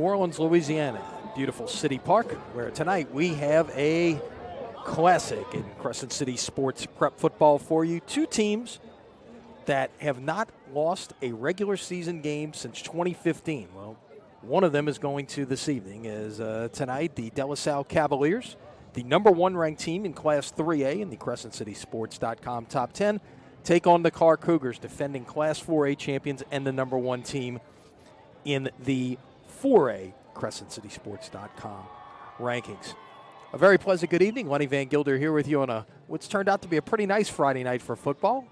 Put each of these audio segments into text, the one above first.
New Orleans, Louisiana, beautiful City Park, where tonight we have a classic in Crescent City sports prep football for you. Two teams that have not lost a regular season game since 2015. Well, one of them is going to this evening as tonight the De La Salle Cavaliers, the number one ranked team in Class 3A in the CrescentCitySports.com Top 10, take on the Karr Cougars, defending Class 4A champions and the number one team in the 4A CrescentCitySports.com rankings. A very pleasant good evening. Lenny Van Gilder here with you on what's turned out to be a pretty nice Friday night for football.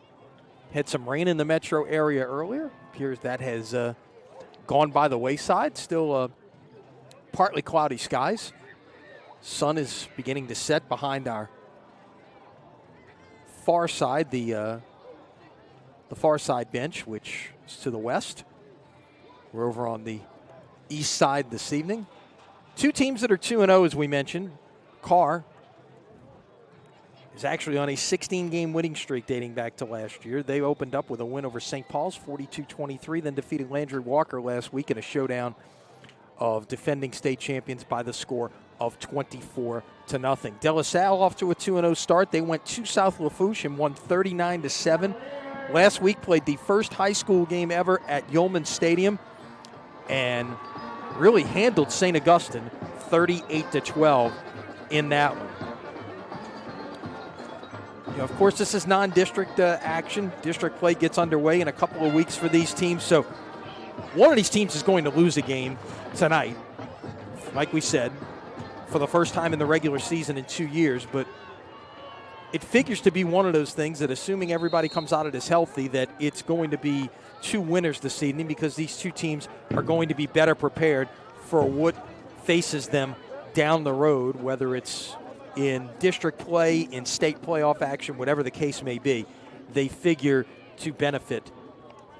Had some rain in the metro area earlier. Appears that has gone by the wayside. Still partly cloudy skies. Sun is beginning to set behind our far side, the far side bench, which is to the west. We're over on the east side this evening. Two teams that are 2-0, as we mentioned. Karr is actually on a 16-game winning streak dating back to last year. They opened up with a win over St. Paul's, 42-23, then defeated Landry Walker last week in a showdown of defending state champions by the score of 24-0. De La Salle off to a 2-0 start. They went to South Lafourche and won 39-7. Last week played the first high school game ever at Yeoman Stadium and really handled St. Augustine 38-12 in that one. You know, of course, this is non-district action. District play gets underway in a couple of weeks for these teams. So one of these teams is going to lose a game tonight, like we said, for the first time in the regular season in 2 years. But it figures to be one of those things that, assuming everybody comes out of this healthy, that it's going to be two winners this evening, because these two teams are going to be better prepared for what faces them down the road, whether it's in district play, in state playoff action, whatever the case may be. They figure to benefit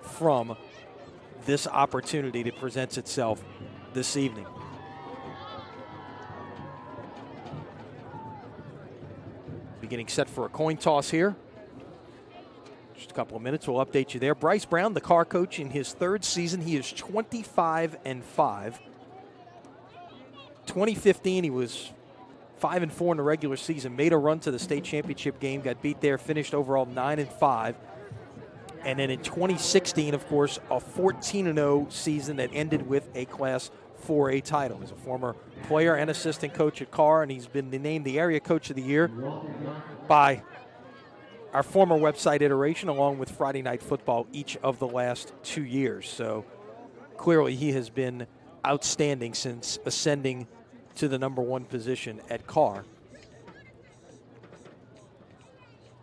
from this opportunity that presents itself this evening. Getting set for a coin toss here. Just a couple of minutes, we'll update you there. Bryce Brown, the Karr coach, in his third season, he is 25-5. 2015, he was 5-4 in the regular season, made a run to the state championship game, got beat there, finished overall 9-5. And then in 2016, of course, a 14-0 season that ended with a Class 4A title. He's a former player and assistant coach at Karr, and he's been named the area coach of the year by our former website iteration, along with Friday Night Football, each of the last 2 years. So clearly he has been outstanding since ascending to the number one position at Karr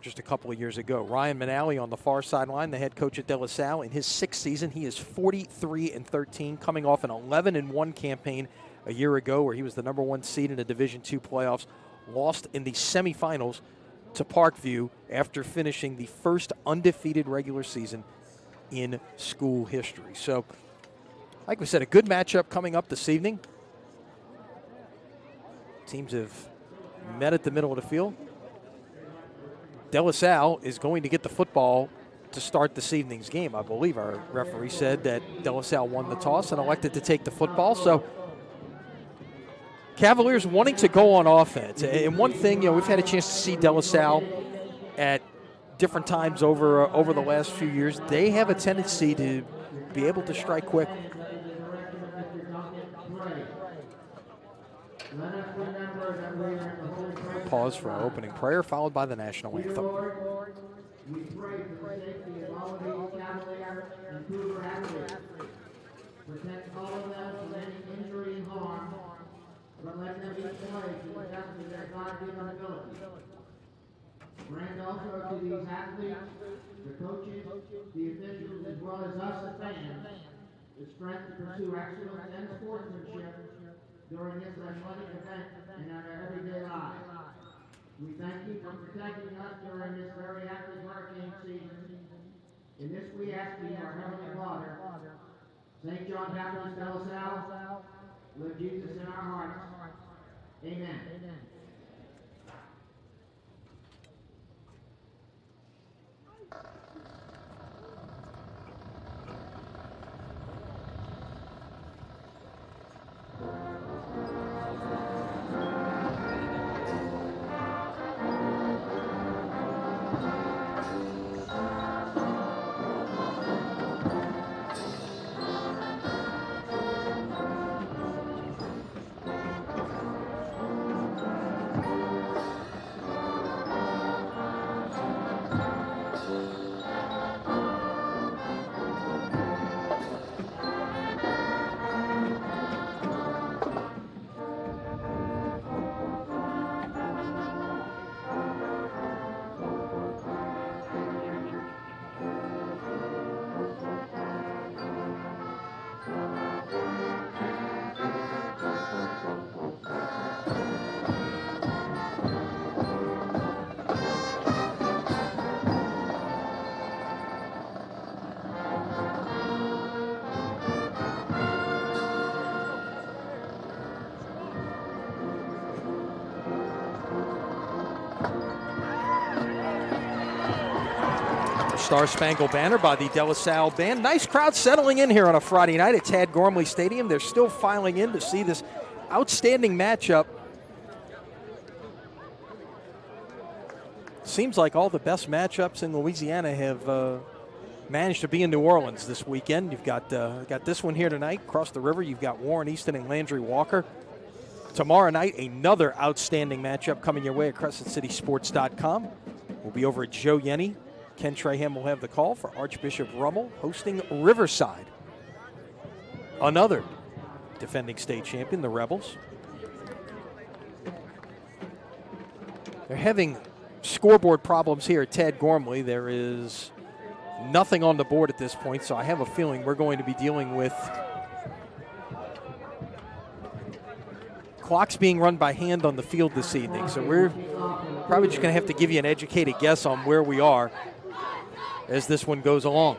just a couple of years ago. Ryan Manali on the far sideline, the head coach at De La Salle. In his sixth season, he is 43-13, coming off an 11-1 campaign a year ago where he was the number one seed in the Division II playoffs, lost in the semifinals to Parkview after finishing the first undefeated regular season in school history. So, like we said, a good matchup coming up this evening. Teams have met at the middle of the field. De La Salle is going to get the football to start this evening's game. I believe our referee said that De La Salle won the toss and elected to take the football. So Cavaliers wanting to go on offense. And one thing, you know, we've had a chance to see De La Salle at different times over the last few years. They have a tendency to be able to strike quick. Pause for our opening prayer, followed by the national anthem. We pray for the safety of all of these Cavaliers and Cougar athletes. Protect all of them from any injury and harm, but let them be played to the best of their God-given ability. Grant also to these athletes, the coaches, the officials, as well as us as fans, the strength to pursue excellence and sportsmanship during this athletic event in our everyday lives. We thank you for protecting us during this very active hurricane season. In this we ask you, our Heavenly Father, St. John Baptist, De La Salle, live Jesus in our hearts. Amen. Star Spangled Banner by the De La Salle Band. Nice crowd settling in here on a Friday night at Tad Gormley Stadium. They're still filing in to see this outstanding matchup. Seems like all the best matchups in Louisiana have managed to be in New Orleans this weekend. You've got this one here tonight. Across the river, you've got Warren Easton and Landry Walker. Tomorrow night, another outstanding matchup coming your way at CrescentCitySports.com. We'll be over at Joe Yenny. Ken Trahan will have the call for Archbishop Rummel hosting Riverside. Another defending state champion, the Rebels. They're having scoreboard problems here at Tad Gormley. There is nothing on the board at this point, so I have a feeling we're going to be dealing with clocks being run by hand on the field this evening. So we're probably just going to have to give you an educated guess on where we are as this one goes along.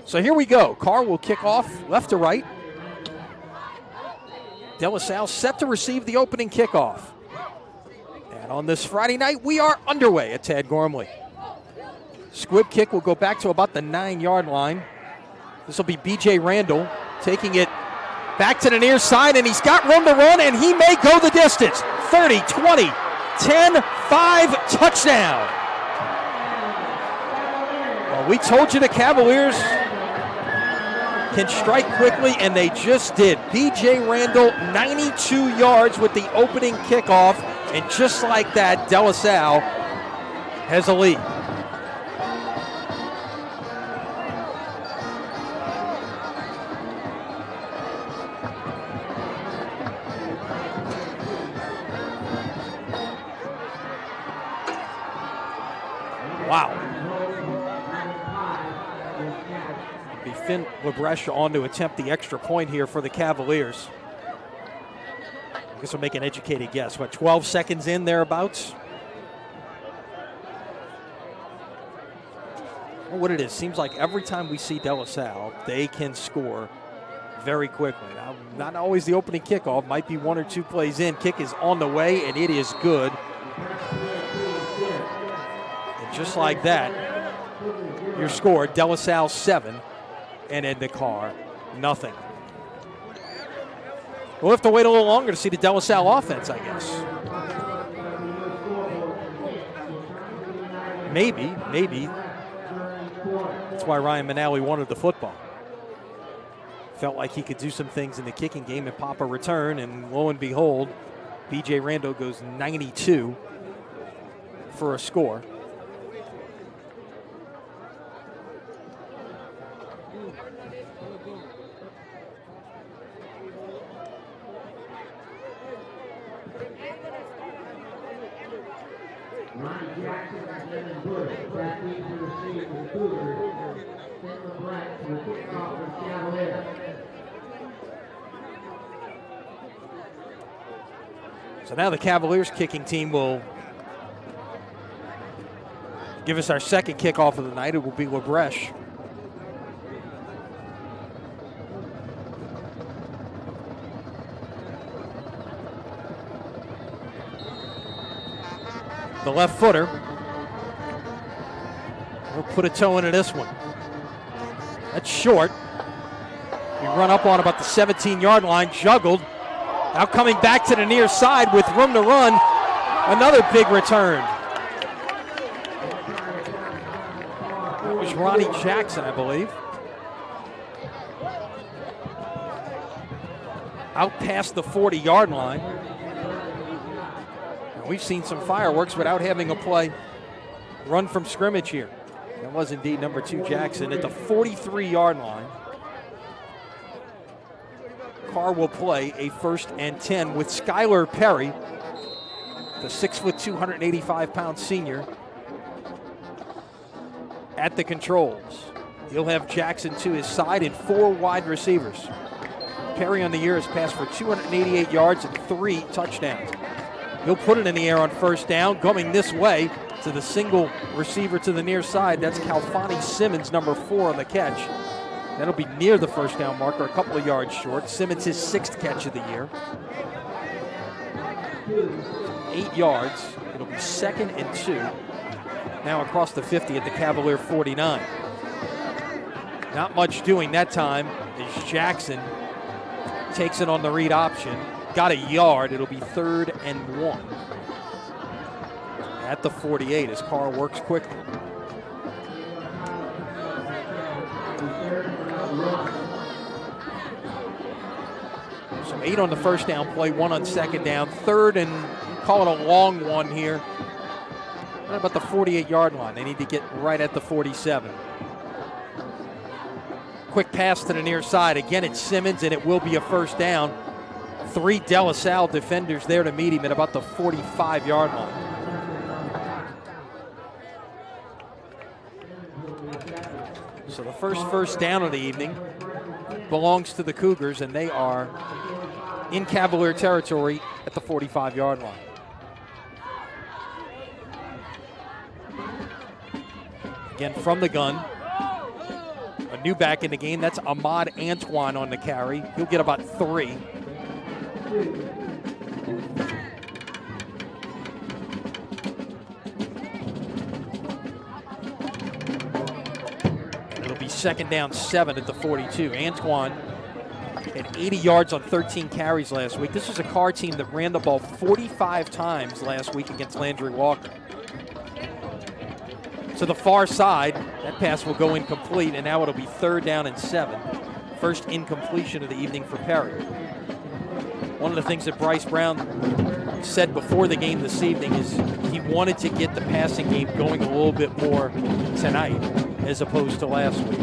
So here we go. Karr will kick off left to right. De La Salle set to receive the opening kickoff. And on this Friday night, we are underway at Tad Gormley. Squib kick will go back to about the 9-yard line. This will be B.J. Randall taking it back to the near side, and he's got room to run, and he may go the distance. 30, 20, 10, 5, touchdown. Well, we told you the Cavaliers can strike quickly, and they just did. B.J. Randall, 92 yards with the opening kickoff, and just like that, De La Salle has a lead. Wow. Be Finn LaBreche on to attempt the extra point here for the Cavaliers. I guess we'll make an educated guess. What, 12 seconds in, thereabouts? Well, what it is, seems like every time we see De La Salle, they can score very quickly. Now, not always the opening kickoff. Might be 1 or 2 plays in. Kick is on the way, and it is good. Just like that, your score, De La Salle 7 and Edna Karr nothing. We'll have to wait a little longer to see the De La Salle offense, I guess. Maybe. That's why Ryan Manali wanted the football. Felt like he could do some things in the kicking game and pop a return, and lo and behold, B.J. Randall goes 92 for a score. So now the Cavaliers kicking team will give us our second kickoff of the night. It will be LaBreche. The left footer will put a toe into this one. That's short. We run up on about the 17-yard line, juggled. Now coming back to the near side with room to run. Another big return. It was Ronnie Jackson, I believe. Out past the 40-yard line. We've seen some fireworks without having a play run from scrimmage here. That was indeed number 2 Jackson at the 43-yard line. Karr will play a 1st and 10 with Skylar Perry, the 6', 285-pound senior, at the controls. He'll have Jackson to his side and 4 wide receivers. Perry on the year has passed for 288 yards and 3 touchdowns. He'll put it in the air on 1st down, going this way to the single receiver to the near side. That's Calfani Simmons, number 4 on the catch. That'll be near the 1st down marker, a couple of yards short. Simmons, his 6th catch of the year. 8 yards. It'll be 2nd and 2. Now across the 50 at the Cavalier 49. Not much doing that time as Jackson takes it on the read option. Got a yard. It'll be 3rd and 1. At the 48 as Karr works quickly. So 8 on the first down play, 1 on second down. 3rd and call it a long one here. What about the 48-yard line? They need to get right at the 47. Quick pass to the near side. Again, it's Simmons, and it will be a first down. 3 De La Salle defenders there to meet him at about the 45-yard line. So the first down of the evening belongs to the Cougars, and they are in Cavalier territory at the 45-yard line. Again, from the gun, a new back in the game. That's Ahmad Antoine on the carry. He'll get about 3. It'll be 2nd down 7 at the 42. Antoine had 80 yards on 13 carries last week. This was a Karr team that ran the ball 45 times last week against Landry Walker. To the far side, that pass will go incomplete, and now it'll be 3rd down and 7. First incompletion of the evening for Perry. One of the things that Bryce Brown said before the game this evening is he wanted to get the passing game going a little bit more tonight as opposed to last week.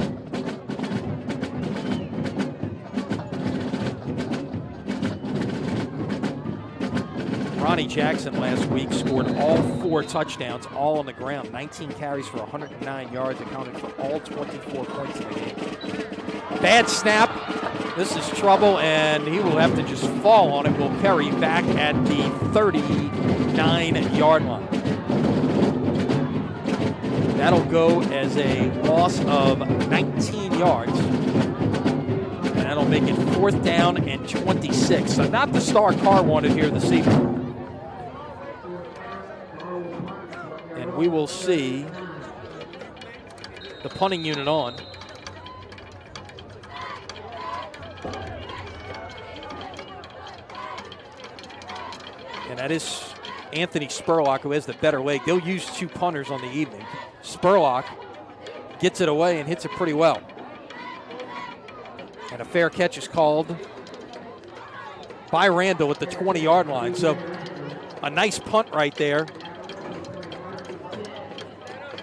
Ronnie Jackson last week scored all 4 touchdowns, all on the ground. 19 carries for 109 yards, accounted for all 24 points in the game. Bad snap. This is trouble, and he will have to just fall on it. Will Perry back at the 39-yard line. That'll go as a loss of 19 yards. And that'll make it 4th down and 26. So not the star Karr wanted here this evening. We will see the punting unit on. And that is Anthony Spurlock, who has the better leg. They'll use 2 punters on the evening. Spurlock gets it away and hits it pretty well. And a fair catch is called by Randall at the 20-yard line. So a nice punt right there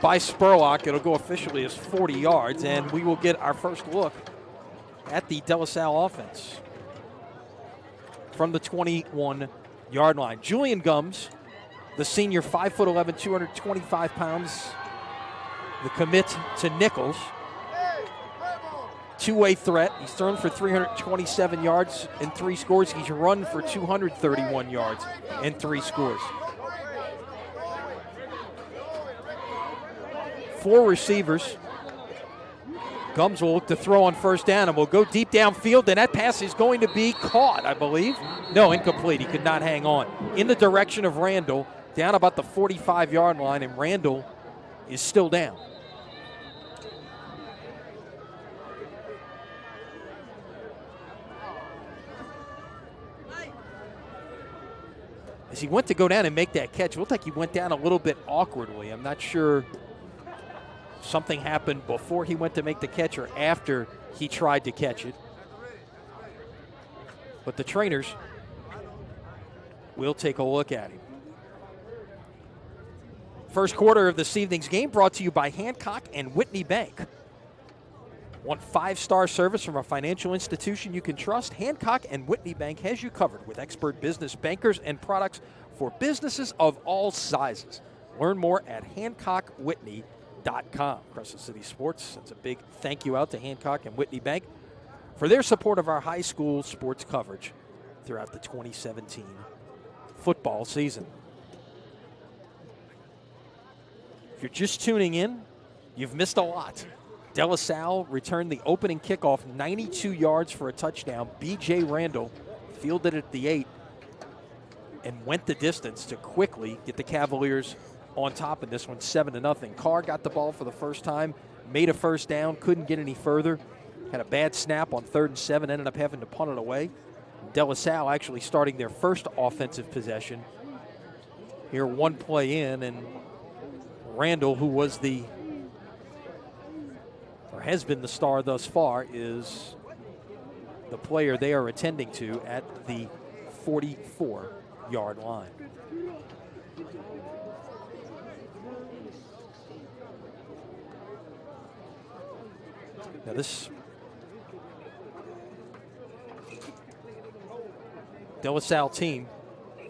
by Spurlock. It'll go officially as 40 yards, and we will get our first look at the De La Salle offense from the 21-yard line. Julian Gums, the senior, 5'11", 225 pounds, the commit to Nichols. Two-way threat. He's thrown for 327 yards and 3 scores. He's run for 231 yards and 3 scores. 4 receivers. Gums will look to throw on first down and will go deep downfield, and that pass is going to be caught, I believe. No, incomplete. He could not hang on. In the direction of Randall, down about the 45-yard line, and Randall is still down. As he went to go down and make that catch, it looked like he went down a little bit awkwardly. I'm not sure something happened before he went to make the catch or after he tried to catch it. But the trainers will take a look at him. First quarter of this evening's game brought to you by Hancock and Whitney Bank. Want 5-star service from a financial institution you can trust? Hancock and Whitney Bank has you covered with expert business bankers and products for businesses of all sizes. Learn more at HancockWhitney.com. Crescent City Sports, that's a big thank you out to Hancock and Whitney Bank for their support of our high school sports coverage throughout the 2017 football season. If you're just tuning in, you've missed a lot. De La Salle returned the opening kickoff 92 yards for a touchdown. B.J. Randall fielded at the 8. and went the distance to quickly get the Cavaliers on top in this one, 7-0. Karr got the ball for the first time, made a first down, couldn't get any further. Had a bad snap on 3rd and 7, ended up having to punt it away. De Salle actually starting their first offensive possession. Here, one play in, and Randall, who was has been the star thus far, is the player they are attending to at the 44-yard line. Now this De Salle team,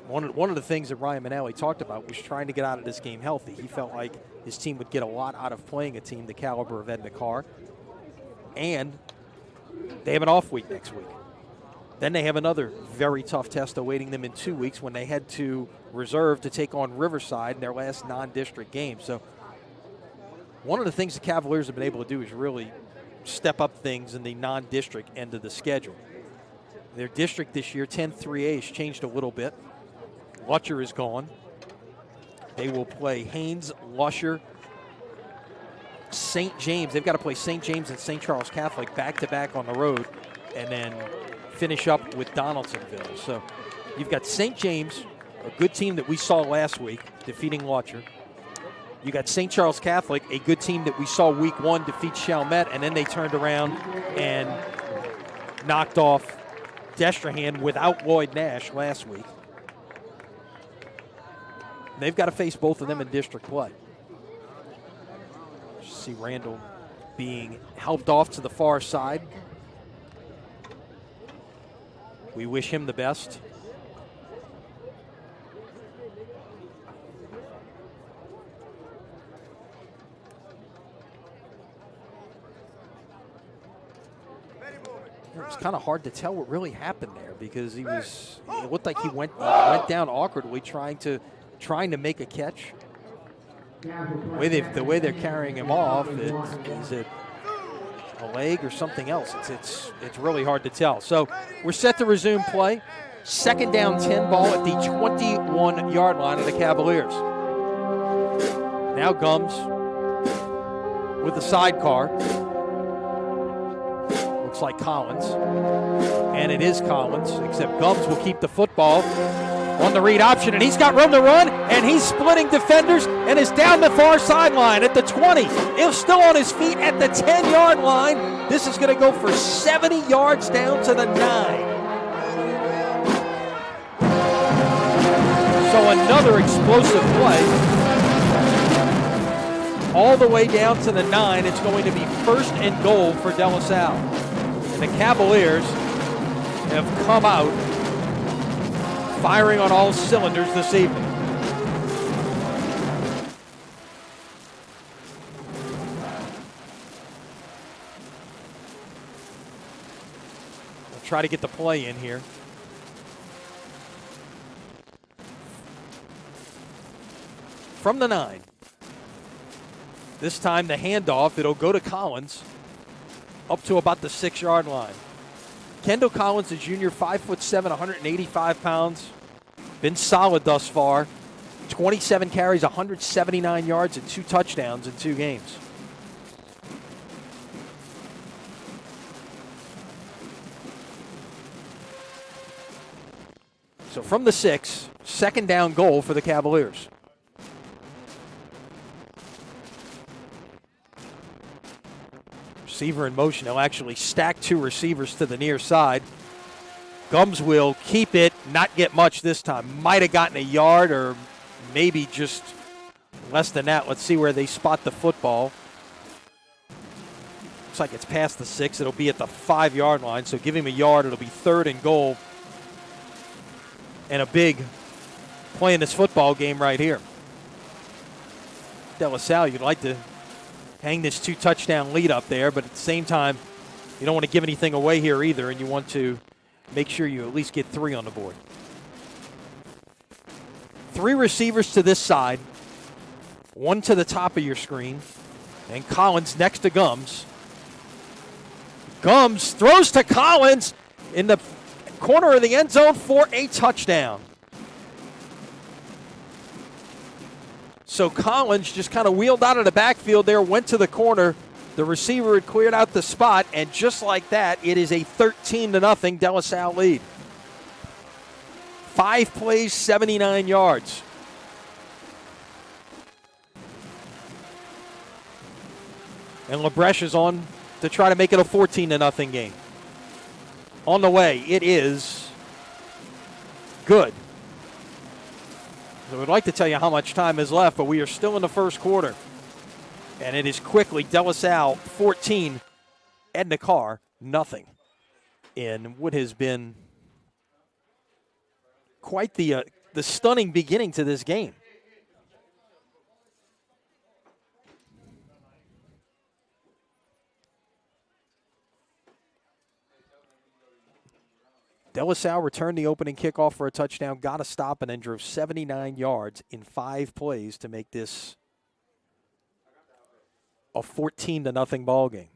one of the things that Ryan Manali talked about was trying to get out of this game healthy. He felt like his team would get a lot out of playing a team the caliber of Edna Karr. And they have an off week next week. Then they have another very tough test awaiting them in 2 weeks when they head to reserve to take on Riverside in their last non-district game. So one of the things the Cavaliers have been able to do is really step up things in the non-district end of the schedule. Their district this year, 10-3A, has changed a little bit. Lutcher is gone. They will play Haynes, Lusher, St. James. They've got to play St. James and St. Charles Catholic back-to-back on the road and then finish up with Donaldsonville. So you've got St. James, a good team that we saw last week, defeating Lutcher. You got St. Charles Catholic, a good team that we saw week 1 defeat Chalmette, and then they turned around and knocked off Destrehan without Lloyd Nash last week. They've got to face both of them in district play. See Randall being helped off to the far side. We wish him the best. It was kind of hard to tell what really happened there because it looked like he went down awkwardly trying to make a catch. The way they're carrying him off, is it a leg or something else? It's really hard to tell. So we're set to resume play. 2nd down, 10 ball at the 21-yard line of the Cavaliers. Now Gums with the sidecar. Looks like Collins. And it is Collins, except Gums will keep the football on the read option, and he's got room to run, and he's splitting defenders and is down the far sideline at the 20. He's still on his feet at the 10-yard line. This is going to go for 70 yards down to the 9. So another explosive play. All the way down to the 9. It's going to be 1st and goal for De La Salle. And the Cavaliers have come out firing on all cylinders this evening. We'll try to get the play in here. From the 9. This time the handoff, it'll go to Collins up to about the 6-yard line. Kendall Collins, a junior, 5'7", 185 pounds. Been solid thus far. 27 carries, 179 yards, and 2 touchdowns in 2 games. So from the 6, 2nd down goal for the Cavaliers. Receiver in motion. He'll actually stack 2 receivers to the near side. Gums will keep it, not get much this time. Might have gotten a yard or maybe just less than that. Let's see where they spot the football. Looks like it's past the 6. It'll be at the 5-yard line, so give him a yard. It'll be 3rd and goal. And a big play in this football game right here. De La Salle, you'd like to hang this 2-touchdown lead up there, but at the same time, you don't want to give anything away here either, and you want to make sure you at least get 3 on the board. 3 receivers to this side, 1 to the top of your screen, and Collins next to Gums. Gums throws to Collins in the corner of the end zone for a touchdown. So Collins just kind of wheeled out of the backfield there, went to the corner. The receiver had cleared out the spot, and just like that, it is a 13-0 De La Salle lead. 5 plays, 79 yards. And LaBreche is on to try to make it a 14-0 game. On the way, it is good. So we'd like to tell you how much time is left, but we are still in the first quarter. And it is quickly De La Salle 14, Edna Karr nothing. In what has been quite the stunning beginning to this game. De La Salle returned the opening kickoff for a touchdown, got a stop, and then drove 79 yards in 5 plays to make this a 14-0 ball game.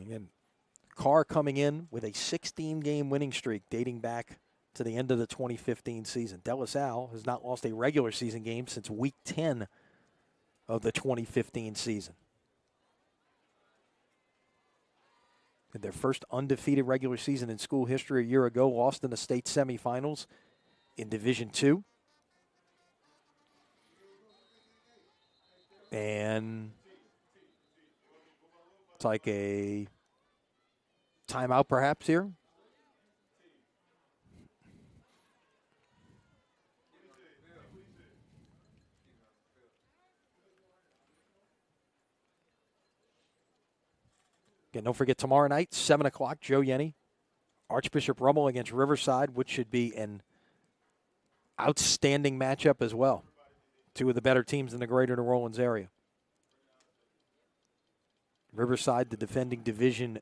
Again, Karr coming in with a 16-game winning streak dating back to the end of the 2015 season. De La Salle has not lost a regular season game since week 10 of the 2015 season. In their first undefeated regular season in school history a year ago, lost in the state semifinals in Division II. And it's like a timeout perhaps here. Again, don't forget tomorrow night, 7 o'clock, Joe Yenny, Archbishop Rummel against Riverside, which should be an outstanding matchup as well. 2 of the better teams in the greater New Orleans area. Riverside, the defending Division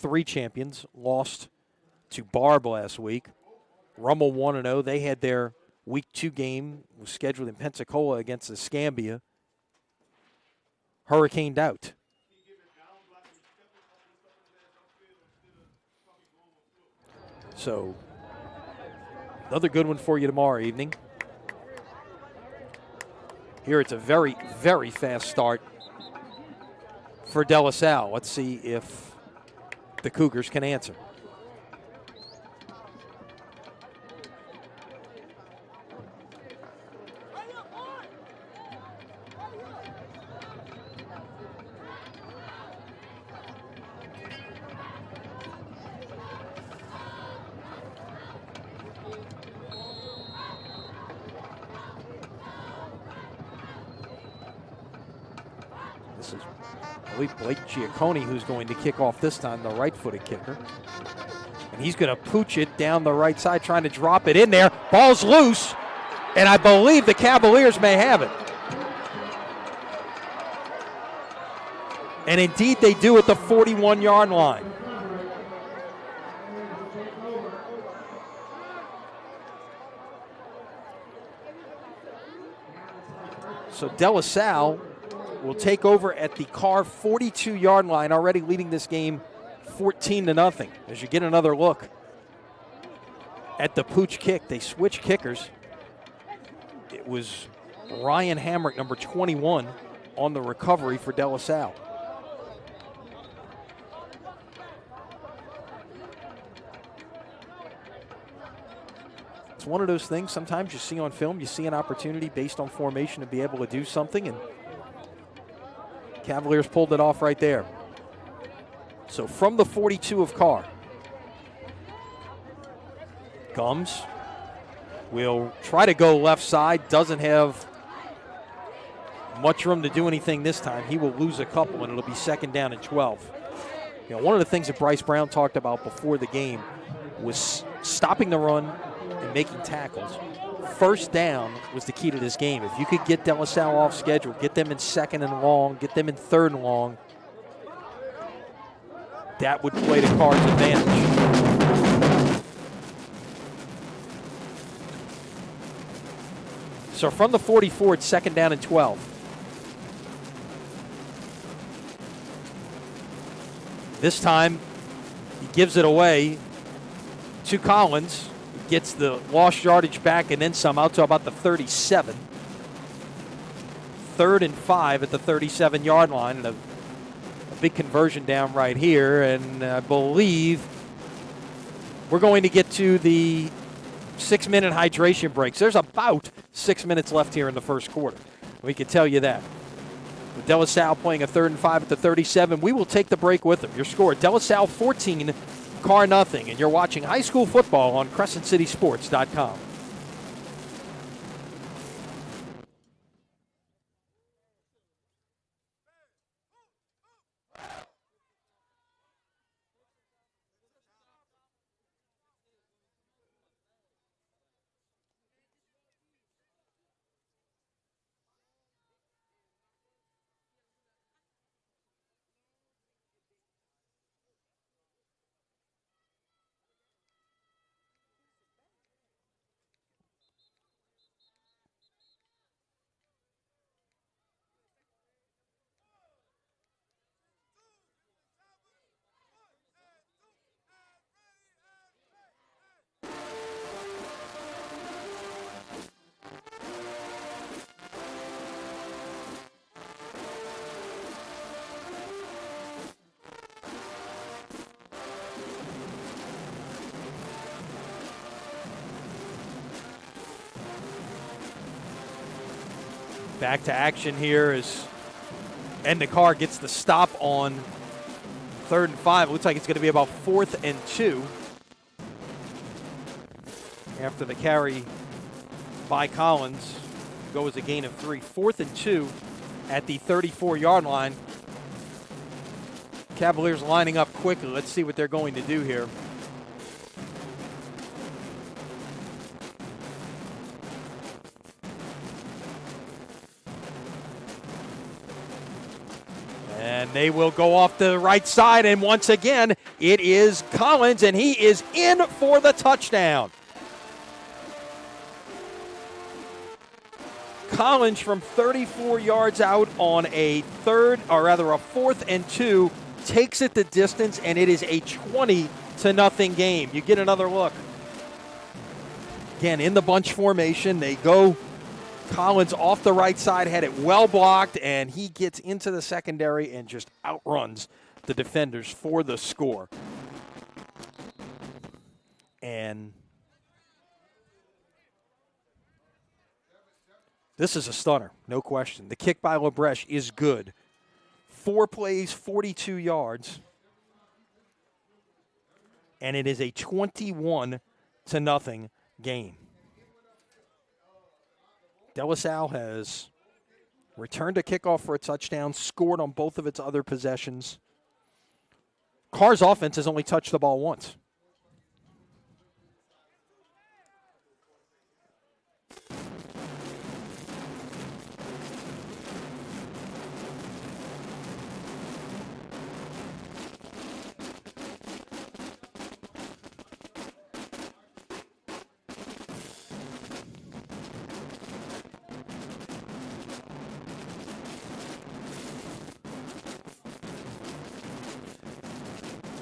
III champions, lost to Barb last week. Rummel 1-0. They had their Week 2 game was scheduled in Pensacola against the Escambia. Hurricaned out. So, another good one for you tomorrow evening. Here it's a very, very fast start for De La Salle. Let's see if the Cougars can answer. This is Blake Giacconi who's going to kick off this time, the right-footed kicker. And he's going to pooch it down the right side, trying to drop it in there. Ball's loose, and I believe the Cavaliers may have it. And indeed they do at the 41-yard line. So De La Salle will take over at the Karr 42-yard line, already leading this game 14-0. As you get another look at the pooch kick, they switch kickers. It was Ryan Hamrick, number 21, on the recovery for De La Salle. It's one of those things sometimes you see on film, you see an opportunity based on formation to be able to do something, and Cavaliers pulled it off right there. So from the 42 of Karr, comes, will try to go left side, doesn't have much room to do anything this time. He will lose a couple, and it'll be 2nd down and 12. You know, one of the things that Bryce Brown talked about before the game was stopping the run and making tackles. First down was the key to this game. If you could get De La Salle off schedule, get them in 2nd and long, get them in 3rd and long, that would play to Karr's advantage. So from the 44, it's 2nd down and 12. This time, he gives it away to Collins. He gets the lost yardage back and then some out to about the 37. 3rd and 5 at the 37-yard line. And a big conversion down right here. And I believe we're going to get to the 6-minute hydration breaks. There's about 6 minutes left here in the first quarter. We can tell you that. With De La Salle playing a 3rd and 5 at the 37, we will take the break with them. Your score, De La Salle 14, Karr nothing. And you're watching high school football on CrescentCitySports.com. Back to action here as Edna Karr gets the stop on 3rd and 5. Looks like it's going to be about 4th and 2 after the carry by Collins. Goes a gain of 3. 4th and 2 at the 34-yard line. Cavaliers lining up quickly. Let's see what they're going to do here. And they will go off the right side, and once again, it is Collins, and he is in for the touchdown. Collins from 34 yards out on a 4th and 2, takes it the distance, and it is a 20-0 game. You get another look. Again, in the bunch formation, they go. Collins off the right side, had it well blocked, and he gets into the secondary and just outruns the defenders for the score. And this is a stunner, no question. The kick by LaBreche is good. 4 plays, 42 yards. And it is a 21-0 game. De La Salle has returned a kickoff for a touchdown, scored on both of its other possessions. Karr's offense has only touched the ball once.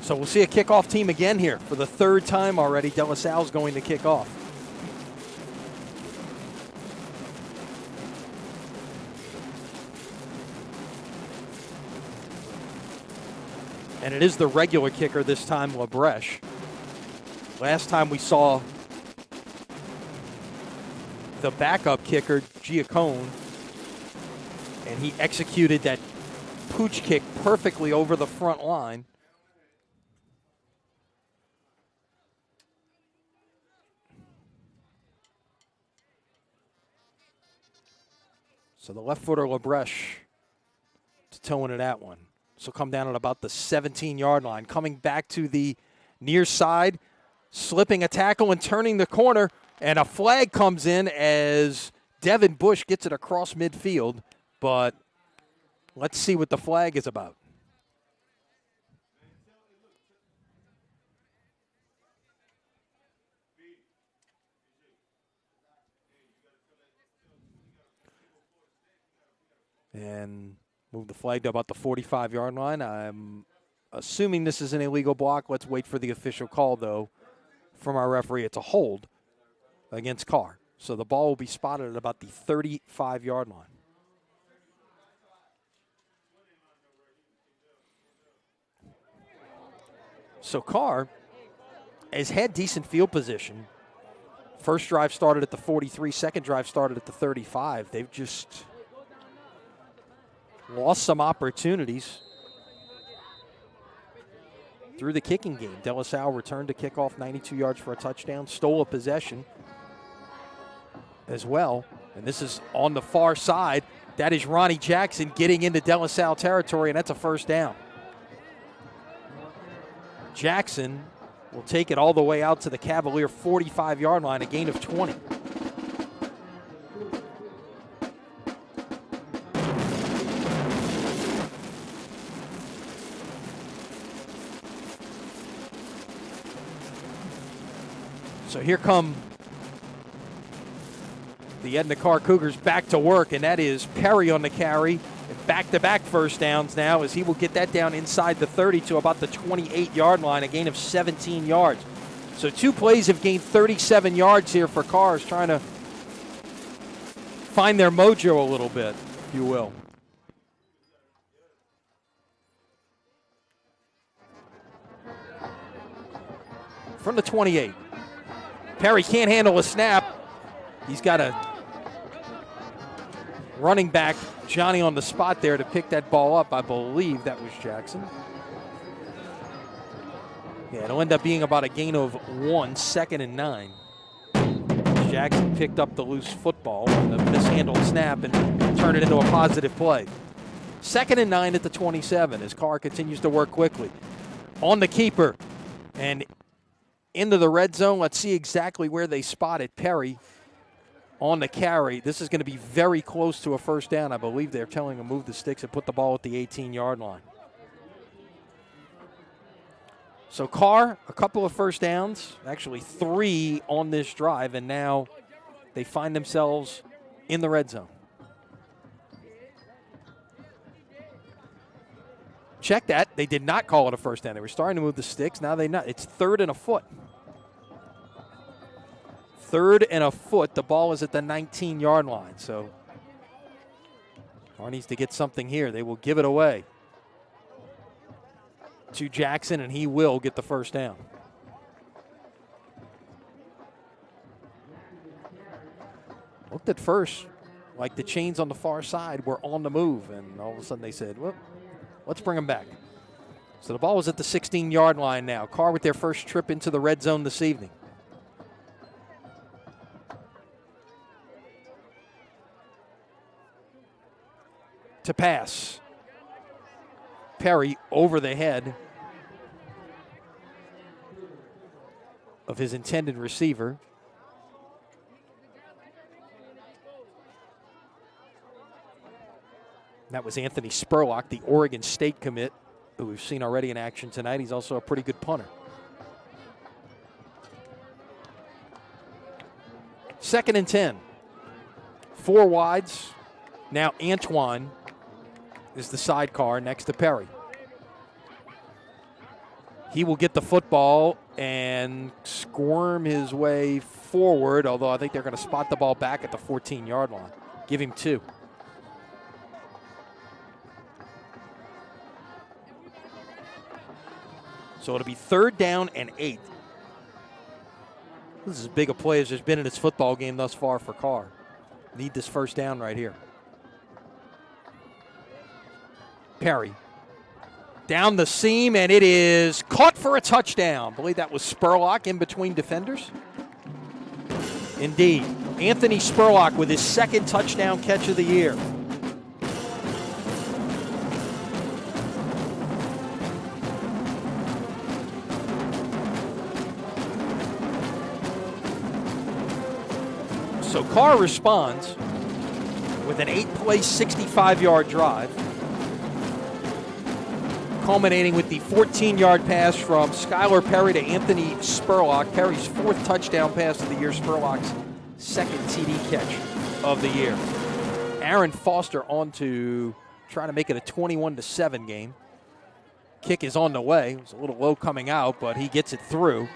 So we'll see a kickoff team again here for the 3rd time already. De La Salle's going to kick off. And it is the regular kicker this time, LaBreche. Last time we saw the backup kicker, Giacone, and he executed that pooch kick perfectly over the front line. So the left footer, LaBreche, towing it at one. So come down at about the 17-yard line. Coming back to the near side, slipping a tackle and turning the corner. And a flag comes in as Devin Bush gets it across midfield. But let's see what the flag is about. And move the flag to about the 45-yard line. I'm assuming this is an illegal block. Let's wait for the official call, though, from our referee. It's a hold against Karr. So the ball will be spotted at about the 35-yard line. So Karr has had decent field position. First drive started at the 43. Second drive started at the 35. They've just lost some opportunities through the kicking game. De La Salle returned to kickoff 92 yards for a touchdown, stole a possession as well. And this is on the far side. That is Ronnie Jackson getting into De La Salle territory, and that's a first down. Jackson will take it all the way out to the Cavalier 45-yard line, a gain of 20. So here come the Edna Karr Cougars back to work, and that is Perry on the carry. Back-to-back first downs now as he will get that down inside the 30 to about the 28-yard line, a gain of 17 yards. So 2 plays have gained 37 yards here for Karr, trying to find their mojo a little bit, if you will. From the 28. Perry can't handle a snap. He's got a running back, Johnny, on the spot there to pick that ball up. I believe that was Jackson. Yeah, it'll end up being about a gain of 1, 2nd and 9. Jackson picked up the loose football on the mishandled snap and turned it into a positive play. 2nd and 9 at the 27 as Karr continues to work quickly. On the keeper and into the red zone. Let's see exactly where they spotted Perry on the carry. This is going to be very close to a first down. I believe they're telling him move the sticks and put the ball at the 18-yard line. So Karr, a couple of first downs, actually 3 on this drive, and now they find themselves in the red zone. Check that. They did not call it a first down. They were starting to move the sticks. Now they not. It's 3rd and a foot. 3rd and a foot. The ball is at the 19-yard line. So Karr needs to get something here. They will give it away to Jackson, and he will get the first down. Looked at first like the chains on the far side were on the move, and all of a sudden they said, well, let's bring them back. So the ball is at the 16-yard line now. Karr with their first trip into the red zone this evening. To pass. Perry over the head of his intended receiver. That was Anthony Spurlock, the Oregon State commit, who we've seen already in action tonight. He's also a pretty good punter. 2nd and 10. 4 wides. Now Antoine is the sidecar next to Perry. He will get the football and squirm his way forward, although I think they're going to spot the ball back at the 14-yard line. Give him 2. So it'll be 3rd down and 8. This is as big a play as there's been in this football game thus far for Karr. Need this first down right here. Perry down the seam, and it is caught for a touchdown. I believe that was Spurlock in between defenders. Indeed. Anthony Spurlock with his 2nd touchdown catch of the year. So Karr responds with an 8-play, 65-yard drive, culminating with the 14-yard pass from Skylar Perry to Anthony Spurlock. Perry's 4th touchdown pass of the year, Spurlock's 2nd TD catch of the year. Aaron Foster on to try to make it a 21-7 game. Kick is on the way. It was a little low coming out, but he gets it through.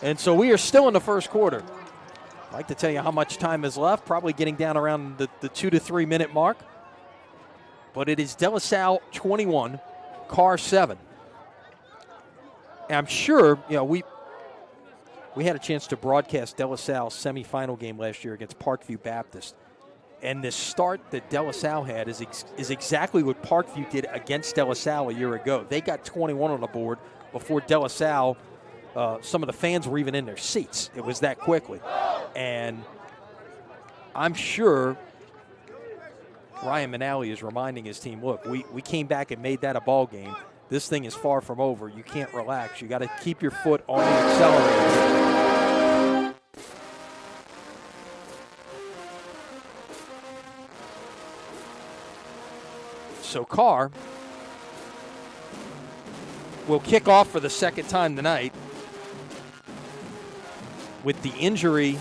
And so we are still in the first quarter. I'd like to tell you how much time is left, probably getting down around the 2 to 3 minute mark. But it is De La Salle 21, Karr 7. And I'm sure, we had a chance to broadcast De La Salle's semifinal game last year against Parkview Baptist. And the start that De La Salle had is exactly what Parkview did against De La Salle a year ago. They got 21 on the board before De La Salle, some of the fans were even in their seats. It was that quickly. And I'm sure Ryan Manali is reminding his team, look, we came back and made that a ball game. This thing is far from over. You can't relax. You got to keep your foot on the accelerator. So Karr will kick off for the second time tonight. With the injury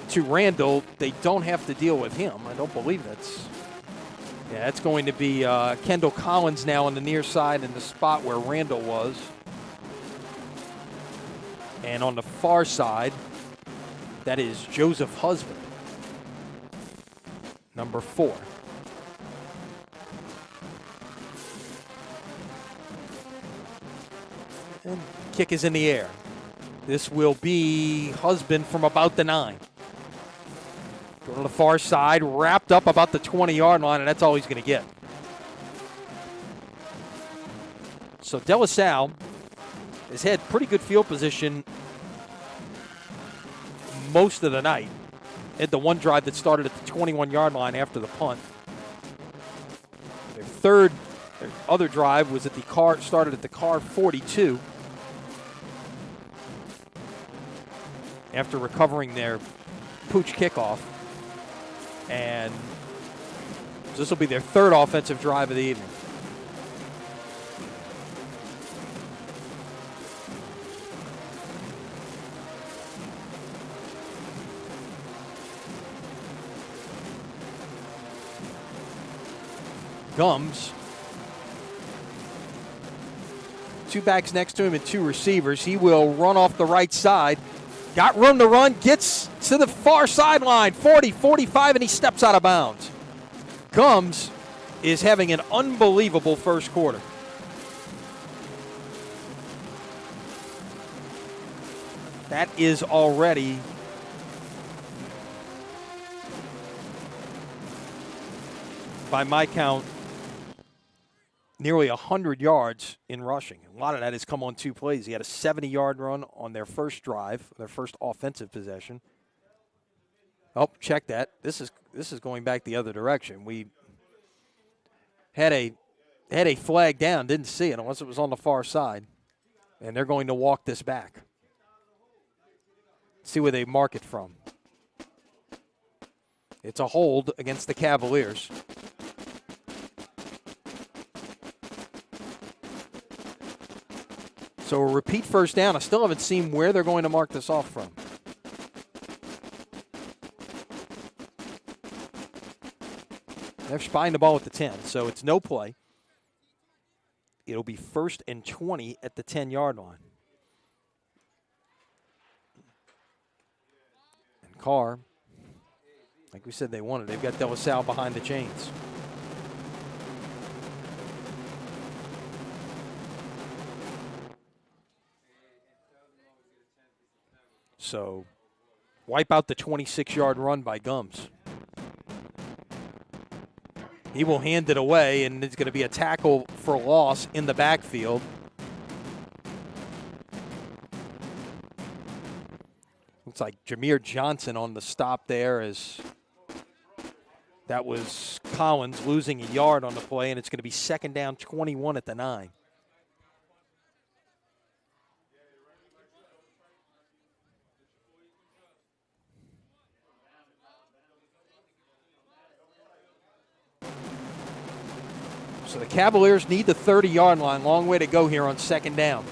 to Randall, they don't have to deal with him. I don't believe that's. Yeah, that's going to be Kendall Collins now on the near side in the spot where Randall was. And on the far side, that is Joseph Husband, number 4. And kick is in the air. This will be Husband from about the 9. Go to the far side, wrapped up about the 20-yard line, and that's all he's going to get. So De La Salle has had pretty good field position most of the night. Had the one drive that started at the 21-yard line after the punt. Their other drive was at the Karr, started at the Karr 42. After recovering their pooch kickoff. And this will be their third offensive drive of the evening. Gums. 2 backs next to him and 2 receivers. He will run off the right side. Got room to run, gets to the far sideline, 40, 45, and he steps out of bounds. Gums is having an unbelievable first quarter. That is already by my count, nearly 100 yards in rushing. A lot of that has come on 2 plays. He had a 70-yard run on their first drive, their first offensive possession. Oh, check that. This is going back the other direction. We had a flag down, didn't see it unless it was on the far side. And they're going to walk this back. See where they mark it from. It's a hold against the Cavaliers. So a repeat first down. I still haven't seen where they're going to mark this off from. They're spying the ball at the 10, so it's no play. It'll be 1st and 20 at the 10-yard line. And Karr, like we said they wanted, they've got De La Salle behind the chains. So, wipe out the 26-yard run by Gums. He will hand it away, and it's going to be a tackle for loss in the backfield. Looks like Jameer Johnson on the stop there, as that was Collins losing a yard on the play, and it's going to be 2nd down 21 at the 9. So the Cavaliers need the 30-yard line. Long way to go here on 2nd down.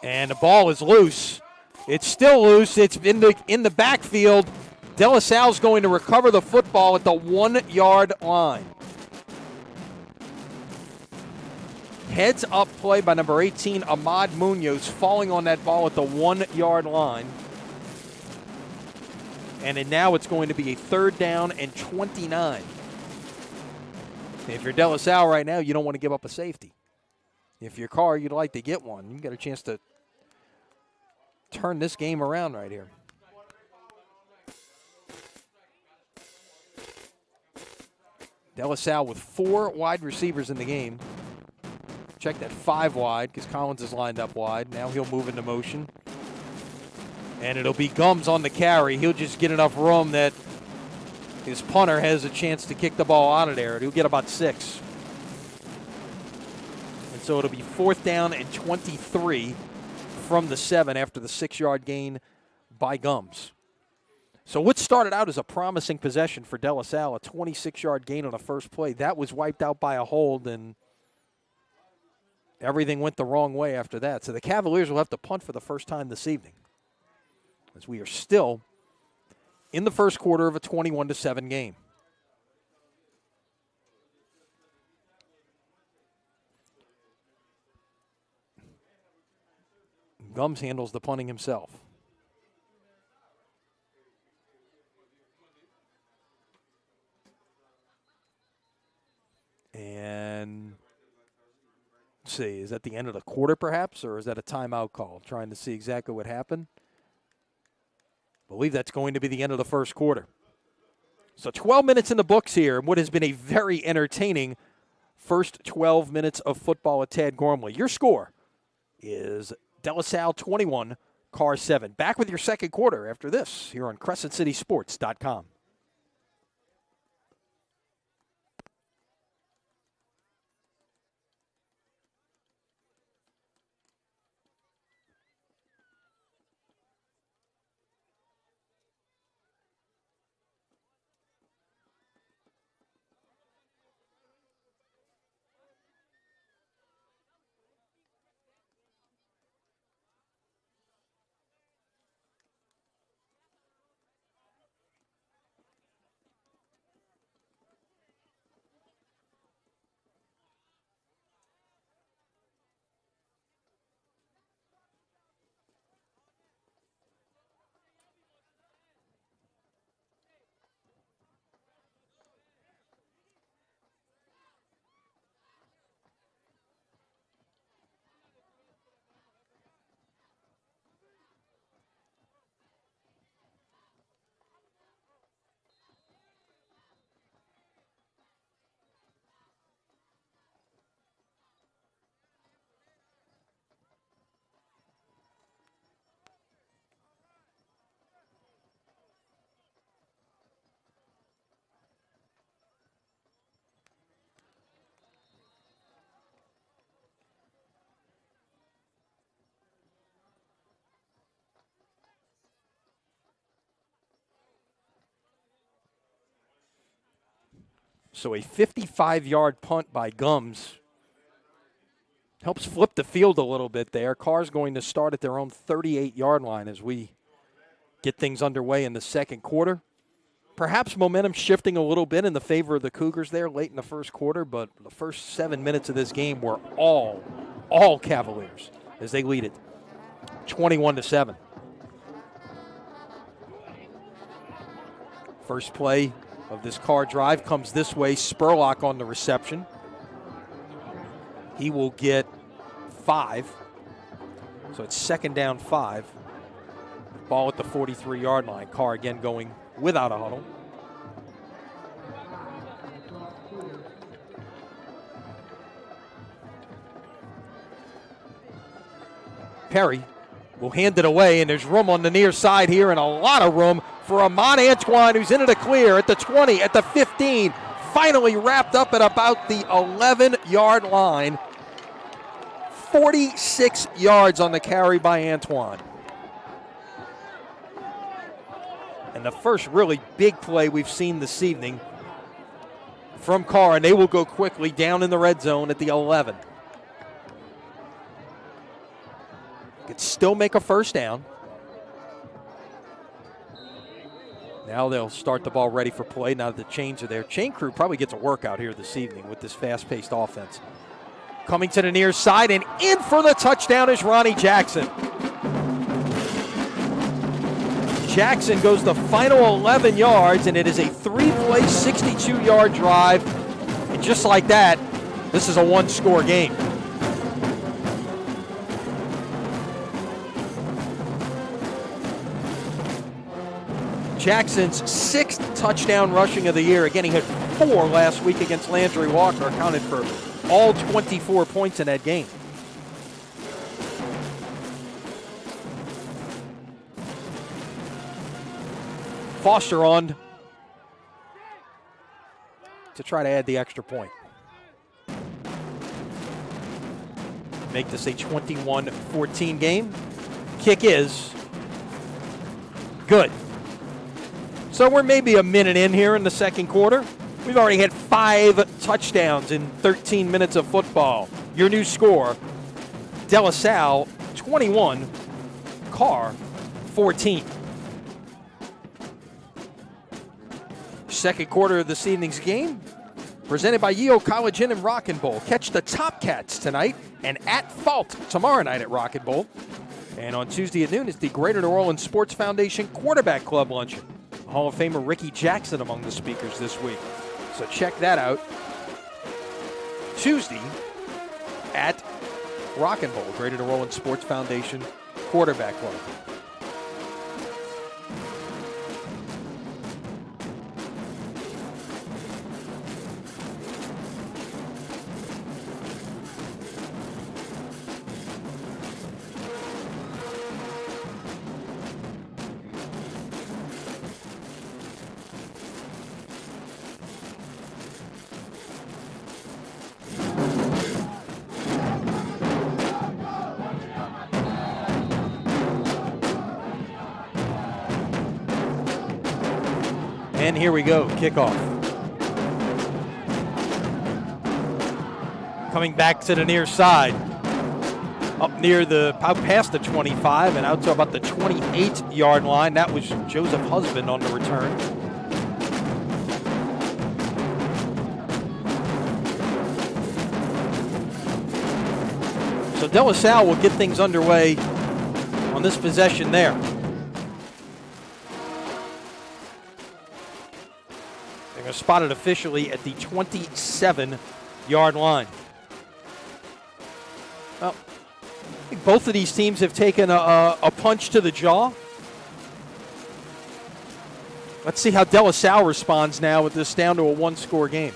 And the ball is loose. It's still loose. It's in the backfield. De La Salle's going to recover the football at the 1-yard line. Heads up play by number 18, Ahmad Munoz, falling on that ball at the 1-yard line. And now it's going to be a 3rd down and 29. If you're De La Salle right now, you don't want to give up a safety. If you're Karr, you'd like to get one. You get a chance to turn this game around right here. De La Salle with 4 wide receivers in the game. Check that 5 wide because Collins is lined up wide. Now he'll move into motion. And it'll be Gums on the carry. He'll just get enough room that his punter has a chance to kick the ball out of there. He'll get about 6. And so it'll be 4th down and 23 from the 7 after the 6-yard gain by Gums. So what started out as a promising possession for De La Salle, a 26-yard gain on the first play, that was wiped out by a hold, and everything went the wrong way after that. So the Cavaliers will have to punt for the first time this evening, as we are still in the first quarter of a 21-7 game. Gums handles the punting himself. And let's see, is that the end of the quarter perhaps, or is that a timeout call? Trying to see exactly what happened. I believe that's going to be the end of the first quarter. So 12 minutes in the books here, and what has been a very entertaining first 12 minutes of football at Tad Gormley. Your score is De La Salle 21, Karr 7. Back with your second quarter after this here on CrescentCitySports.com. So a 55-yard punt by Gums helps flip the field a little bit there. Karr's going to start at their own 38-yard line as we get things underway in the second quarter. Perhaps momentum shifting a little bit in the favor of the Cougars there late in the first quarter, but the first 7 minutes of this game were all Cavaliers as they lead it 21-7. First play of this Karr drive comes this way. Spurlock on the reception. He will get 5. So it's 2nd down 5. Ball at the 43-yard line. Karr again going without a huddle. Perry will hand it away, and there's room on the near side here and a lot of room for Ahmad Antoine, who's into the clear at the 20, at the 15, finally wrapped up at about the 11-yard line. 46 yards on the carry by Antoine. And the first really big play we've seen this evening from Karr, and they will go quickly down in the red zone at the 11. Could still make a first down. Now they'll start the ball ready for play now that the chains are there. Chain crew probably gets a workout here this evening with this fast-paced offense. Coming to the near side and in for the touchdown is Ronnie Jackson. Jackson goes the final 11 yards, and it is a 3-play, 62-yard drive. And just like that, this is a one-score game. Jackson's 6th touchdown rushing of the year. Again, he had 4 last week against Landry Walker, accounted for all 24 points in that game. Foster on to try to add the extra point. Make this a 21-14 game. Kick is good. So we're maybe a minute in here in the second quarter. We've already had 5 touchdowns in 13 minutes of football. Your new score, De La Salle 21, Karr 14. Second quarter of this evening's game, presented by Yeo College Inn and Rockin' Bowl. Catch the Top Cats tonight and at Fault tomorrow night at Rockin' Bowl. And on Tuesday at noon is the Greater New Orleans Sports Foundation Quarterback Club Luncheon. Hall of Famer Ricky Jackson among the speakers this week. So check that out. Tuesday at Rockin' Bowl, Greater New Orleans Sports Foundation Quarterback Club. And here we go, kickoff. Coming back to the near side. Up past the 25 and out to about the 28-yard line. That was Joseph Husband on the return. So De La Salle will get things underway on this possession there. Spotted officially at the 27-yard line. Well, I think both of these teams have taken a punch to the jaw. Let's see how De La Salle responds now with this down to a one-score game.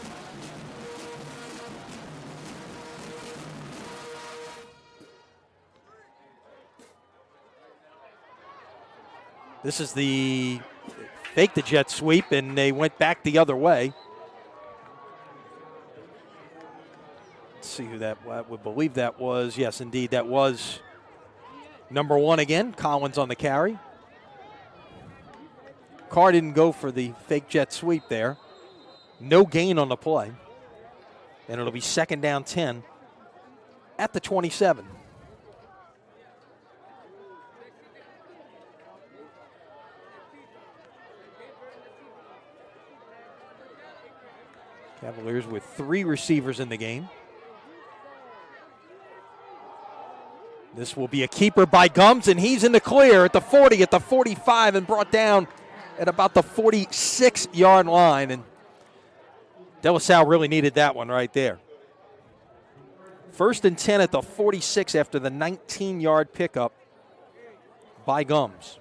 This is the fake the jet sweep, and they went back the other way. Let's see who that, I would believe that was. Yes, indeed, that was number 1 again. Collins on the carry. Karr didn't go for the fake jet sweep there. No gain on the play. And it'll be 2nd down 10 at the 27. Cavaliers with 3 receivers in the game. This will be a keeper by Gums, and he's in the clear at the 40, at the 45, and brought down at about the 46-yard line. And De La Salle really needed that one right there. 1st and 10 at the 46 after the 19-yard pickup by Gums.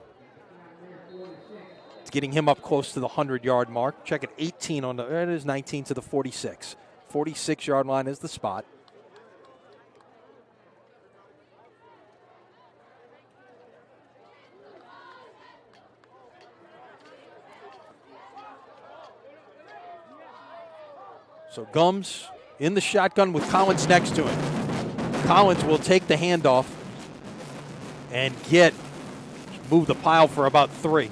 Getting him up close to the 100-yard mark. Check it, 18 on the, it is 19 to the 46. 46-yard line is the spot. So Gums in the shotgun with Collins next to him. Collins will take the handoff and move the pile for about 3.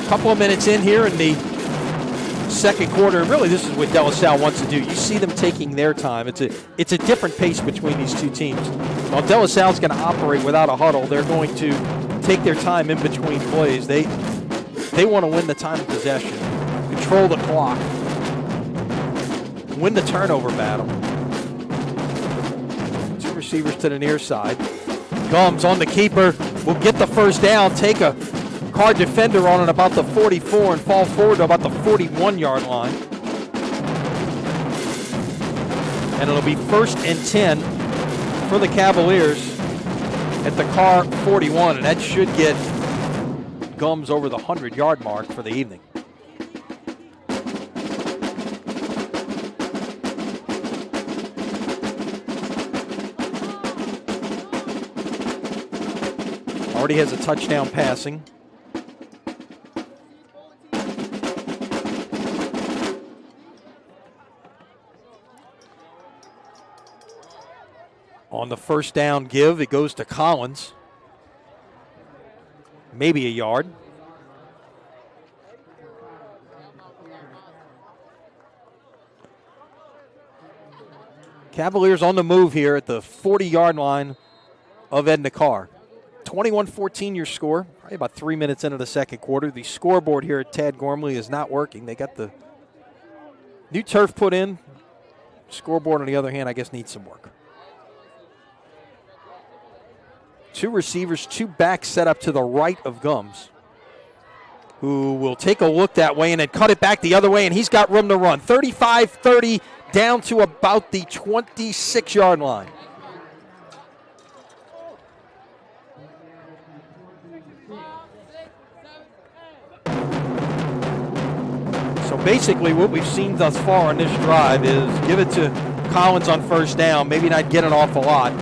Couple of minutes in here in the second quarter, and really this is what De La Salle wants to do. You see them taking their time. It's a different pace between these two teams. While De La Salle's going to operate without a huddle, they're going to take their time in between plays. They want to win the time of possession, control the clock, win the turnover battle. Two receivers to the near side. Gums on the keeper, will get the first down, take a Karr defender on at about the 44 and fall forward to about the 41-yard line. And it'll be 1st and 10 for the Cavaliers at the Karr 41, and that should get Gums over the 100-yard mark for the evening. Already has a touchdown passing. On the first down give, it goes to Collins. Maybe a yard. Cavaliers on the move here at the 40-yard line of Edna Karr. 21-14 your score. Probably about 3 minutes into the second quarter. The scoreboard here at Tad Gormley is not working. They got the new turf put in. Scoreboard, on the other hand, I guess needs some work. Two receivers, two backs set up to the right of Gums, who will take a look that way and then cut it back the other way, and he's got room to run. 35-30 down to about the 26-yard line. So basically what we've seen thus far on this drive is give it to Collins on first down, maybe not get an awful lot.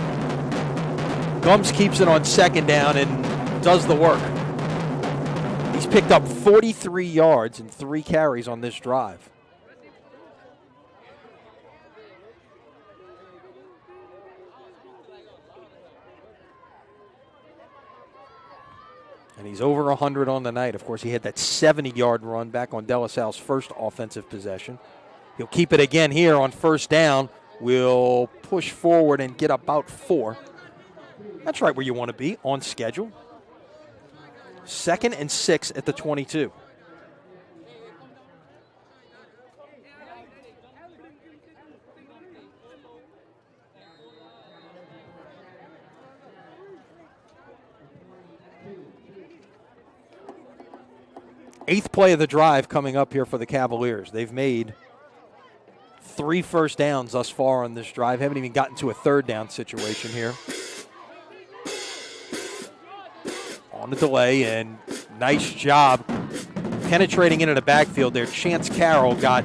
Gums keeps it on second down and does the work. He's picked up 43 yards and 3 carries on this drive. And he's over 100 on the night. Of course, he had that 70-yard run back on De La Salle's first offensive possession. He'll keep it again here on first down. Will push forward and get about 4. That's right where you want to be, on schedule. 2nd and 6 at the 22. Eighth play of the drive coming up here for the Cavaliers. They've made 3 first downs thus far on this drive. Haven't even gotten to a third down situation here. On the delay, and nice job penetrating into the backfield there. Chance Carroll got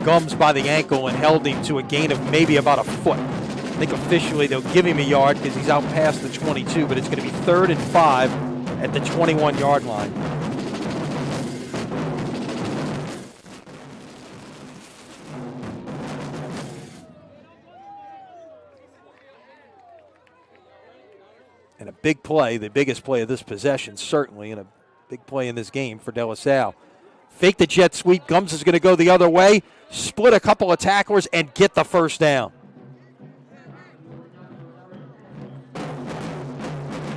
Gums by the ankle and held him to a gain of maybe about a foot. I think officially they'll give him a yard because he's out past the 22, but it's going to be 3rd and 5 at the 21-yard line. And a big play, the biggest play of this possession, certainly, and a big play in this game for De La Salle. Fake the jet sweep. Gums is going to go the other way, split a couple of tacklers, and get the first down.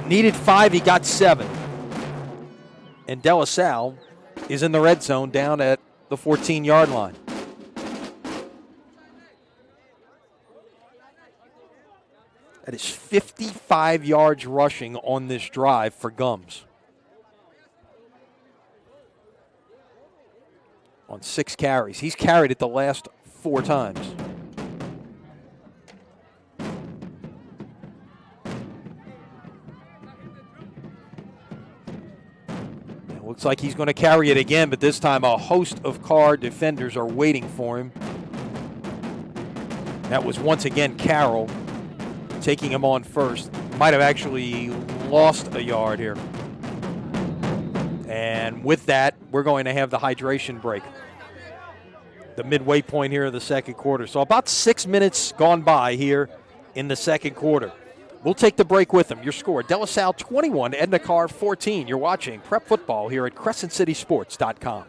Needed 5, he got 7. And De La Salle is in the red zone down at the 14-yard line. That is 55 yards rushing on this drive for Gums. On 6 carries. He's carried it the last 4 times. It looks like he's going to carry it again, but this time a host of Karr defenders are waiting for him. That was once again Carroll taking him on first. Might have actually lost a yard here. And with that, we're going to have the hydration break. The midway point here of the second quarter. So about 6 minutes gone by here in the second quarter. We'll take the break with them. Your score, De La Salle 21, Edna Karr 14. You're watching Prep Football here at CrescentCitySports.com.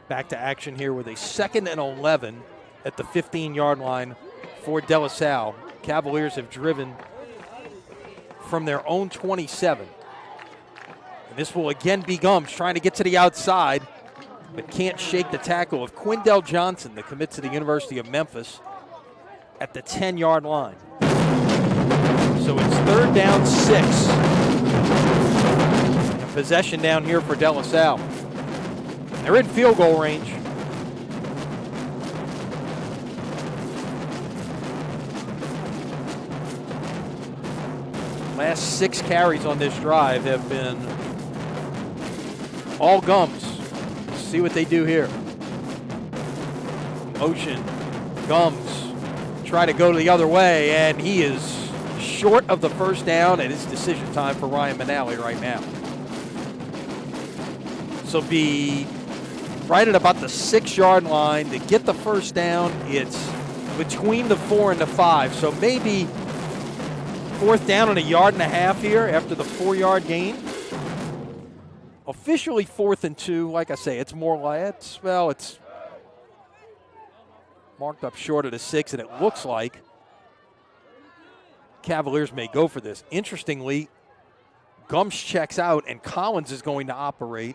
Back to action here with a 2nd and 11 at the 15-yard line for De La Salle. Cavaliers have driven from their own 27. And this will again be Gums trying to get to the outside, but can't shake the tackle of Quindell Johnson, the commit to the University of Memphis, at the 10-yard line. So it's 3rd down 6. And possession down here for De La Salle. They're in field goal range. Last 6 carries on this drive have been all Gums. Let's see what they do here. Motion. Gums try to go the other way, and he is short of the 1st down, and it's decision time for Ryan Manali right now. So be right at about the 6-yard line to get the 1st down. It's between the 4 and the 5, so maybe 4th down and 1.5 yards here after the 4-yard gain. Officially 4th and 2. Like I say, it's more like it's marked up short of the 6, and it looks like Cavaliers may go for this. Interestingly, Gums checks out, and Collins is going to operate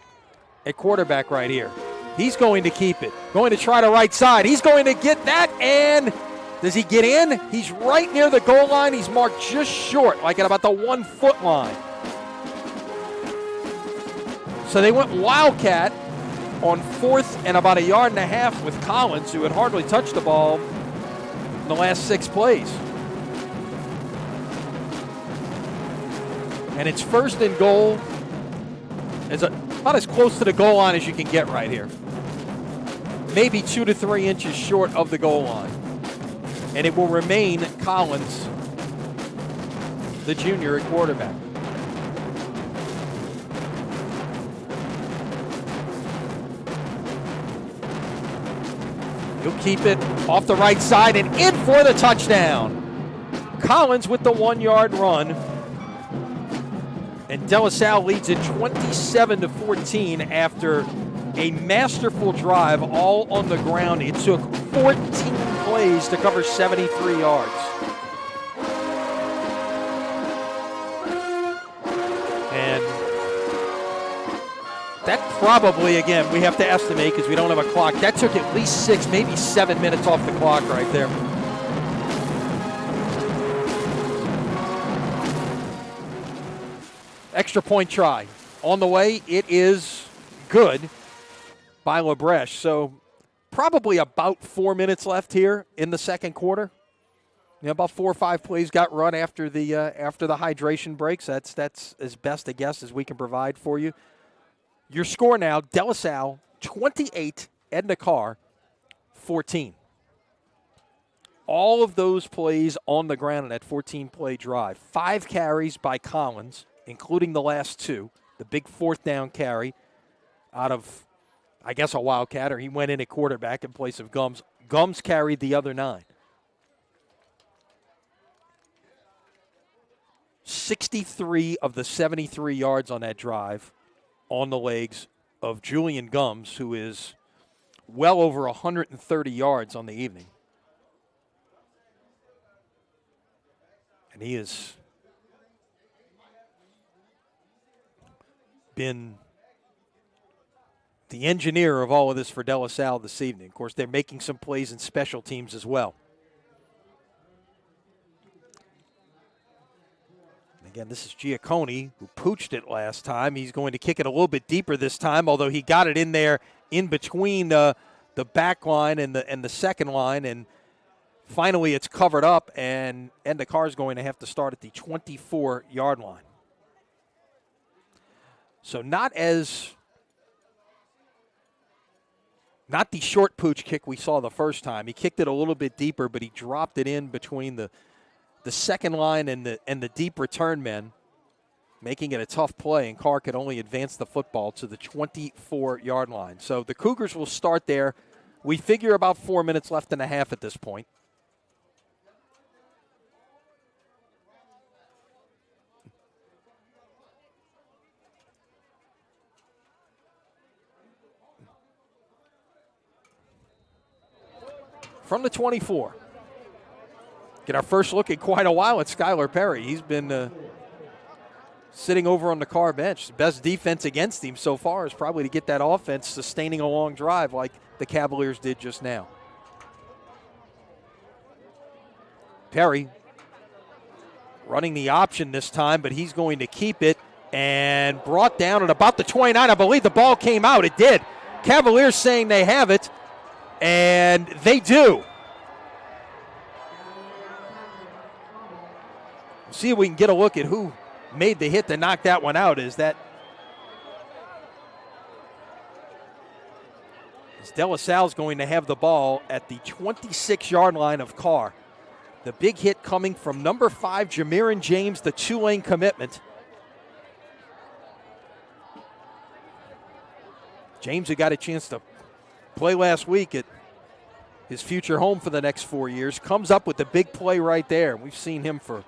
at quarterback right here. He's going to keep it. Going to try the right side. He's going to get that, and does he get in? He's right near the goal line. He's marked just short, like at about the 1-foot line. So they went Wildcat on 4th and about 1.5 yards with Collins, who had hardly touched the ball in the last 6 plays. And it's 1st and goal. It's about as close to the goal line as you can get right here. Maybe 2 to 3 inches short of the goal line. And it will remain Collins, the junior, at quarterback. He'll keep it off the right side and in for the touchdown. Collins with the 1-yard run. And De La Salle leads it 27-14 after a masterful drive all on the ground. It took 14 plays to cover 73 yards. And that probably, again, we have to estimate because we don't have a clock. That took at least 6, maybe 7 minutes off the clock right there. Extra point try. On the way, it is good by LaBreche. So probably about 4 minutes left here in the 2nd quarter. You know, about 4 or 5 plays got run after the hydration breaks. That's as best a guess as we can provide for you. Your score now, De La Salle 28, Edna Karr 14. All of those plays on the ground in that 14-play drive. 5 carries by Collins, including the last 2. The big 4th down carry out of, I guess, a Wildcat, or he went in at quarterback in place of Gums. Gums carried the other 9. 63 of the 73 yards on that drive on the legs of Julian Gums, who is well over 130 yards on the evening. And he has been the engineer of all of this for De La Salle this evening. Of course, they're making some plays in special teams as well. Again, this is Giacconi, who pooched it last time. He's going to kick it a little bit deeper this time, although he got it in there in between the back line and the second line. And finally, it's covered up, and Edna Karr is going to have to start at the 24-yard line. So not the short pooch kick we saw the first time. He kicked it a little bit deeper, but he dropped it in between the second line and the deep return men, making it a tough play, and Karr could only advance the football to the 24-yard line. So the Cougars will start there. We figure about 4 minutes left and a half at this point. from the 24. Get our first look in quite a while at Skylar Perry. He's been sitting over on the Karr bench. The best defense against him so far is probably to get that offense sustaining a long drive like the Cavaliers did just now. Perry running the option this time, but he's going to keep it, and brought down at about the 29. I believe the ball came out. It did. Cavaliers saying they have it, and they do. See if we can get a look at who made the hit to knock that one out. Is De La Salle's going to have the ball at the 26-yard line of Karr. The big hit coming from number 5, Jamiron James, the Tulane commitment. James, who got a chance to play last week at his future home for the next 4 years, comes up with the big play right there. We've seen him for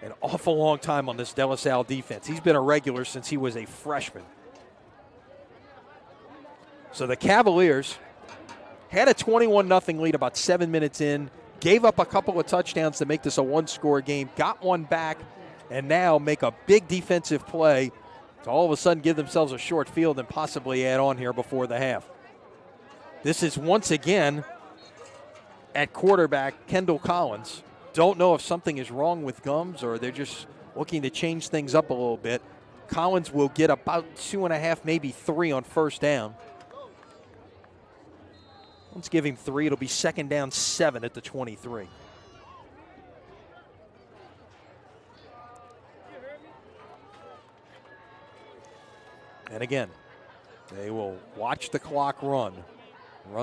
an awful long time on this De La Salle defense. He's been a regular since he was a freshman. So the Cavaliers had a 21-0 lead about 7 minutes in, gave up a couple of touchdowns to make this a one-score game, got one back, and now make a big defensive play to all of a sudden give themselves a short field and possibly add on here before the half. This is once again at quarterback Kendall Collins. Don't know if something is wrong with Gums or they're just looking to change things up a little bit. Collins will get about 2.5, maybe 3 on first down. Let's give him 3. It'll be 2nd down 7 at the 23. And again, they will watch the clock run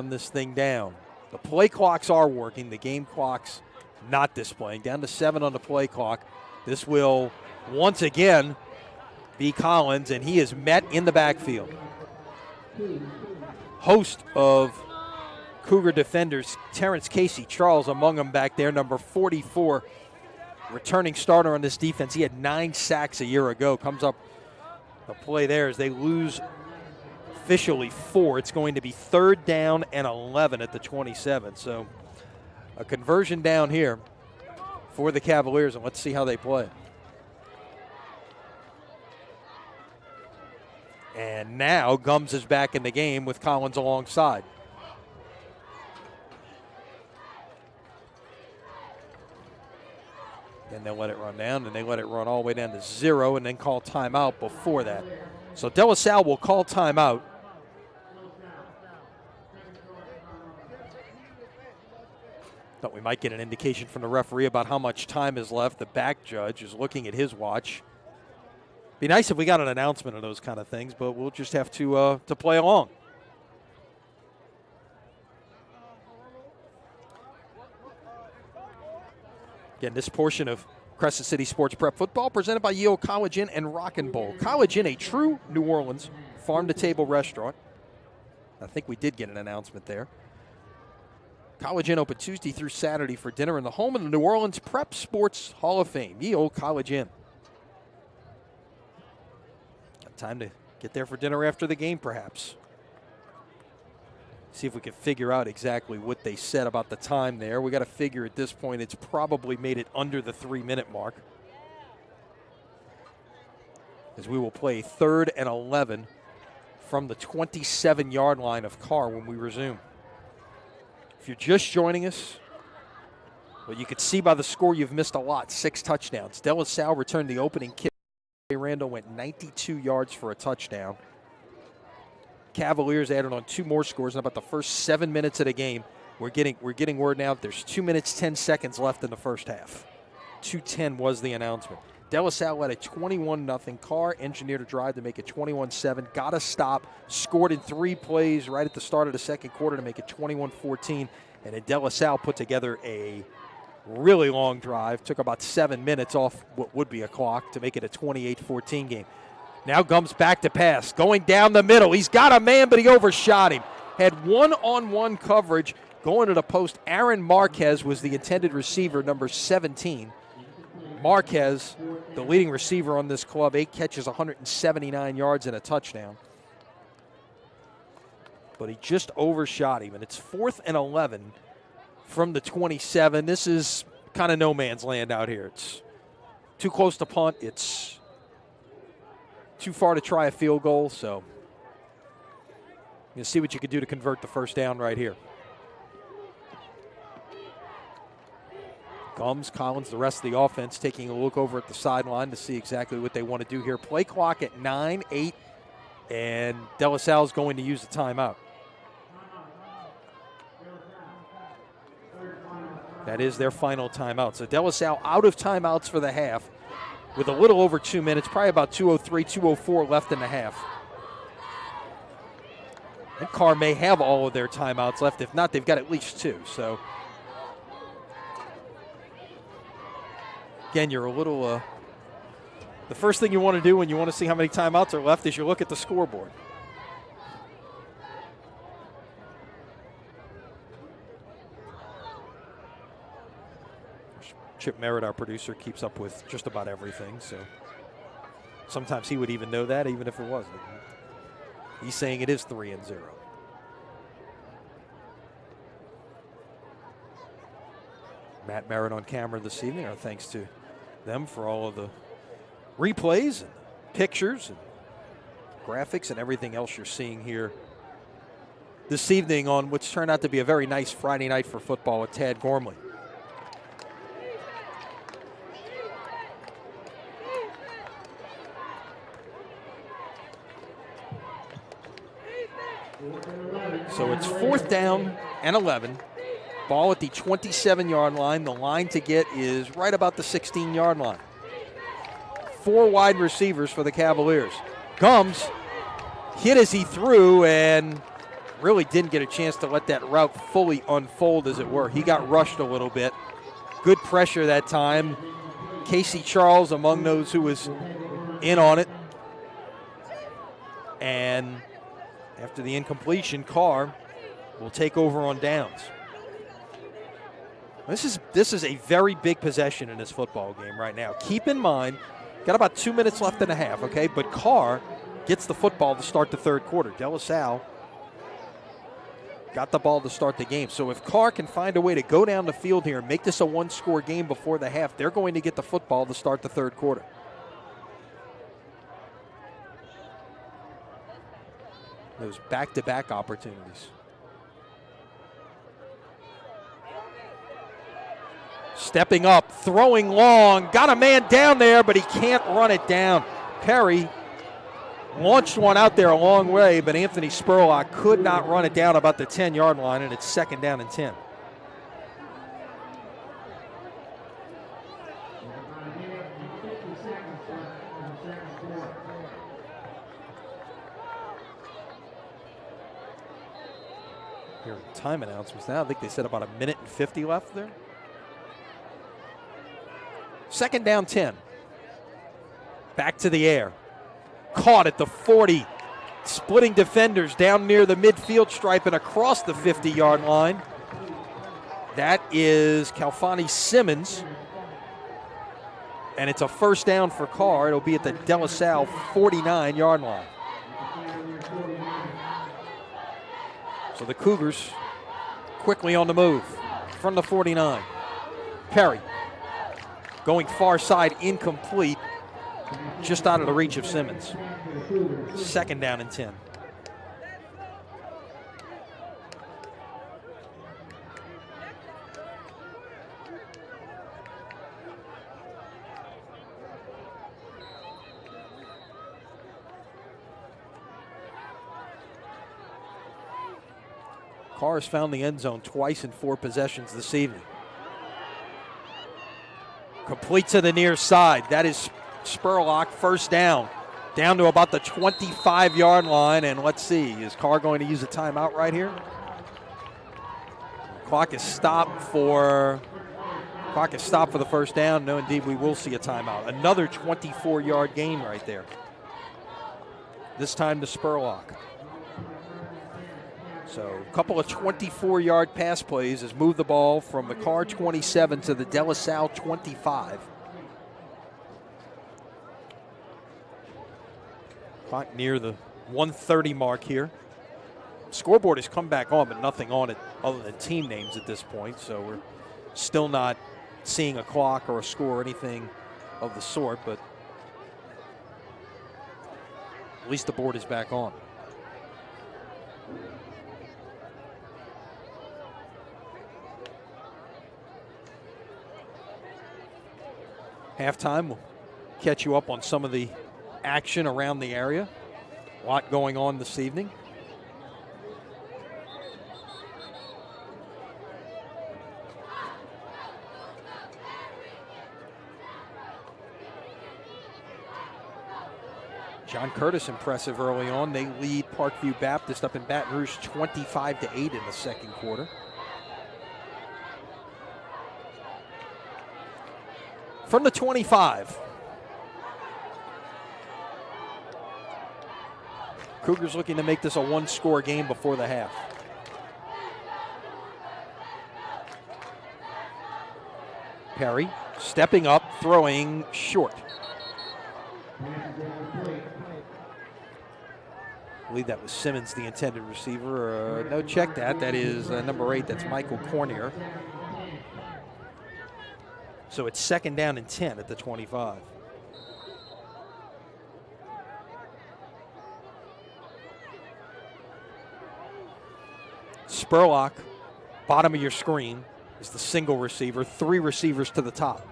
this thing down. The play clocks are working. The game clock's not displaying. Down to 7 on the play clock. This will once again be Collins, and he is met in the backfield. Host of Cougar defenders, Terrence Casey Charles among them back there, number 44, returning starter on this defense. He had 9 sacks a year ago. Comes up a play there as they lose officially 4. It's going to be 3rd down and 11 at the 27. So a conversion down here for the Cavaliers, and let's see how they play. And now Gums is back in the game with Collins alongside. And they'll let it run down, and they let it run all the way down to 0 and then call timeout before that. So De La Salle will call timeout. Thought we might get an indication from the referee about how much time is left. The back judge is looking at his watch. Be nice if we got an announcement of those kind of things, but we'll just have to play along. Again, this portion of Crescent City Sports Prep Football presented by Yale College Inn and Rockin' Bowl. College Inn, a true New Orleans farm-to-table restaurant. I think we did get an announcement there. College Inn open Tuesday through Saturday for dinner in the home of the New Orleans Prep Sports Hall of Fame, Yale College Inn. Got time to get there for dinner after the game, perhaps. See if we can figure out exactly what they said about the time there. We got to figure at this point it's probably made it under the 3-minute mark, as we will play 3rd and 11 from the 27-yard line of Karr when we resume. If you're just joining us, well, you can see by the score you've missed a lot. 6 touchdowns. De La Salle returned the opening kick. Randall went 92 yards for a touchdown. Cavaliers added on 2 more scores in about the first 7 minutes of the game. We're getting word now that there's 2 minutes, 10 seconds left in the first half. 2:10 was the announcement. De La Salle led a 21-0. Karr engineered a drive to make it 21-7. Got a stop. Scored in 3 plays right at the start of the second quarter to make it 21-14. And then De La Salle put together a really long drive. Took about 7 minutes off what would be a clock to make it a 28-14 game. Now Gums back to pass. Going down the middle. He's got a man, but he overshot him. Had one-on-one coverage going to the post. Aaron Marquez was the intended receiver, number 17. Marquez, the leading receiver on this club, 8 catches, 179 yards, and a touchdown. But he just overshot him, and it's 4th and 11 from the 27. This is kind of no man's land out here. It's too close to punt. It's too far to try a field goal, so you see what you can do to convert the first down right here. Gums, Collins, the rest of the offense taking a look over at the sideline to see exactly what they want to do here. Play clock at 9-8, and De La Salle's going to use the timeout. That is their final timeout. So De La Salle out of timeouts for the half with a little over 2 minutes, probably about 2:03, 2:04 left in the half. And Karr may have all of their timeouts left. If not, they've got at least 2. So again, you're a little, the first thing you want to do when you want to see how many timeouts are left is you look at the scoreboard. Chip Merritt, our producer, keeps up with just about everything, so sometimes he would even know that, even if it wasn't. He's saying it is 3-0. Matt Merritt on camera this evening. Our thanks to them for all of the replays and pictures and graphics and everything else you're seeing here this evening on which turned out to be a very nice Friday night for football at Tad Gormley. So it's 4th down and 11. Ball at the 27-yard line. The line to get is right about the 16-yard line. 4 wide receivers for the Cavaliers. Gums hit as he threw and really didn't get a chance to let that route fully unfold, as it were. He got rushed a little bit. Good pressure that time. Casey Charles among those who was in on it. And after the incompletion, Karr will take over on downs. This is a very big possession in this football game right now. Keep in mind, got about 2 minutes left in the half, okay? But Karr gets the football to start the third quarter. De La Salle got the ball to start the game. So if Karr can find a way to go down the field here and make this a one-score game before the half, they're going to get the football to start the third quarter. Those back-to-back opportunities. Stepping up, throwing long, got a man down there, but he can't run it down. Perry launched one out there a long way, but Anthony Spurlock could not run it down about the 10-yard line, and it's 2nd down and 10. Here, time announcements now. I think they said about 1:50 left there. 2nd down 10. Back to the air. Caught at the 40. Splitting defenders down near the midfield stripe and across the 50-yard line. That is Kalfani Simmons. And it's a 1st down for Karr. It'll be at the De La Salle 49-yard line. So the Cougars quickly on the move from the 49. Perry going far side, incomplete, just out of the reach of Simmons. 2nd down and 10. Karr has found the end zone twice in 4 possessions this evening. Complete to the near side. That is Spurlock, 1st down. Down to about the 25-yard line. And let's see, is Karr going to use a timeout right here? Clock is stopped for the 1st down. No, indeed, we will see a timeout. Another 24-yard gain right there. This time to Spurlock. So a couple of 24-yard pass plays has moved the ball from the Karr 27 to the De La Salle 25. Clock near the 1:30 mark here. Scoreboard has come back on, but nothing on it other than team names at this point, so we're still not seeing a clock or a score or anything of the sort, but at least the board is back on. Halftime, we'll catch you up on some of the action around the area. A lot going on this evening. John Curtis impressive early on. They lead Parkview Baptist up in Baton Rouge 25-8 in the second quarter. From the 25. Cougars looking to make this a one-score game before the half. Perry stepping up, throwing short. I believe that was Simmons, the intended receiver. No, check that. That is number 8. That's Michael Cornier. So it's second down and 10 at the 25. Spurlock, bottom of your screen, is the single receiver. 3 receivers to the top.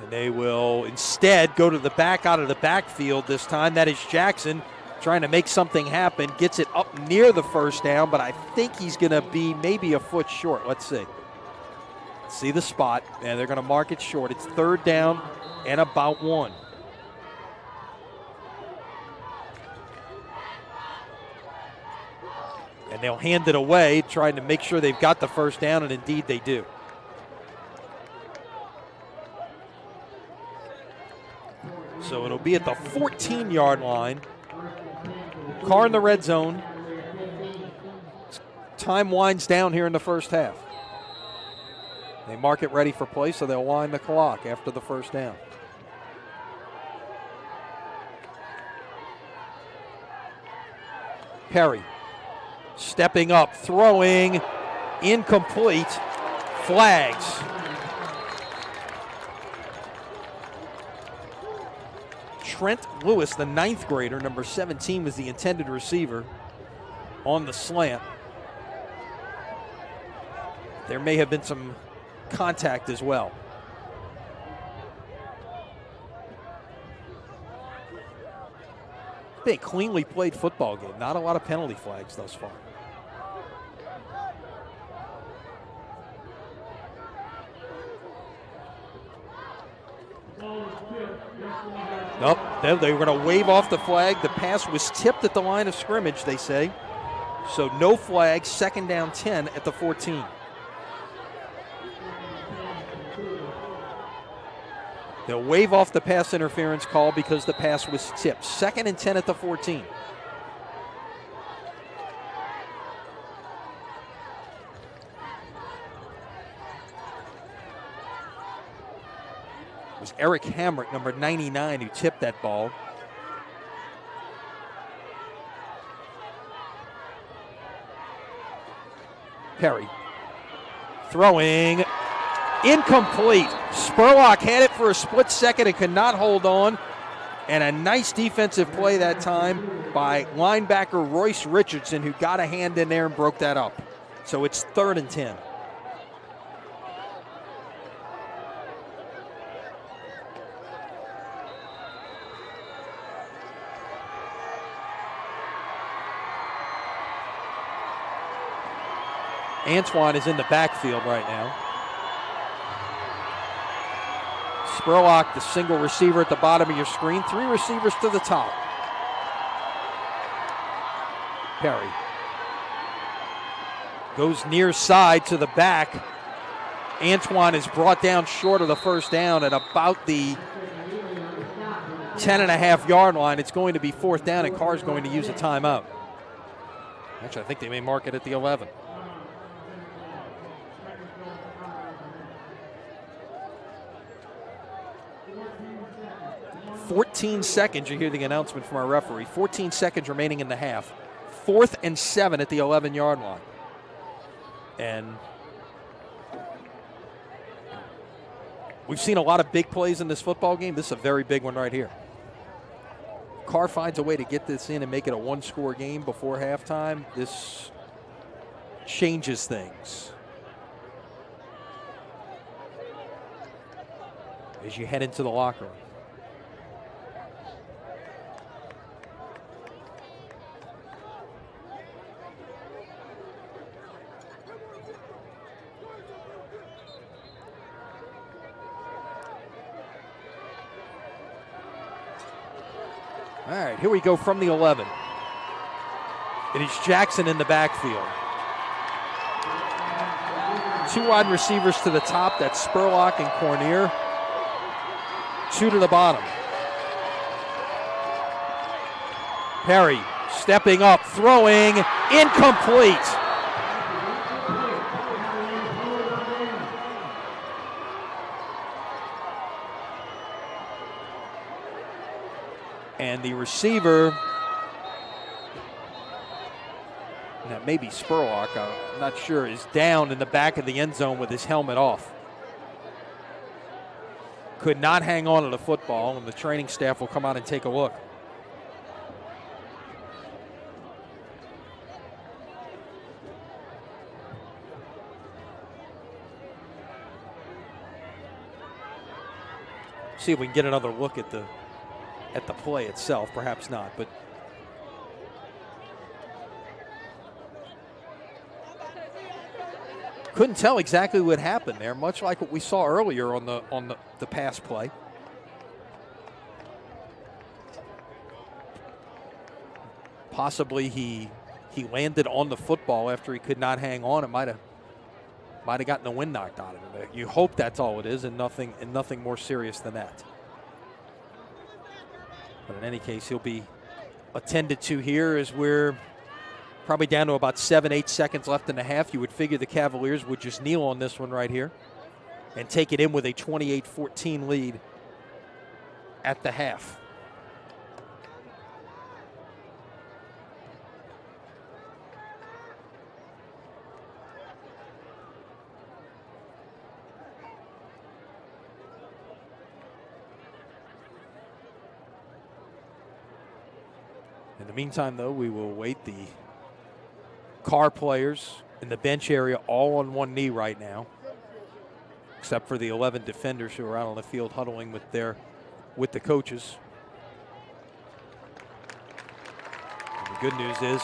And they will instead go to the back out of the backfield this time. That is Jackson trying to make something happen. Gets it up near the first down, but I think he's going to be maybe a foot short. Let's see. See the spot, and they're going to mark it short. It's third down and about 1. And they'll hand it away, trying to make sure they've got the first down, and indeed they do. So it'll be at the 14-yard line. Karr in the red zone. Time winds down here in the first half. They mark it ready for play, so they'll wind the clock after the first down. Perry stepping up, throwing, incomplete, flags. Trent Lewis, the 9th grader, number 17, was the intended receiver on the slant. There may have been some contact as well. Big, cleanly played football game. Not a lot of penalty flags thus far. Nope, they were going to wave off the flag. The pass was tipped at the line of scrimmage, they say. So no flag, second down 10 at the 14. They'll wave off the pass interference call because the pass was tipped. Second and 10 at the 14. It was Eric Hamrick, number 99, who tipped that ball. Perry throwing, incomplete. Spurlock had it for a split second and could not hold on. And a nice defensive play that time by linebacker Royce Richardson, who got a hand in there and broke that up. So it's third and 10. Antoine is in the backfield right now. Spurlock, the single receiver at the bottom of your screen. 3 receivers to the top. Perry goes near side to the back. Antoine is brought down short of the first down at about the 10.5-yard line. It's going to be fourth down, and Karr's going to use a timeout. Actually, I think they may mark it at the 11. 14 seconds, you hear the announcement from our referee. 14 seconds remaining in the half. 4th and 7 at the 11-yard line. And we've seen a lot of big plays in this football game. This is a very big one right here. Karr finds a way to get this in and make it a one-score game before halftime. This changes things. As you head into the locker room. All right, here we go from the 11. It is Jackson in the backfield. 2 wide receivers to the top. That's Spurlock and Cornier. 2 to the bottom. Perry stepping up, throwing, incomplete. And the receiver, that may be Spurlock, I'm not sure, is down in the back of the end zone with his helmet off. Could not hang on to the football, and the training staff will come out and take a look. See if we can get another look at the play itself. Perhaps not, but couldn't tell exactly what happened there, much like what we saw earlier on the pass play. Possibly he landed on the football after he could not hang on. It might have gotten the wind knocked out of him. You hope that's all it is, and nothing more serious than that. But in any case, he'll be attended to here as we're probably down to about 7-8 seconds left in the half. You would figure the Cavaliers would just kneel on this one right here and take it in with a 28-14 lead at the half. In the meantime, though, we will wait. The Karr players in the bench area all on one knee right now, except for the 11 defenders who are out on the field huddling with the coaches. And the good news is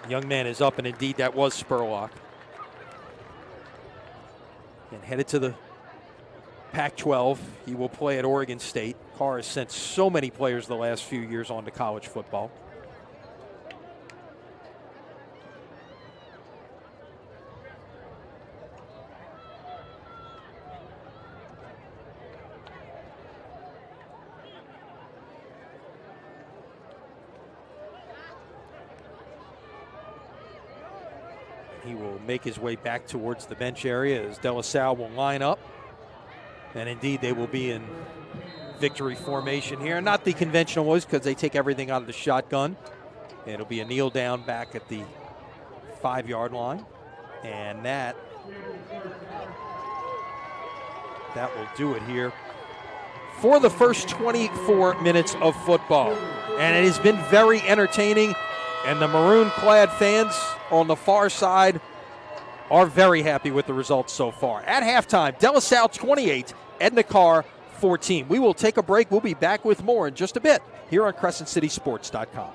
the young man is up, and indeed that was Spurlock. And headed to the Pac-12. He will play at Oregon State. Karr has sent so many players the last few years on to college football. He will make his way back towards the bench area as De La Salle will line up. And indeed, they will be in victory formation here. Not the conventional ones, because they take everything out of the shotgun. It'll be a kneel down back at the 5-yard line. And that will do it here for the first 24 minutes of football. And it has been very entertaining. And the maroon-clad fans on the far side are very happy with the results so far. At halftime, De La Salle 28, Edna Karr 14. We will take a break. We'll be back with more in just a bit here on CrescentCitySports.com.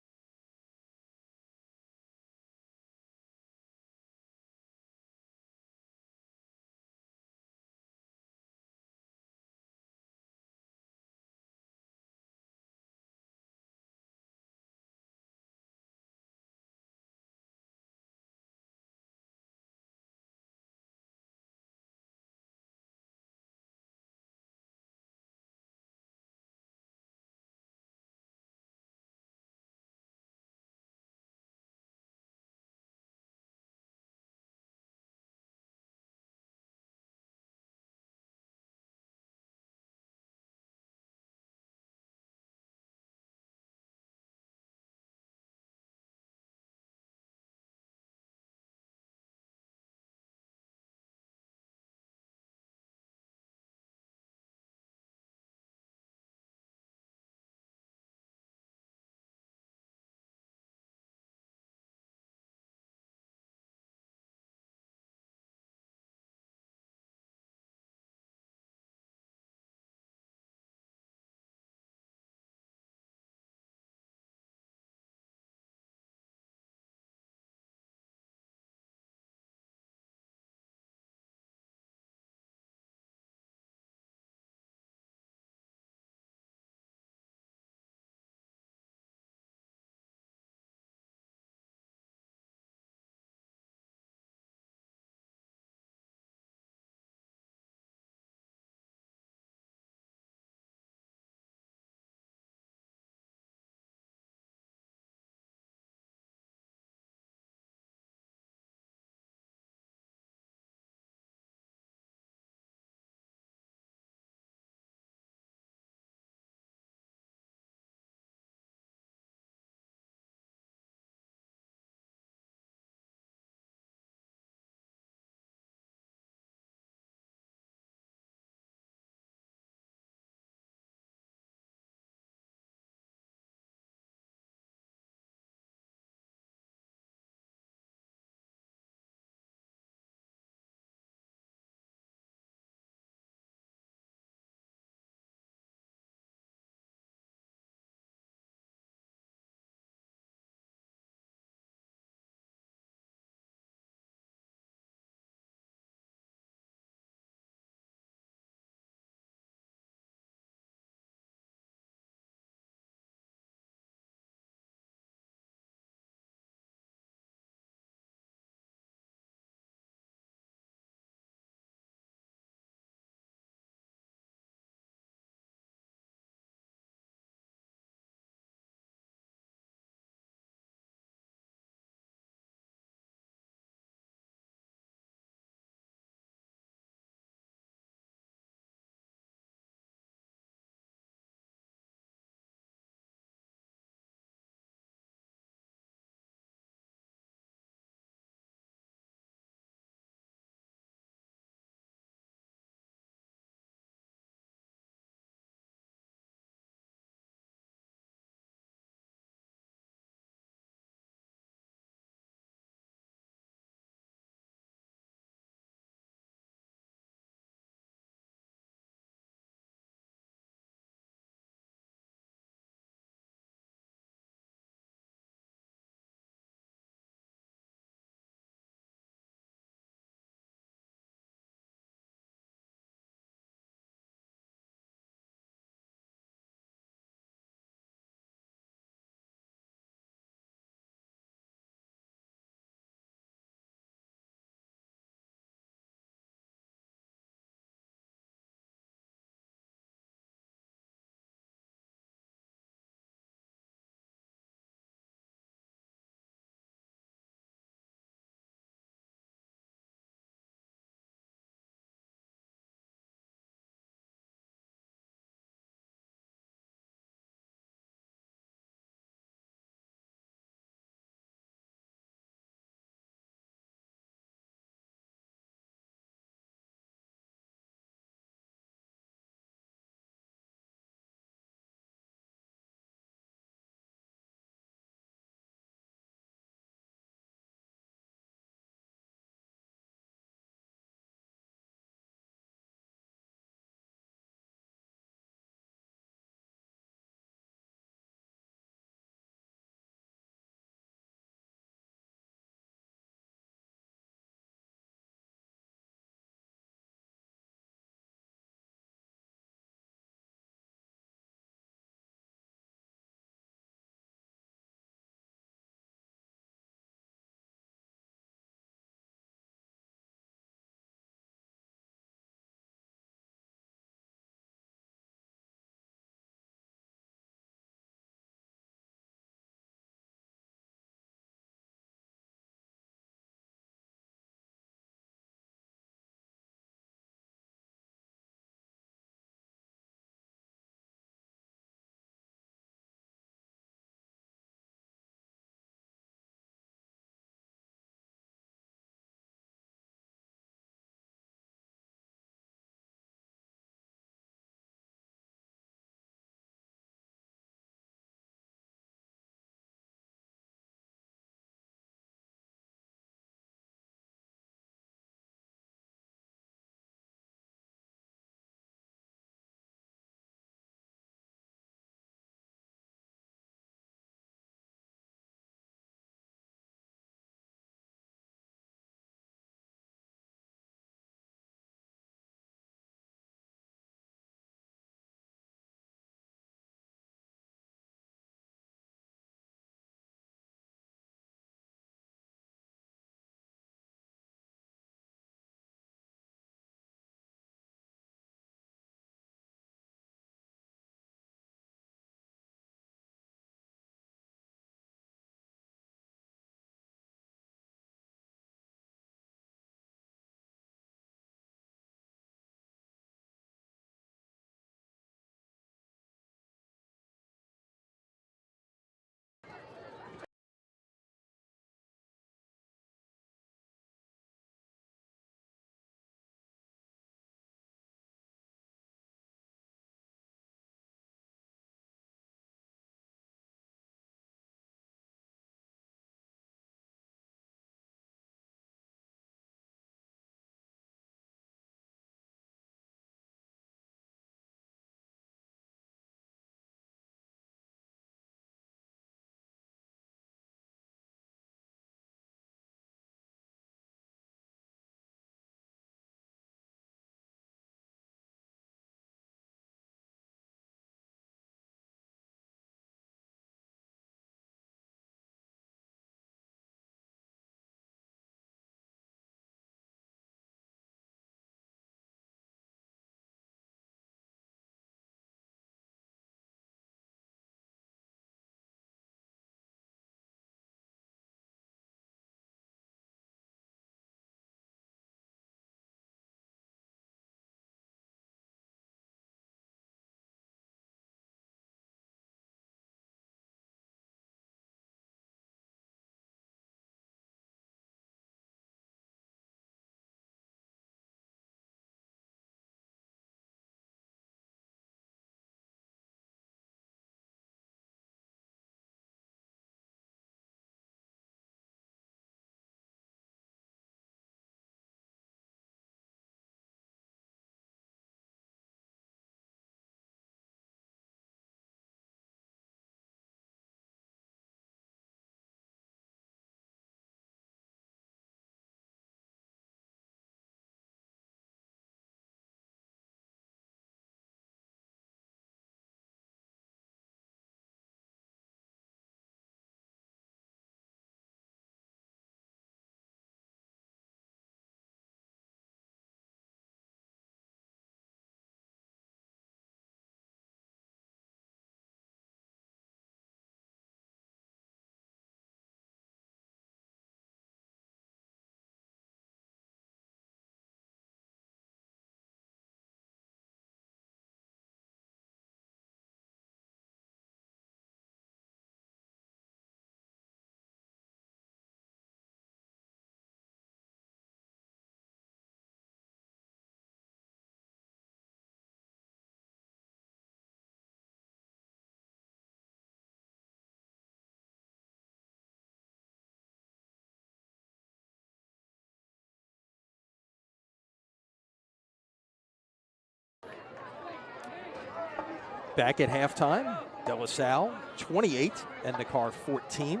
Back at halftime, De La Salle 28 and the Karr 14.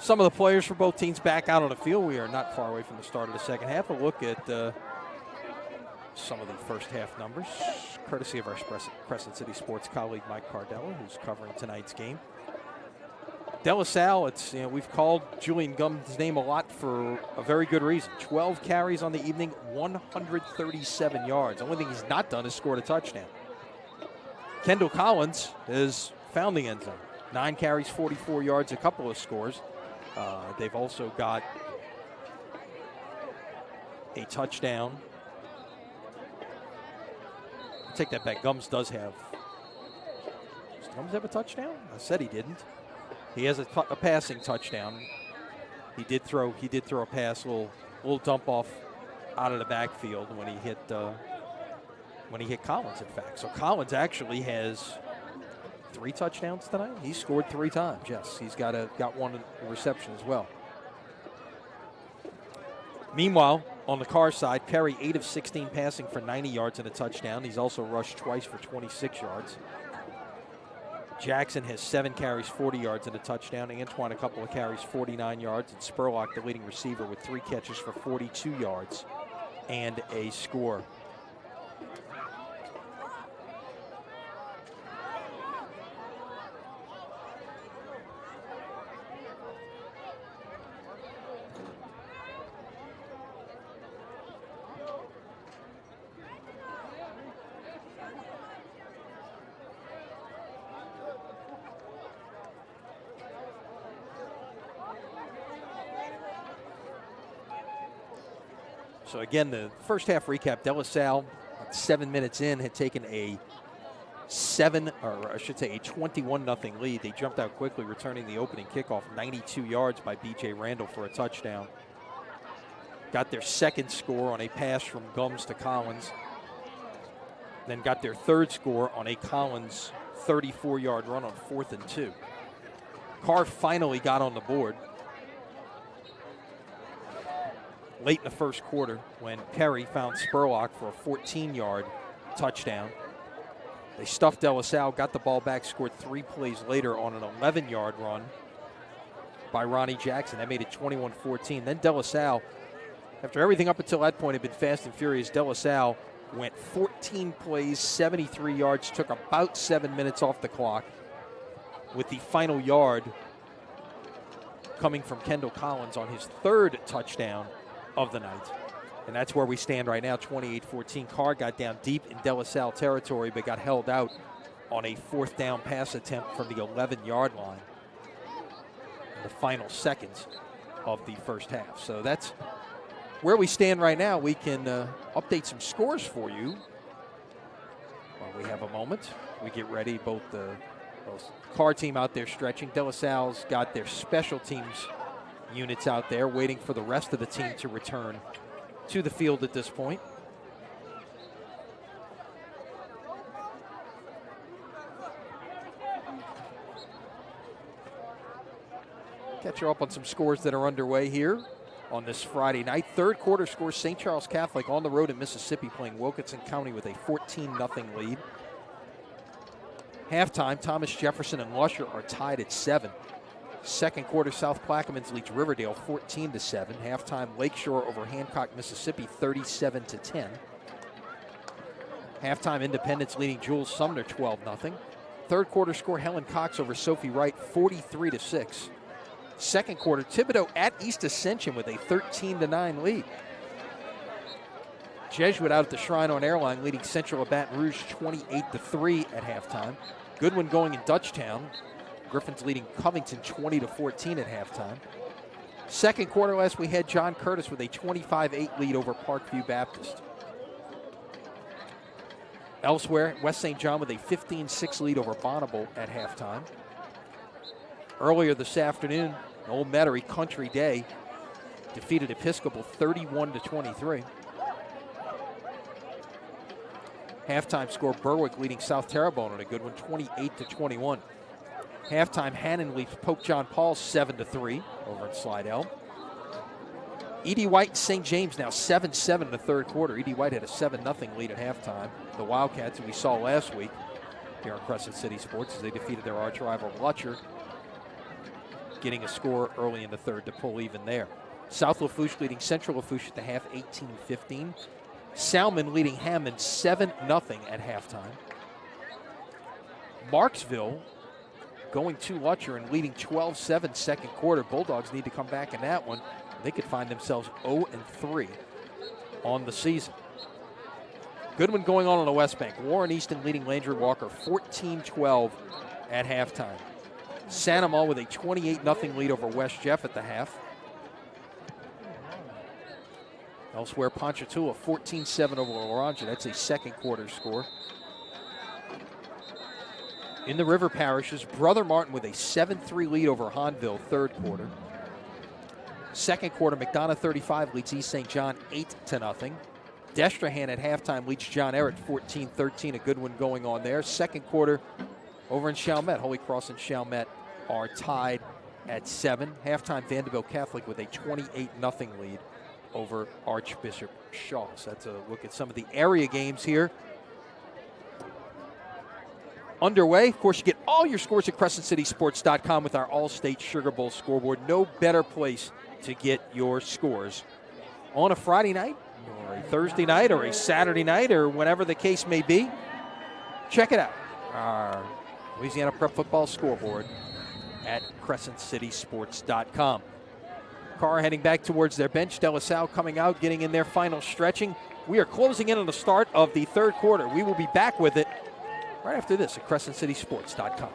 Some of the players for both teams back out on the field. We are not far away from the start of the second half. A look at some of the first half numbers, courtesy of our Crescent City Sports colleague Mike Cardella, who's covering tonight's game. De La Salle, we've called Julian Gum's name a lot for a very good reason. 12 carries on the evening, 137 yards. The only thing he's not done is scored a touchdown. Kendall Collins has found the end zone. 9 carries, 44 yards, a couple of scores. They've also got a touchdown. I'll take that back. Gums does have. Does Gums have a touchdown? I said he didn't. He has a passing touchdown. He did throw a pass, little dump off out of the backfield when he hit Collins. In fact, so Collins actually has 3 touchdowns tonight. He scored 3 times. Yes, he's got one reception as well. Meanwhile, on the Karr side, Perry 8 of 16 passing for 90 yards and a touchdown. He's also rushed twice for 26 yards. Jackson has 7 carries, 40 yards and a touchdown. Antoine a couple of carries, 49 yards. And Spurlock, the leading receiver, with 3 catches for 42 yards and a score. So again, the first half recap, De La Salle, 7 minutes in, had taken a 21-0 lead. They jumped out quickly, returning the opening kickoff, 92 yards by B.J. Randall for a touchdown. Got their second score on a pass from Gums to Collins. Then got their third score on a Collins 34-yard run on 4th and 2. Karr finally got on the board late in the first quarter when Perry found Spurlock for a 14-yard touchdown. They stuffed De La Salle, got the ball back, scored 3 plays later on an 11-yard run by Ronnie Jackson. That made it 21-14. Then De La Salle, after everything up until that point had been fast and furious, De La Salle went 14 plays, 73 yards, took about 7 minutes off the clock, with the final yard coming from Kendall Collins on his 3rd touchdown of the night. And that's where we stand right now, 28-14. Karr got down deep in De La Salle territory, but got held out on a 4th down pass attempt from the 11-yard line in the final seconds of the first half. So that's where we stand right now. We can update some scores for you while we have a moment. We get ready, both the Karr team out there stretching. De La Salle's got their special teams units out there waiting for the rest of the team to return to the field at this point. Catch you up on some scores that are underway here on this Friday night. 3rd quarter scores: St. Charles Catholic on the road in Mississippi playing Wilkinson County with a 14-0 lead. Halftime, Thomas Jefferson and Lusher are tied at 7. 2nd quarter, South Plaquemines leads Riverdale 14-7. Halftime, Lakeshore over Hancock, Mississippi 37-10. Halftime, Independence leading Jules Sumner 12-0. 3rd quarter score, Helen Cox over Sophie Wright 43-6. 2nd quarter, Thibodaux at East Ascension with a 13-9 lead. Jesuit out at the Shrine-on-Airline leading Central of Baton Rouge 28-3 at halftime. Goodwin going in Dutchtown. Griffin's leading Covington 20-14 at halftime. 2nd quarter, last we had John Curtis with a 25-8 lead over Parkview Baptist. Elsewhere, West St. John with a 15-6 lead over Bonneville at halftime. Earlier this afternoon, Old Metairie Country Day defeated Episcopal 31-23. Halftime score, Berwick leading South Terrebonne on a good one, 28-21. Halftime, Hannon leads Pope John Paul 7-3 over at Slidell. E.D. White and St. James now 7-7 in the third quarter. E.D. White had a 7-0 lead at halftime. The Wildcats, who we saw last week here on Crescent City Sports, as they defeated their arch rival Lutcher, getting a score early in the third to pull even there. South Lafourche leading Central Lafourche at the half 18-15. Salmon leading Hammond 7-0 at halftime. Marksville going to Lutcher and leading 12-7 second quarter. Bulldogs need to come back in that one. They could find themselves 0-3 on the season. Good one going on the West Bank. Warren Easton leading Landry Walker 14-12 at halftime. Sandoval with a 28-0 lead over West Jeff at the half. Elsewhere, Ponchatoula 14-7 over Oranje. That's a second quarter score. In the River Parishes, Brother Martin with a 7-3 lead over Hanville, third quarter. Second quarter, McDonough 35 leads East St. John 8-0. Destrehan at halftime leads John Ehret 14-13. A good one going on there. Second quarter over in Chalmette. Holy Cross and Chalmette are tied at 7. Halftime, Vanderbilt Catholic with a 28-0 lead over Archbishop Shaw. So that's a look at some of the area games here underway. Of course, you get all your scores at CrescentCitySports.com with our All-State Sugar Bowl scoreboard. No better place to get your scores on a Friday night or a Thursday night or a Saturday night or whenever the case may be. Check it out. Our Louisiana Prep Football scoreboard at CrescentCitySports.com. Karr heading back towards their bench. De La Salle coming out, getting in their final stretching. We are closing in on the start of the third quarter. We will be back with it right after this at CrescentCitySports.com.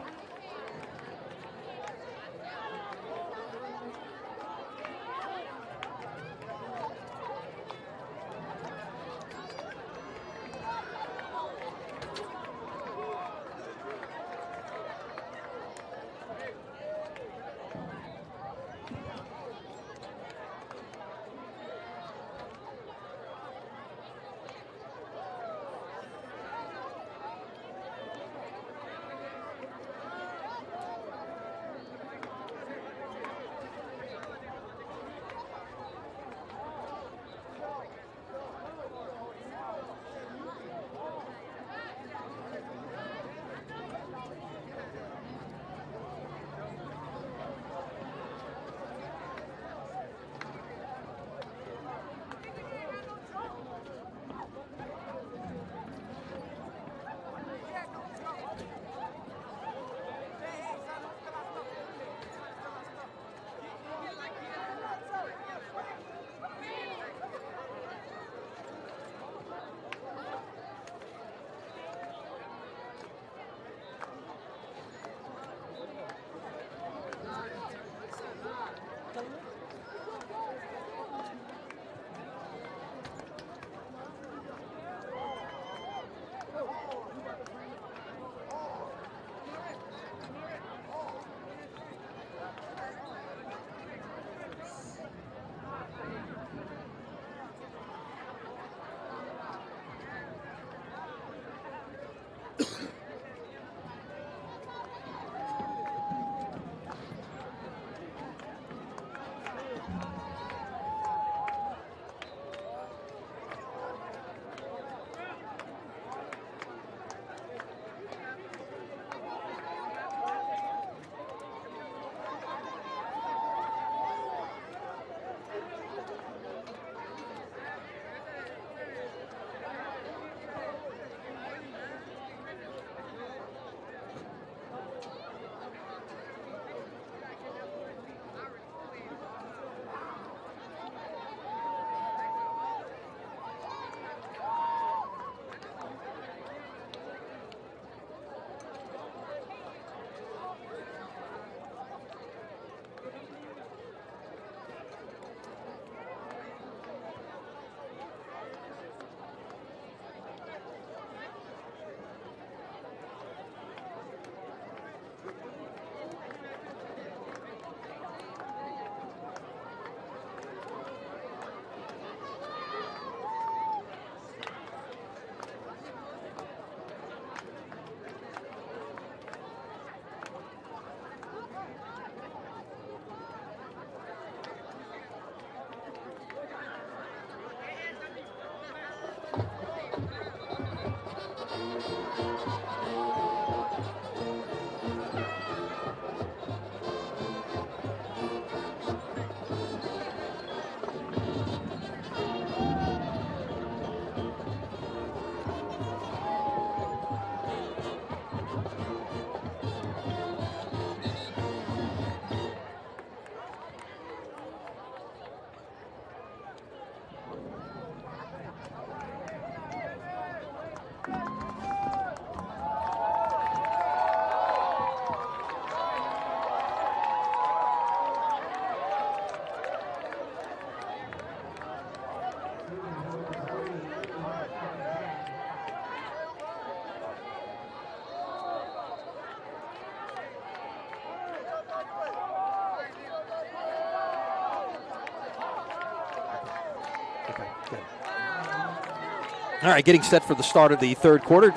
All right, getting set for the start of the third quarter.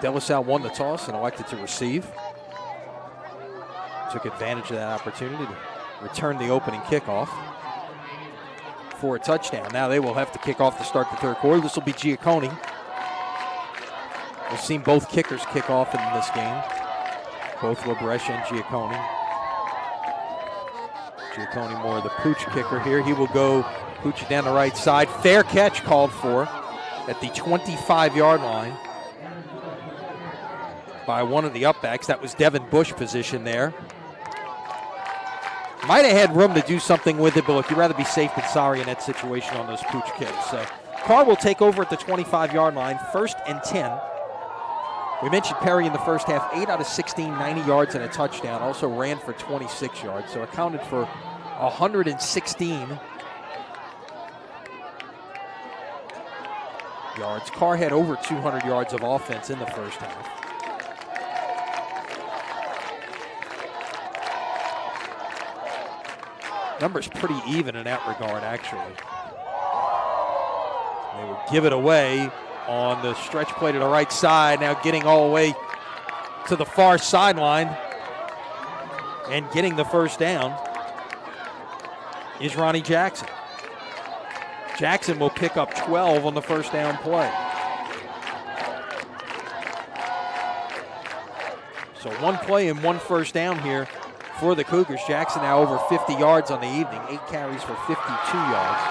De La Salle won the toss and elected to receive. Took advantage of that opportunity to return the opening kickoff for a touchdown. Now they will have to kick off to start the third quarter. This will be Giacconi. We've seen both kickers kick off in this game, both Labreche and Giacconi. Giacconi more of the pooch kicker here. He will go pooch it down the right side. Fair catch called for at the 25-yard line by one of the upbacks. That was Devin Bush position there. Might have had room to do something with it, but look, you'd rather be safe than sorry in that situation on those pooch kicks. So Karr will take over at the 25-yard line, 1st and 10. We mentioned Perry in the first half, 8 out of 16, 90 yards and a touchdown. Also ran for 26 yards, so accounted for 116 yards. Karr had over 200 yards of offense in the first half. Numbers pretty even in that regard, actually. They would give it away on the stretch play to the right side, now getting all the way to the far sideline and getting the first down is Ronnie Jackson. Jackson will pick up 12 on the first down play. So one play and one first down here for the Cougars. Jackson now over 50 yards on the evening, 8 carries for 52 yards.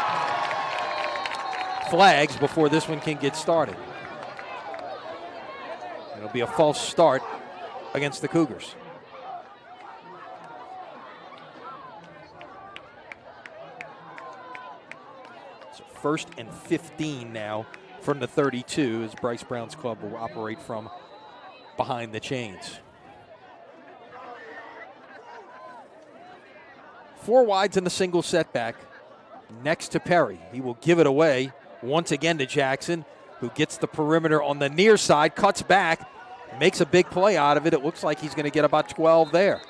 Flags before this one can get started. It'll be a false start against the Cougars. So 1st and 15 now from the 32 as Bryce Brown's club will operate from behind the chains. 4 wides and a single setback next to Perry. He will give it away once again to Jackson, who gets the perimeter on the near side, cuts back, makes a big play out of it. It looks like he's going to get about 12 there.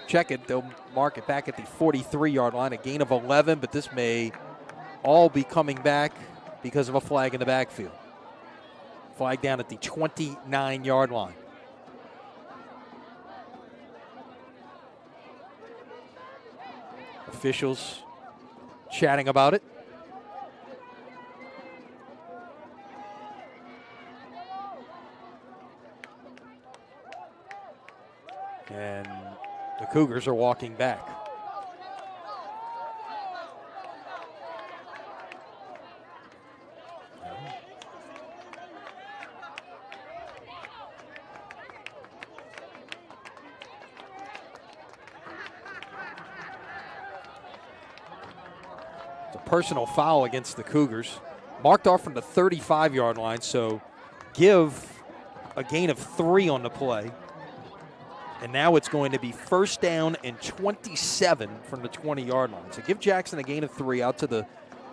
Check it. They'll mark it back at the 43-yard line, a gain of 11, but this may all be coming back because of a flag in the backfield. Flag down at the 29-yard line. Officials chatting about it. And the Cougars are walking back. Personal foul against the Cougars. Marked off from the 35-yard line, so give a gain of 3 on the play. And now it's going to be 1st down and 27 from the 20-yard line. So give Jackson a gain of 3 out to the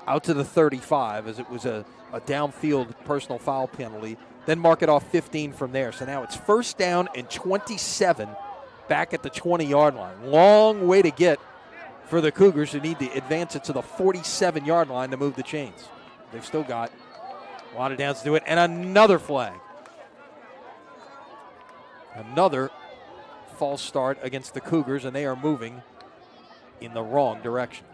35, as it was a downfield personal foul penalty. Then mark it off 15 from there. So now it's 1st down and 27 back at the 20-yard line. Long way to get for the Cougars, who need to advance it to the 47-yard line to move the chains. They've still got a lot of downs to do it. And another flag. Another false start against the Cougars, and they are moving in the wrong direction.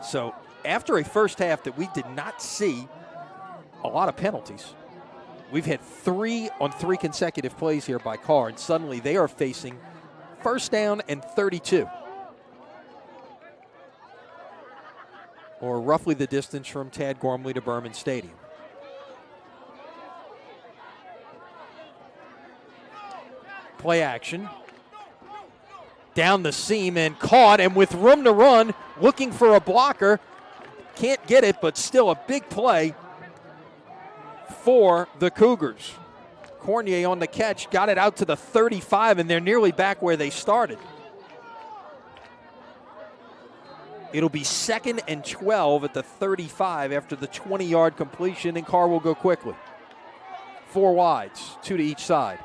So after a first half that we did not see a lot of penalties, we've had 3 on 3 consecutive plays here by Karr, and suddenly they are facing 1st down and 32. Or roughly the distance from Tad Gormley to Berman Stadium. Play action. Down the seam and caught, and with room to run, looking for a blocker. Can't get it, but still a big play for the Cougars. Cornier on the catch, got it out to the 35, and they're nearly back where they started. It'll be 2nd and 12 at the 35 after the 20-yard completion, and Karr will go quickly. 4 wides, 2 to each side.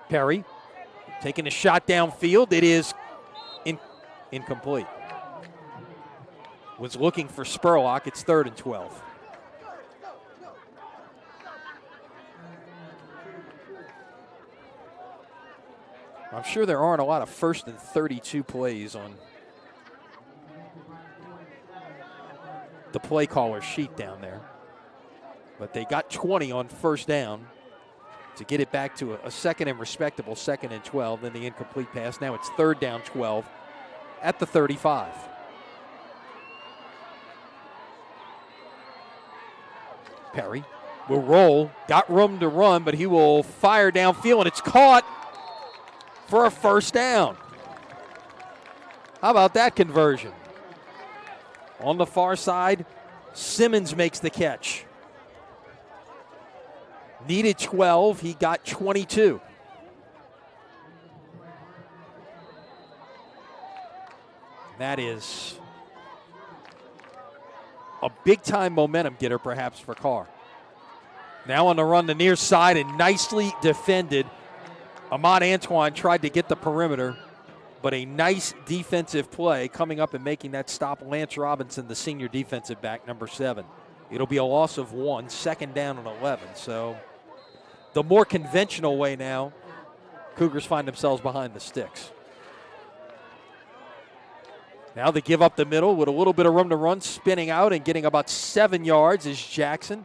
Perry Taking a shot downfield. It is incomplete. Was looking for Spurlock. It's 3rd and 12. I'm sure there aren't a lot of 1st and 32 plays on the play caller sheet down there. But they got 20 on 1st down to get it back to a 2nd and respectable 2nd and 12, then the incomplete pass. Now it's 3rd down 12 at the 35. Perry will roll, got room to run, but he will fire downfield, and it's caught for a 1st down. How about that conversion? On the far side, Simmons makes the catch. Needed 12, he got 22. That is a big-time momentum getter, perhaps, for Karr. Now on the run, the near side, and nicely defended. Ahmad Antoine tried to get the perimeter, but a nice defensive play coming up and making that stop. Lance Robinson, the senior defensive back, number 7. It'll be a loss of 1, 2nd down and 11. So the more conventional way now, Cougars find themselves behind the sticks. Now they give up the middle with a little bit of room to run, spinning out and getting about 7 yards is Jackson.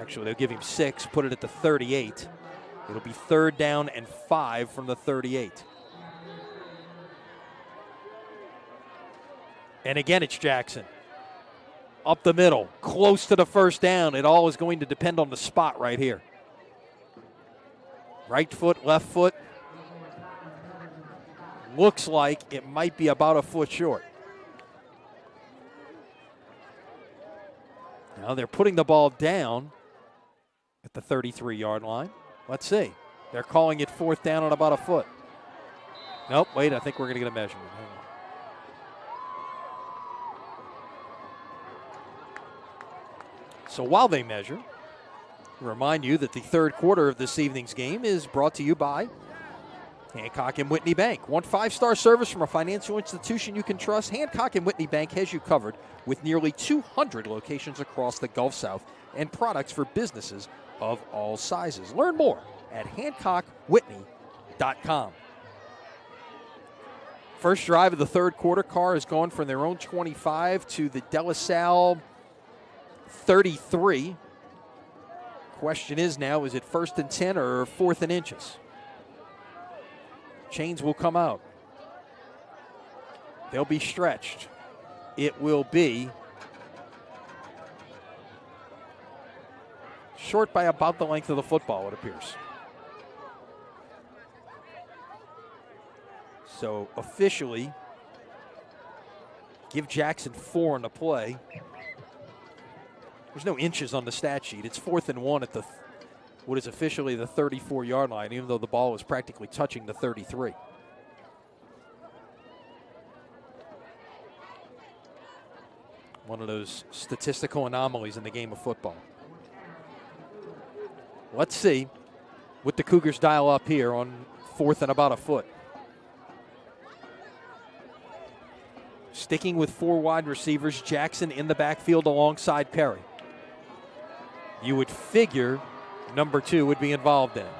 Actually, they'll give him 6, put it at the 38. It'll be 3rd down and 5 from the 38. And again, it's Jackson. Up the middle, close to the 1st down. It all is going to depend on the spot right here. Right foot, left foot. Looks like it might be about a foot short. Now they're putting the ball down at the 33-yard line. Let's see. They're calling it 4th down on about a foot. Nope, wait, I think we're going to get a measurement. Hang on. So while they measure, remind you that the 3rd quarter of this evening's game is brought to you by Hancock & Whitney Bank. Want 5-star service from a financial institution you can trust? Hancock & Whitney Bank has you covered with nearly 200 locations across the Gulf South and products for businesses of all sizes. Learn more at HancockWhitney.com. First drive of the 3rd quarter, Karr has gone from their own 25 to the De La Salle 33. Question is now, is it 1st and 10 or 4th and inches? Chains will come out. They'll be stretched. It will be short by about the length of the football, it appears. So officially, give Jackson 4 on the play. There's no inches on the stat sheet. It's 4th and 1 at the what is officially the 34-yard line, even though the ball was practically touching the 33. One of those statistical anomalies in the game of football. Let's see what the Cougars dial up here on 4th and about a foot. Sticking with 4 wide receivers, Jackson in the backfield alongside Perry. You would figure number 2 would be involved in it.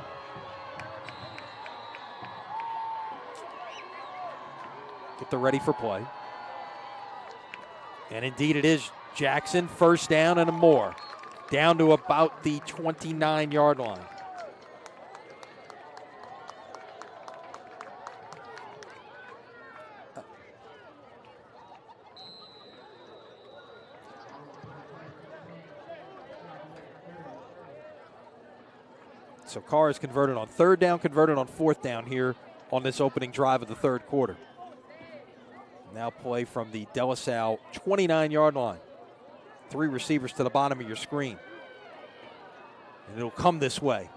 Get the ready for play. And indeed it is Jackson, 1st down and more. Down to about the 29-yard line. So Karr is converted on 3rd down, converted on 4th down here on this opening drive of the 3rd quarter. Now play from the De La Salle 29-yard line. 3 receivers to the bottom of your screen. And it'll come this way.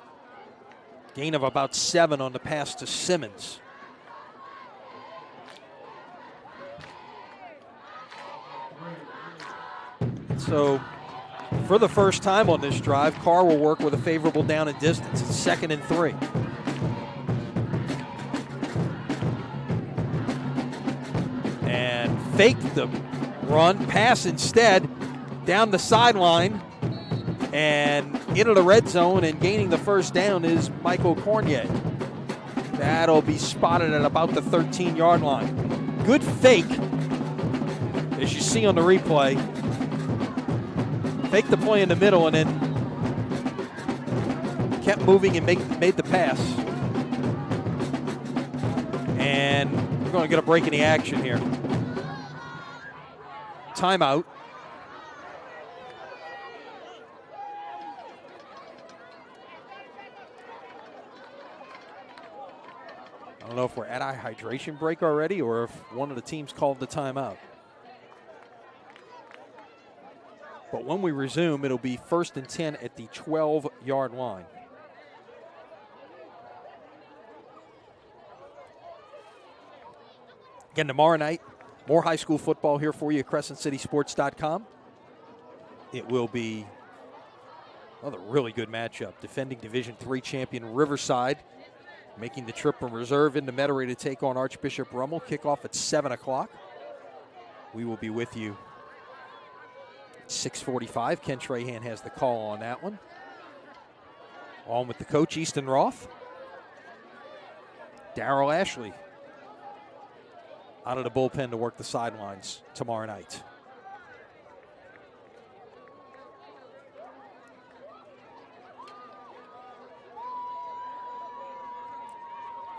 Gain of about 7 on the pass to Simmons. So For the first time on this drive, Karr will work with a favorable down and distance. It's 2nd and 3. And fake the run, pass instead, down the sideline and into the red zone, and gaining the first down is Michael Cornier. That'll be spotted at about the 13-yard line. Good fake, as you see on the replay. Fake the play in the middle and then kept moving and made the pass. And we're going to get a break in the action here. Timeout. I don't know if we're at our hydration break already or if one of the teams called the timeout. But when we resume, it'll be 1st and 10 at the 12-yard line. Again, tomorrow night, more high school football here for you at CrescentCitySports.com. It will be another really good matchup. Defending Division III champion Riverside making the trip from reserve into Metairie to take on Archbishop Rummel. Kickoff at 7 o'clock. We will be with you at 6:45. Ken Trahan has the call on that one. On with the coach, Easton Roth. Darrell Ashley out of the bullpen to work the sidelines tomorrow night.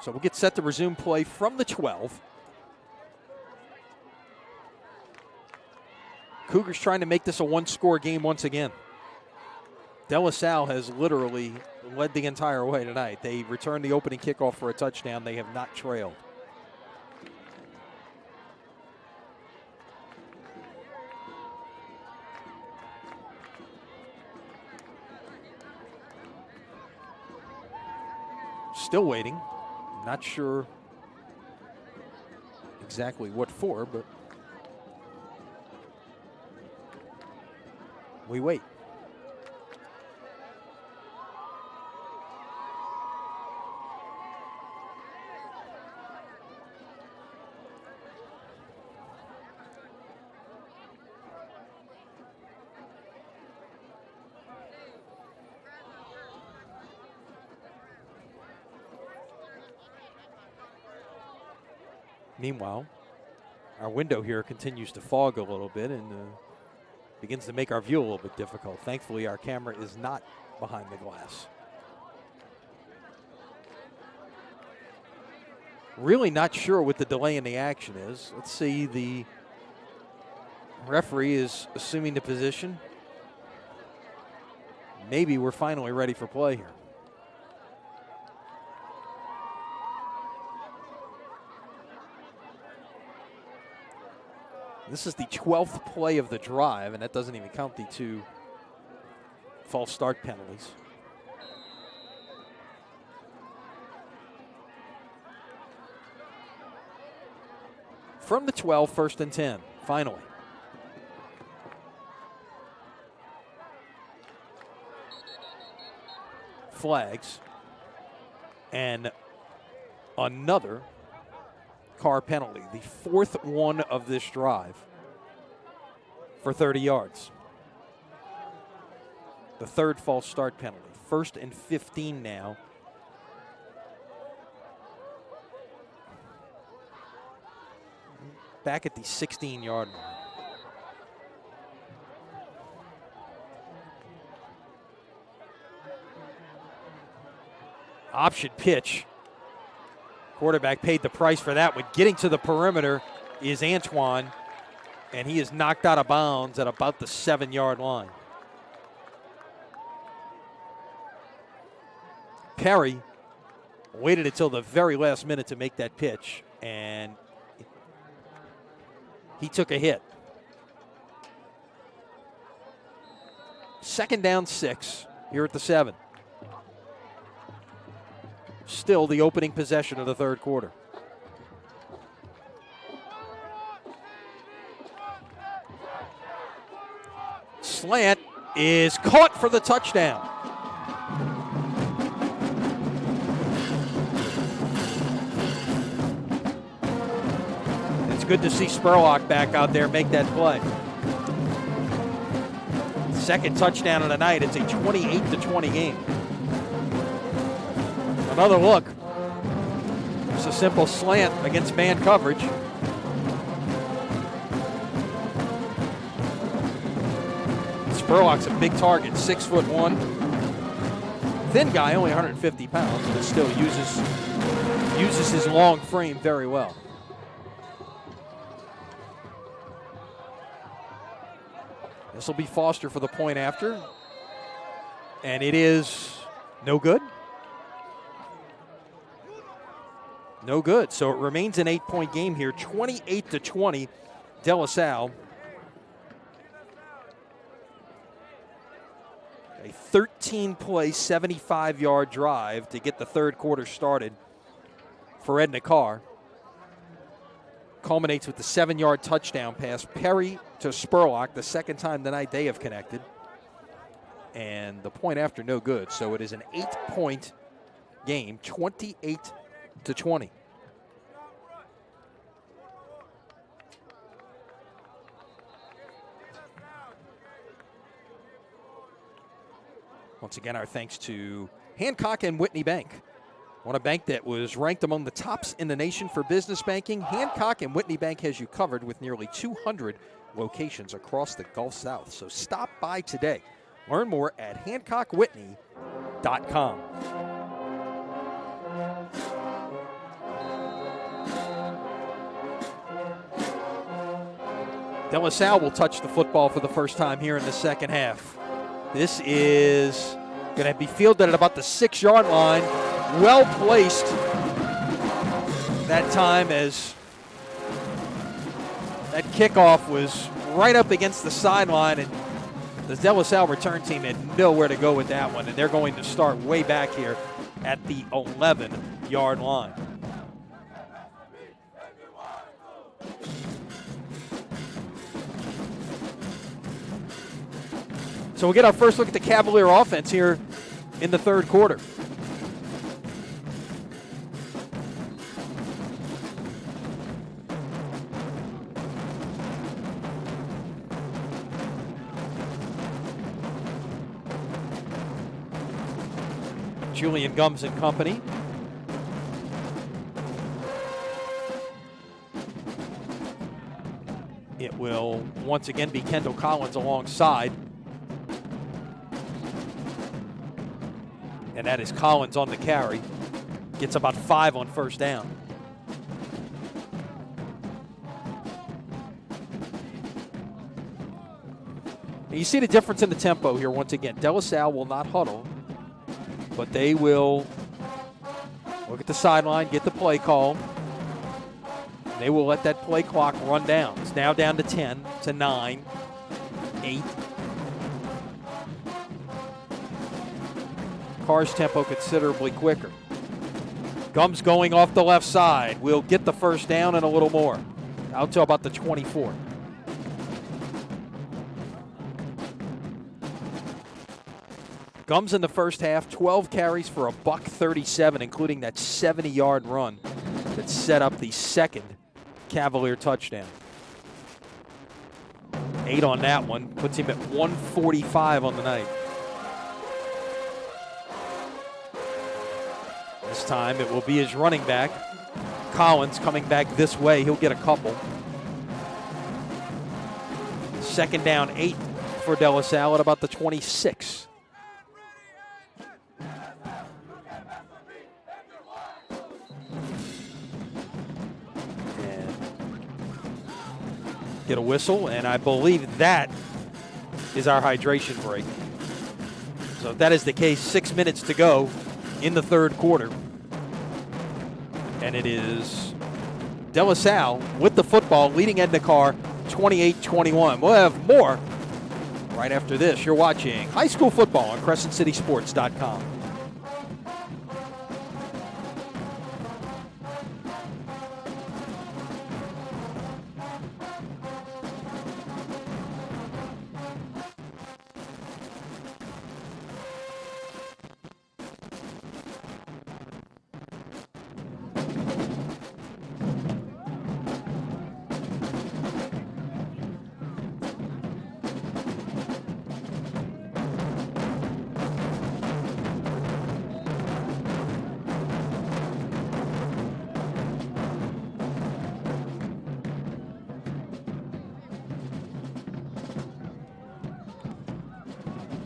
So we'll get set to resume play from the 12. Cougars trying to make this a one-score game once again. De La Salle has literally led the entire way tonight. They returned the opening kickoff for a touchdown. They have not trailed. Still waiting. Not sure exactly what for, but we wait. Meanwhile, our window here continues to fog a little bit and begins to make our view a little bit difficult. Thankfully, our camera is not behind the glass. Really not sure what the delay in the action is. Let's see, the referee is assuming the position. Maybe we're finally ready for play here. This is the 12th play of the drive, and that doesn't even count the 2 false start penalties. From the 12, 1st and 10, finally. Flags. And another Karr penalty, the 4th one of this drive for 30 yards. The 3rd false start penalty. 1st and 15 now. Back at the 16-yard line. Option pitch. Quarterback paid the price for that one. Getting to the perimeter is Antoine, and he is knocked out of bounds at about the 7-yard line. Perry waited until the very last minute to make that pitch, and he took a hit. 2nd down 6 here at the 7. Still the opening possession of the 3rd quarter. Slant is caught for the touchdown. It's good to see Spurlock back out there make that play. Second touchdown of the night. It's a 28-20 game. Another look. It's a simple slant against man coverage. Spurlock's a big target, 6'1". Thin guy, only 150 pounds, but still uses his long frame very well. This will be Foster for the point after. And it is no good. No good. So it remains an 8-point game here, 28-20, De La Salle. A 13-play, 75-yard drive to get the third quarter started for Edna Karr. Culminates with the 7-yard touchdown pass. Perry to Spurlock, the second time tonight they have connected. And the point after no good. So it is an 8-point game, 28-20. Once again, our thanks to Hancock and Whitney Bank. On a bank that was ranked among the tops in the nation for business banking, Hancock and Whitney Bank has you covered with nearly 200 locations across the Gulf South. So stop by today. Learn more at HancockWhitney.com. De La Salle will touch the football for the first time here in the second half. This is going to be fielded at about the 6-yard line. Well placed that time, as that kickoff was right up against the sideline, and the De La Salle return team had nowhere to go with that one, and they're going to start way back here at the 11-yard line. So we'll get our first look at the Cavalier offense here in the third quarter. Julian Gums and company. It will once again be Kendall Collins alongside. And that is Collins on the carry. Gets about 5 on first down. And you see the difference in the tempo here once again. De La Salle will not huddle, but they will look at the sideline, get the play call. They will let that play clock run down. It's now down to 10, to 9, 8. Karr's tempo considerably quicker. Gums going off the left side. We'll get the first down and a little more. Out to about the 24. Gums in the first half, 12 carries for a $137, including that 70-yard run that set up the second Cavalier touchdown. 8 on that one, puts him at 145 on the night. This time it will be his running back, Collins, coming back this way. He'll get a couple. Second down, 8 for De La Salle at about the 26. And get a whistle, and I believe that is our hydration break. So if that is the case, 6 minutes to go in the third quarter. And it is De La Salle with the football, leading Edna Karr 28-21. We'll have more right after this. You're watching high school football on CrescentCitySports.com.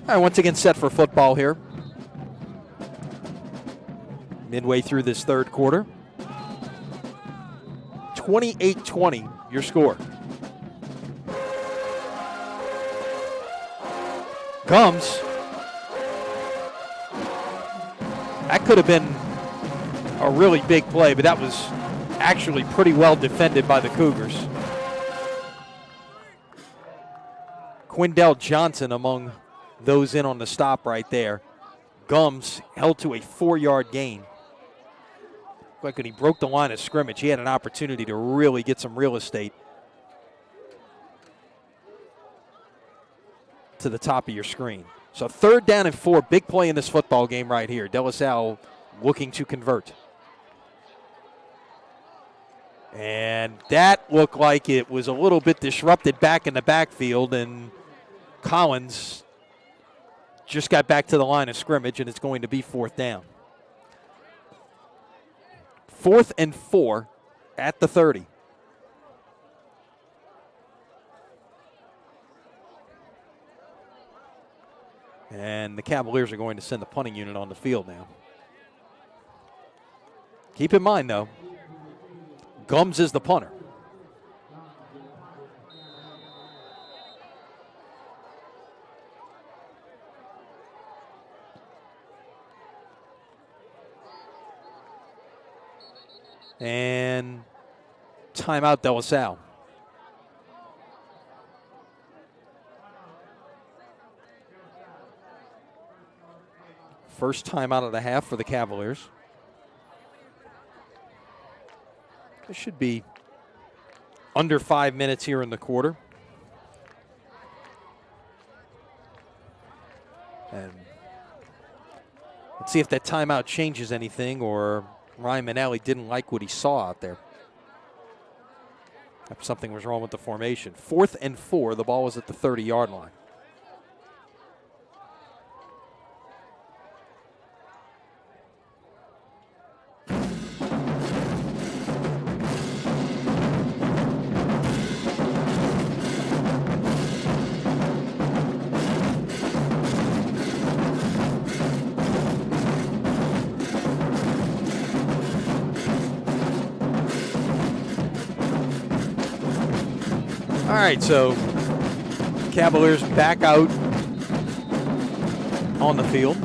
All right, once again set for football here. Midway through this third quarter. 28-20, your score. Gums. That could have been a really big play, but that was actually pretty well defended by the Cougars. Quindell Johnson among those in on the stop right there. Gums held to a 4-yard gain. Like when he broke the line of scrimmage, he had an opportunity to really get some real estate to the top of your screen. So 3rd down and 4, big play in this football game right here. De La Salle looking to convert. And that looked like it was a little bit disrupted back in the backfield, and Collins just got back to the line of scrimmage, and it's going to be 4th down. 4th and 4 at the 30. And the Cavaliers are going to send the punting unit on the field now. Keep in mind, though, Gums is the punter. And timeout, De La Salle. First time out of the half for the Cavaliers. It should be under 5 minutes here in the quarter. And let's see if that timeout changes anything, or Ryan Manelli didn't like what he saw out there. Something was wrong with the formation. 4th and 4, the ball was at the 30-yard line. All right, so Cavaliers back out on the field.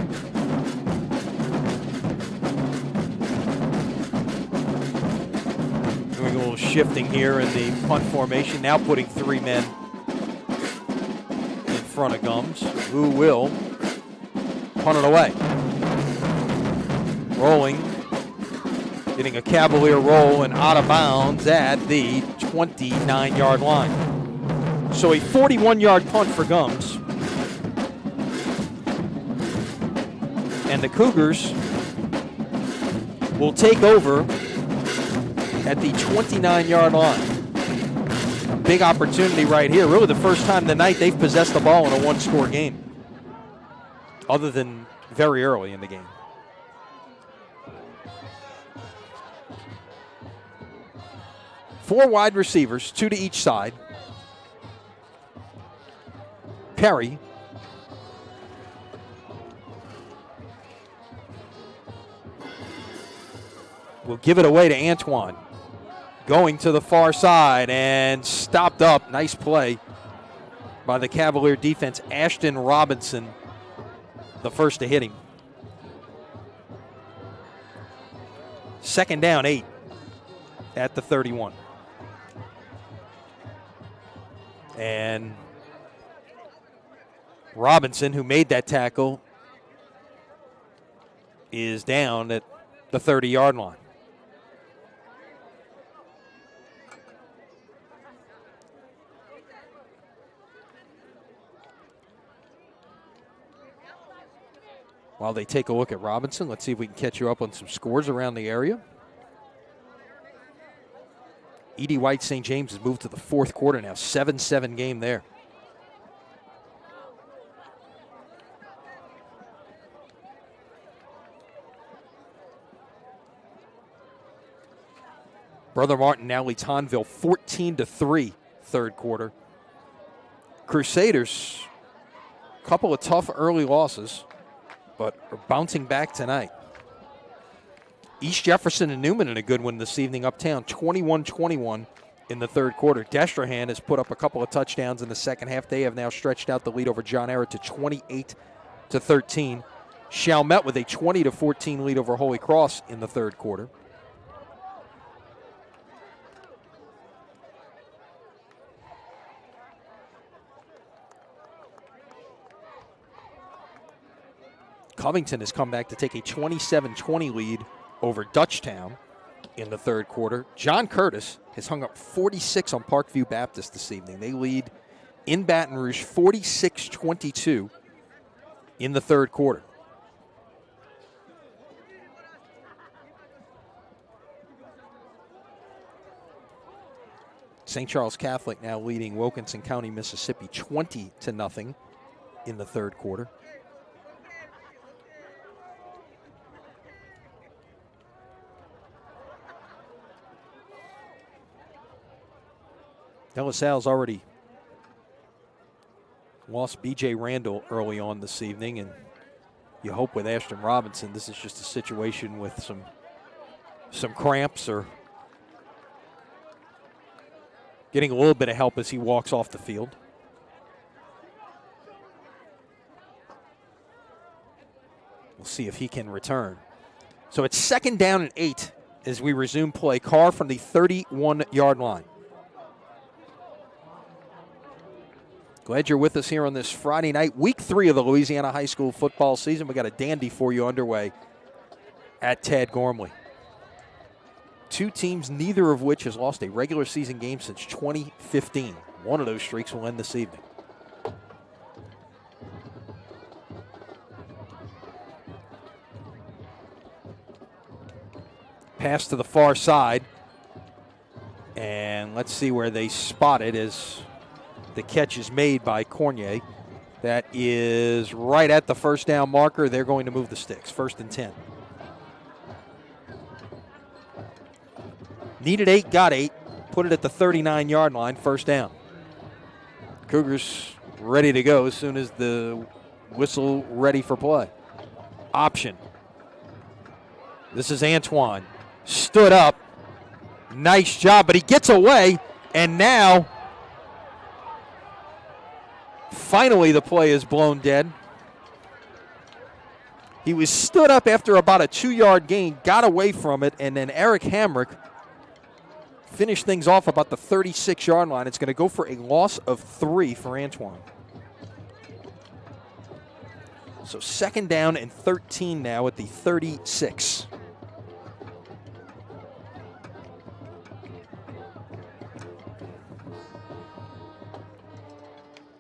Doing a little shifting here in the punt formation, now putting 3 men in front of Gums, who will punt it away. Rolling, getting a Cavalier roll and out of bounds at the 29-yard line. So a 41-yard punt for Gums. And the Cougars will take over at the 29-yard line. A big opportunity right here. Really the first time tonight they've possessed the ball in a one-score game, other than very early in the game. Four wide receivers, 2 to each side. Perry will give it away to Antoine. Going to the far side and stopped up. Nice play by the Cavalier defense. Ashton Robinson, the first to hit him. 2nd down, 8 at the 31. And Robinson, who made that tackle, is down at the 30-yard line. While they take a look at Robinson, let's see if we can catch you up on some scores around the area. E.D. White St. James has moved to the 4th quarter now, 7-7 game there. Brother Martin now leads Hahnville 14-3, 3rd quarter. Crusaders Couple of tough early losses, but are bouncing back tonight. East Jefferson and Newman in a good one this evening uptown, 21-21 in the third quarter. Destrehan has put up a couple of touchdowns in the second half. They have now stretched out the lead over John Ehret to 28-13. Chalmette with a 20-14 lead over Holy Cross in the third quarter. Covington has come back to take a 27-20 lead over Dutchtown in the third quarter. John Curtis has hung up 46 on Parkview Baptist this evening. They lead in Baton Rouge 46-22 in the third quarter. St. Charles Catholic now leading Wilkinson County, Mississippi 20-0 in the third quarter. De La Salle's already lost B.J. Randall early on this evening, and you hope with Ashton Robinson this is just a situation with some cramps or getting a little bit of help as he walks off the field. We'll see if he can return. So it's 2nd down and 8 as we resume play. Karr from the 31-yard line. Glad you're with us here on this Friday night, week 3 of the Louisiana high school football season. We got a dandy for you underway at Tad Gormley. Two teams, neither of which has lost a regular season game since 2015. One of those streaks will end this evening. Pass to the far side. And let's see where they spot it as the catch is made by Cornier. That is right at the first down marker. They're going to move the sticks. 1st and 10. Needed 8, got 8. Put it at the 39-yard line, 1st down. Cougars ready to go as soon as the whistle ready for play. Option. This is Antoine. Stood up. Nice job, but he gets away, and now finally the play is blown dead. He was stood up after about a 2-yard gain, got away from it, and then Eric Hamrick finished things off about the 36-yard line. It's going to go for a loss of 3 for Antoine. So 2nd down and 13 now at the 36.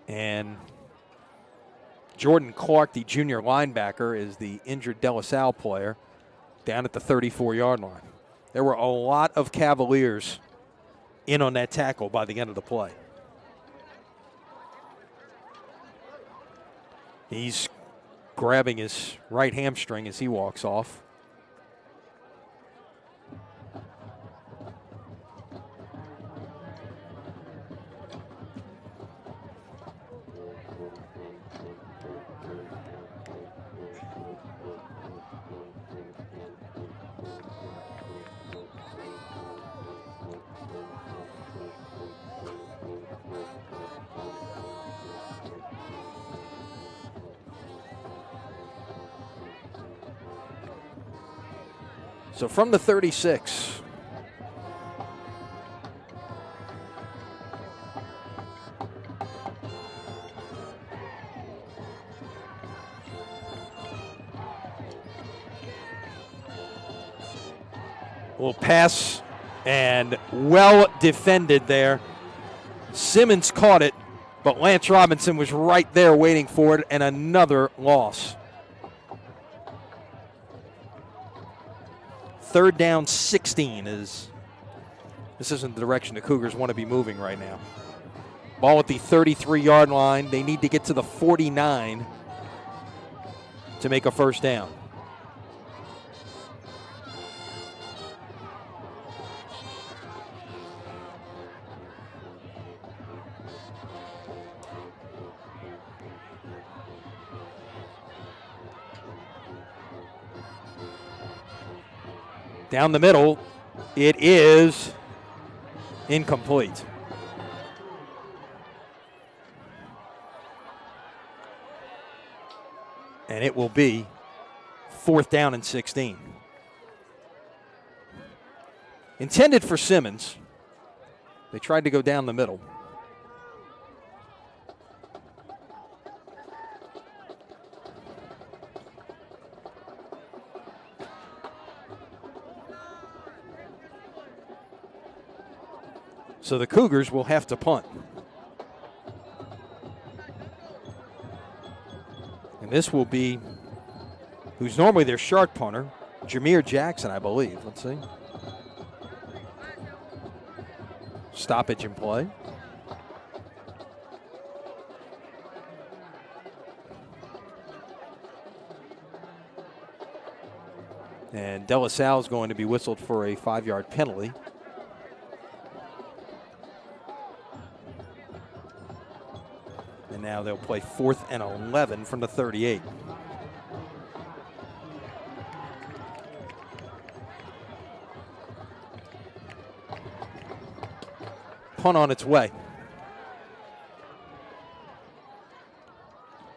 And Jordan Clark, the junior linebacker, is the injured De La Salle player down at the 34-yard line. There were a lot of Cavaliers in on that tackle by the end of the play. He's grabbing his right hamstring as he walks off. So from the 36, little pass and well defended there. Simmons caught it, but Lance Robinson was right there waiting for it, and another loss. 3rd down, 16 is. This isn't the direction the Cougars want to be moving right now. Ball at the 33-yard line. They need to get to the 49 to make a 1st down. Down the middle, it is incomplete. And it will be 4th down and 16. Intended for Simmons. They tried to go down the middle. So the Cougars will have to punt. And this will be, who's normally their sharp punter, Jameer Jackson, I believe. Let's see. Stoppage in play. And De La Salle is going to be whistled for a 5-yard penalty. And now they'll play 4th and 11 from the 38. Punt on its way.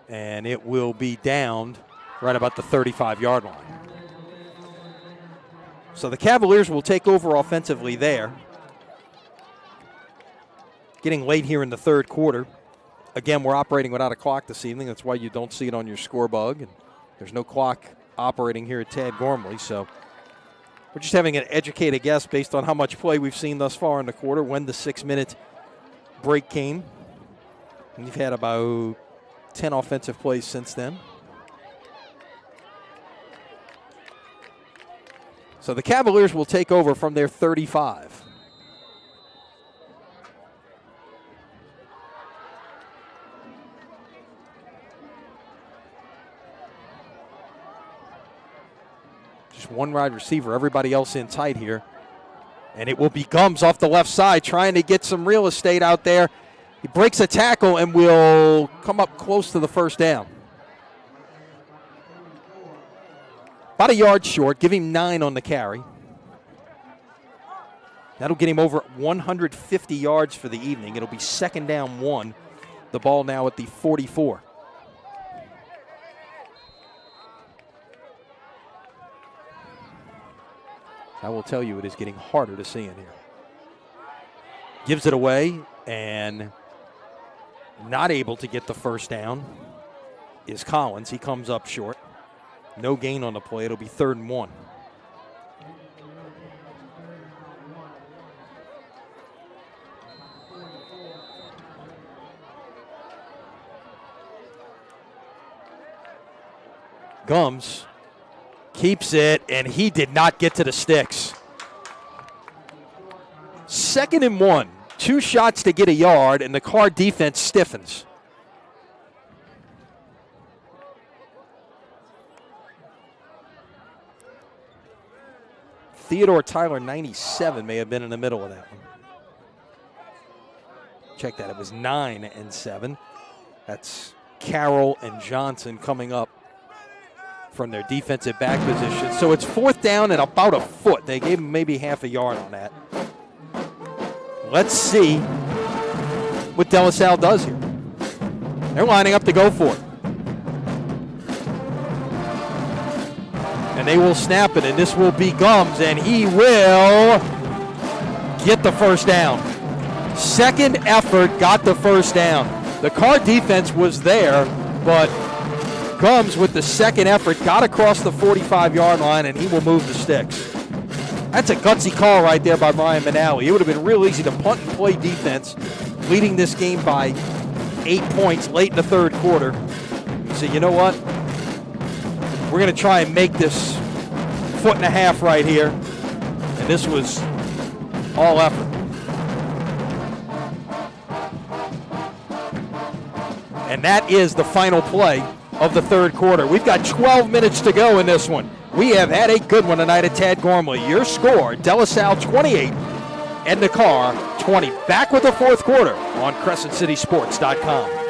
And it will be downed right about the 35-yard line. So the Cavaliers will take over offensively there. Getting late here in the third quarter. Again, we're operating without a clock this evening. That's why you don't see it on your score bug. And there's no clock operating here at Tad Gormley. So we're just having an educated guess based on how much play we've seen thus far in the quarter, when the 6-minute break came. And you've had about 10 offensive plays since then. So the Cavaliers will take over from their 35. Just one wide receiver, everybody else in tight here. And it will be Gums off the left side trying to get some real estate out there. He breaks a tackle and will come up close to the first down. About a yard short, give him 9 on the carry. That'll get him over 150 yards for the evening. It'll be 2nd down 1. The ball now at the 44. I will tell you, it is getting harder to see in here. Gives it away, and not able to get the first down is Collins. He comes up short. No gain on the play. It'll be 3rd and 1. Gums keeps it, and he did not get to the sticks. 2nd and 1. 2 shots to get a yard, and the Karr defense stiffens. Theodore Tyler, 97, may have been in the middle of that one. Check that. It was 9 and 7. That's Carroll and Johnson coming up from their defensive back position. So it's 4th down and about a foot. They gave him maybe half a yard on that. Let's see what De La Salle does here. They're lining up to go for it. And they will snap it, and this will be Gums, and he will get the first down. 2nd effort, got the first down. The Karr defense was there, but Gums with the 2nd effort got across the 45-yard line, and he will move the sticks. That's a gutsy call right there by Ryan Manali. It would have been real easy to punt and play defense, leading this game by 8 points late in the third quarter. So you know what? We're going to try and make this 1.5 foot right here. And this was all effort. And that is the final play of the third quarter. We've got 12 minutes to go in this one. We have had a good one tonight at Tad Gormley. Your score, De La Salle 28, Edna Karr 20. Back with the fourth quarter on CrescentCitySports.com.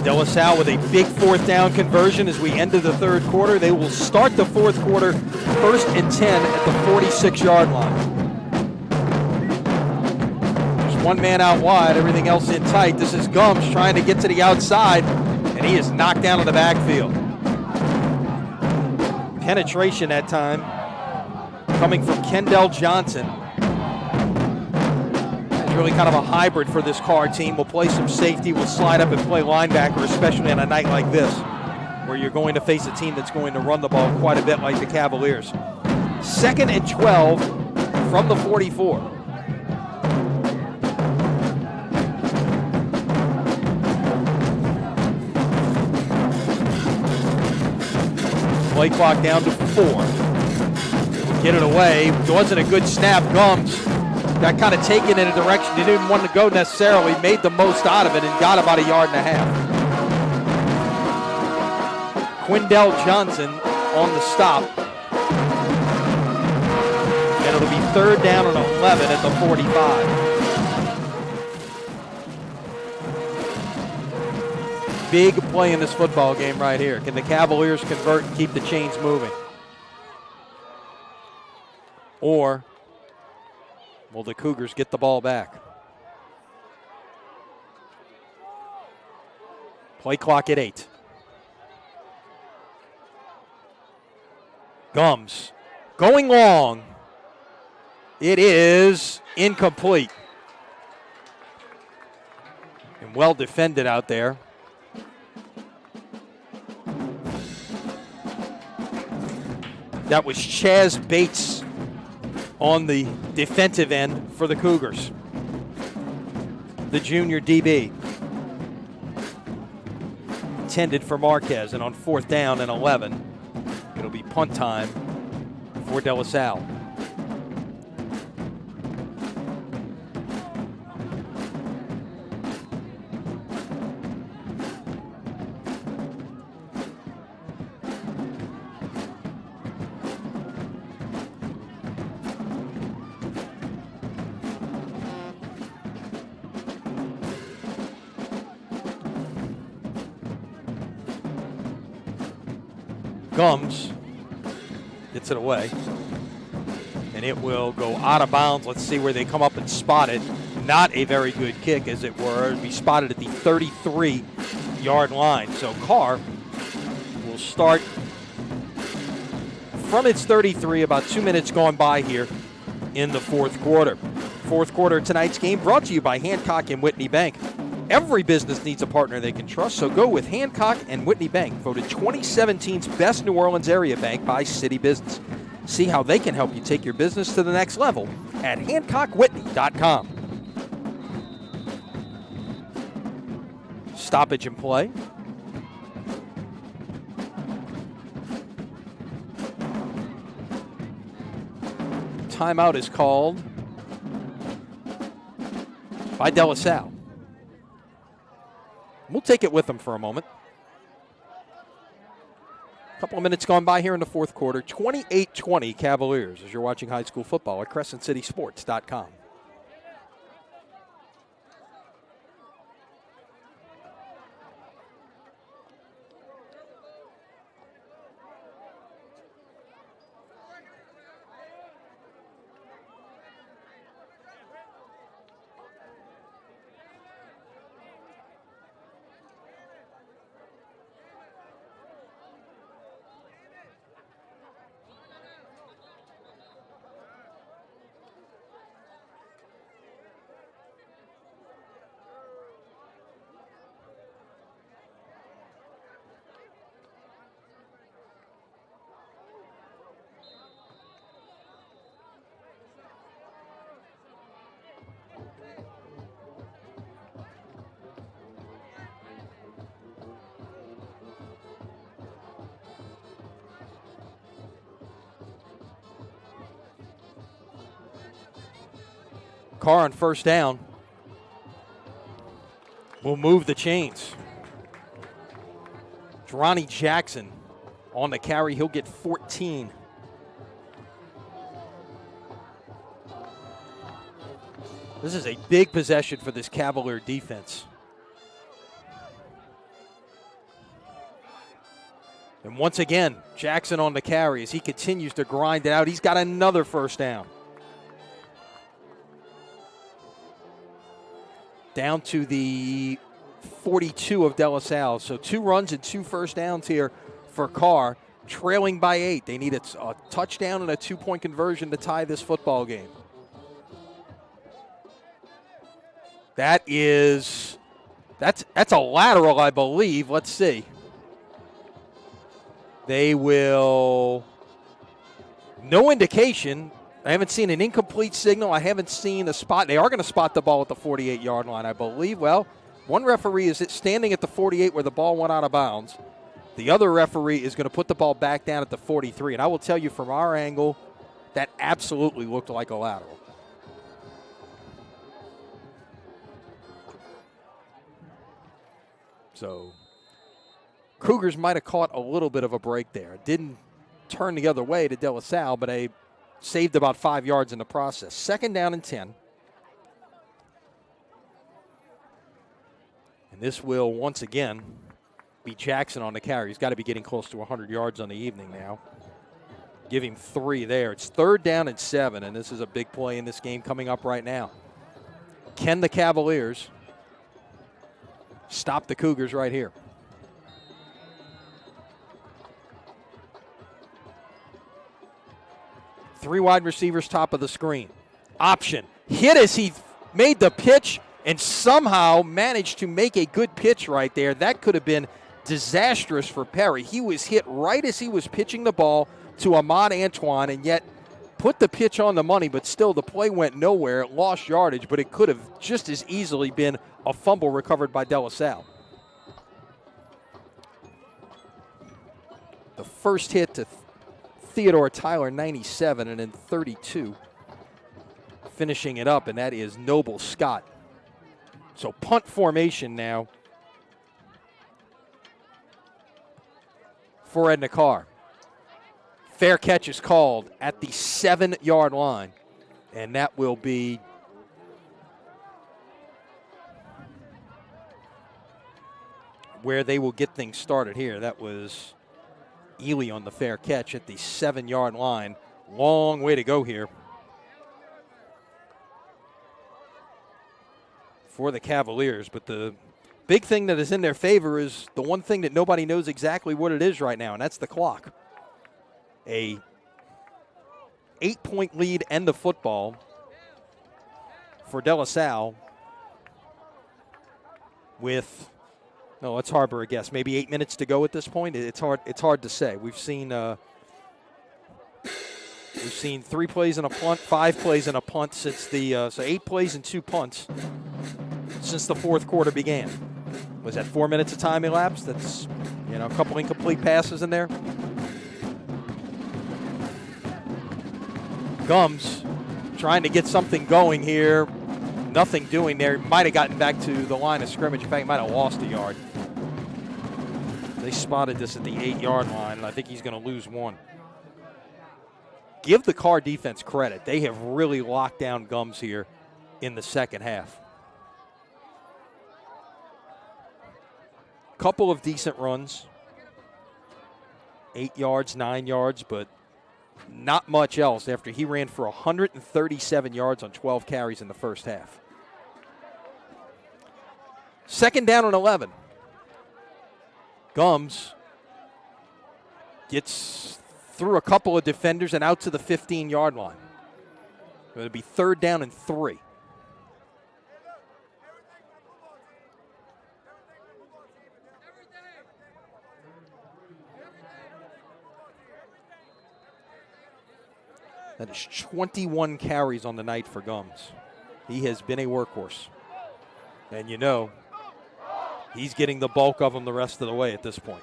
De La Salle with a big fourth down conversion as we enter the third quarter. They will start the fourth quarter 1st and 10 at the 46-yard line. There's one man out wide, everything else in tight. This is Gums trying to get to the outside, and he is knocked down in the backfield. Penetration that time coming from Kendall Johnson. It's really kind of a hybrid for this Karr team. We'll play some safety, we'll slide up and play linebacker, especially on a night like this, where you're going to face a team that's going to run the ball quite a bit like the Cavaliers. 2nd and 12 from the 44. Play clock down to 4. Get it away. It wasn't a good snap. Gums got kind of taken in a direction he didn't want to go necessarily. Made the most out of it and got about 1.5 yards. Quindell Johnson on the stop. And it'll be 3rd down and 11 at the 45. Big play in this football game right here. Can the Cavaliers convert and keep the chains moving? Or will the Cougars get the ball back? Play clock at 8. Gums going long. It is incomplete. And well defended out there. That was Chaz Bates on the defensive end for the Cougars. The junior DB. Intended for Marquez, and on 4th down and 11, it'll be punt time for De La Salle. Gums gets it away, and it will go out of bounds. Let's see where they come up and spot it. Not a very good kick, as it were. It'll be spotted at the 33-yard line. So Karr will start from its 33, about 2 minutes gone by here in the fourth quarter. Fourth quarter of tonight's game brought to you by Hancock and Whitney Bank. Every business needs a partner they can trust, so go with Hancock and Whitney Bank, voted 2017's best New Orleans area bank by City Business. See how they can help you take your business to the next level at HancockWhitney.com. Stoppage and play. Timeout is called by De La Salle. We'll take it with them for a moment. A couple of minutes gone by here in the fourth quarter. 28-20 Cavaliers as you're watching high school football at CrescentCitySports.com. Karr on first down will move the chains. Ronnie Jackson on the carry. He'll get 14. This is a big possession for this Cavalier defense. And once again, Jackson on the carry as he continues to grind it out. He's got another first down. Down to the 42 of De La Salle. So 2 runs and 2 first downs here for Karr, trailing by 8. They need a touchdown and a 2-point conversion to tie this football game. That's a lateral, I believe. Let's see. They will, no indication. I haven't seen an incomplete signal. I haven't seen a spot. They are going to spot the ball at the 48-yard line, I believe. Well, one referee is standing at the 48 where the ball went out of bounds. The other referee is going to put the ball back down at the 43. And I will tell you from our angle, that absolutely looked like a lateral. So Cougars might have caught a little bit of a break there. Didn't turn the other way to De La Salle, but they saved about 5 yards in the process. 2nd down and 10. And this will once again be Jackson on the carry. He's got to be getting close to 100 yards on the evening now. Give him 3 there. It's 3rd down and 7, and this is a big play in this game coming up right now. Can the Cavaliers stop the Cougars right here? Three wide receivers top of the screen. Option. Hit as he made the pitch and somehow managed to make a good pitch right there. That could have been disastrous for Perry. He was hit right as he was pitching the ball to Ahmad Antoine and yet put the pitch on the money, but still the play went nowhere. It lost yardage, but it could have just as easily been a fumble recovered by De La Salle. The first hit to Theodore Tyler, 97, and then 32 finishing it up, and that is Noble Scott. So punt formation now for Edna Karr. Fair catch is called at the 7-yard line, and that will be where they will get things started here. That was Ely on the fair catch at the 7-yard line. Long way to go here for the Cavaliers, but the big thing that is in their favor is the one thing that nobody knows exactly what it is right now, and that's the clock. A 8-point lead end of football for De La Salle with, no, let's harbor a guess, maybe 8 minutes to go at this point. It's hard to say. We've seen 3 plays and a punt, 5 plays and a punt since the so 8 plays and 2 punts since the fourth quarter began. Was that 4 minutes of time elapsed? That's, a couple incomplete passes in there. Gums trying to get something going here. Nothing doing there. Might have gotten back to the line of scrimmage. In fact, might have lost a yard. They spotted this at the 8-yard line, and I think he's going to lose 1. Give the Karr defense credit. They have really locked down Gums here in the second half. Couple of decent runs. 8 yards, 9 yards, but not much else after he ran for 137 yards on 12 carries in the first half. 2nd down and 11. Gums gets through a couple of defenders and out to the 15-yard line. It'll be 3rd down and 3. That is 21 carries on the night for Gums. He has been a workhorse. And he's getting the bulk of them the rest of the way at this point.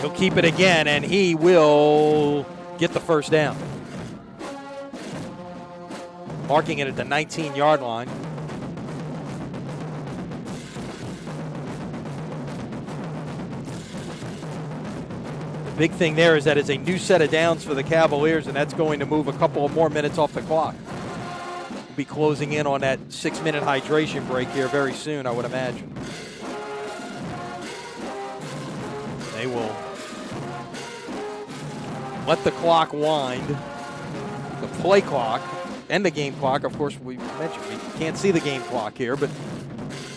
He'll keep it again, and he will get the first down. Marking it at the 19-yard line. Big thing there is that it's a new set of downs for the Cavaliers, and that's going to move a couple of more minutes off the clock. be closing in on that 6-minute hydration break here very soon, I would imagine. They will let the clock wind, the play clock, and the game clock. Of course, we mentioned we can't see the game clock here, but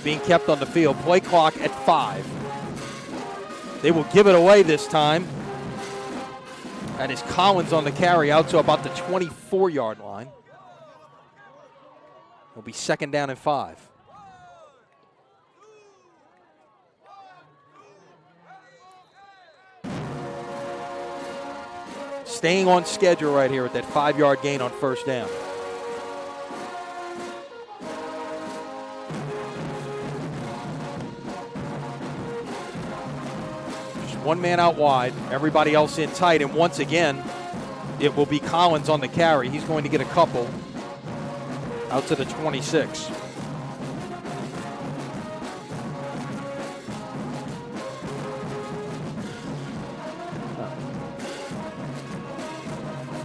being kept on the field. Play clock at 5. They will give it away this time. That is Collins on the carry out to about the 24-yard line. It'll be 2nd down and 5. Staying on schedule right here with that 5-yard gain on 1st down. One man out wide, everybody else in tight, and once again, it will be Collins on the carry. He's going to get a couple out to the 26.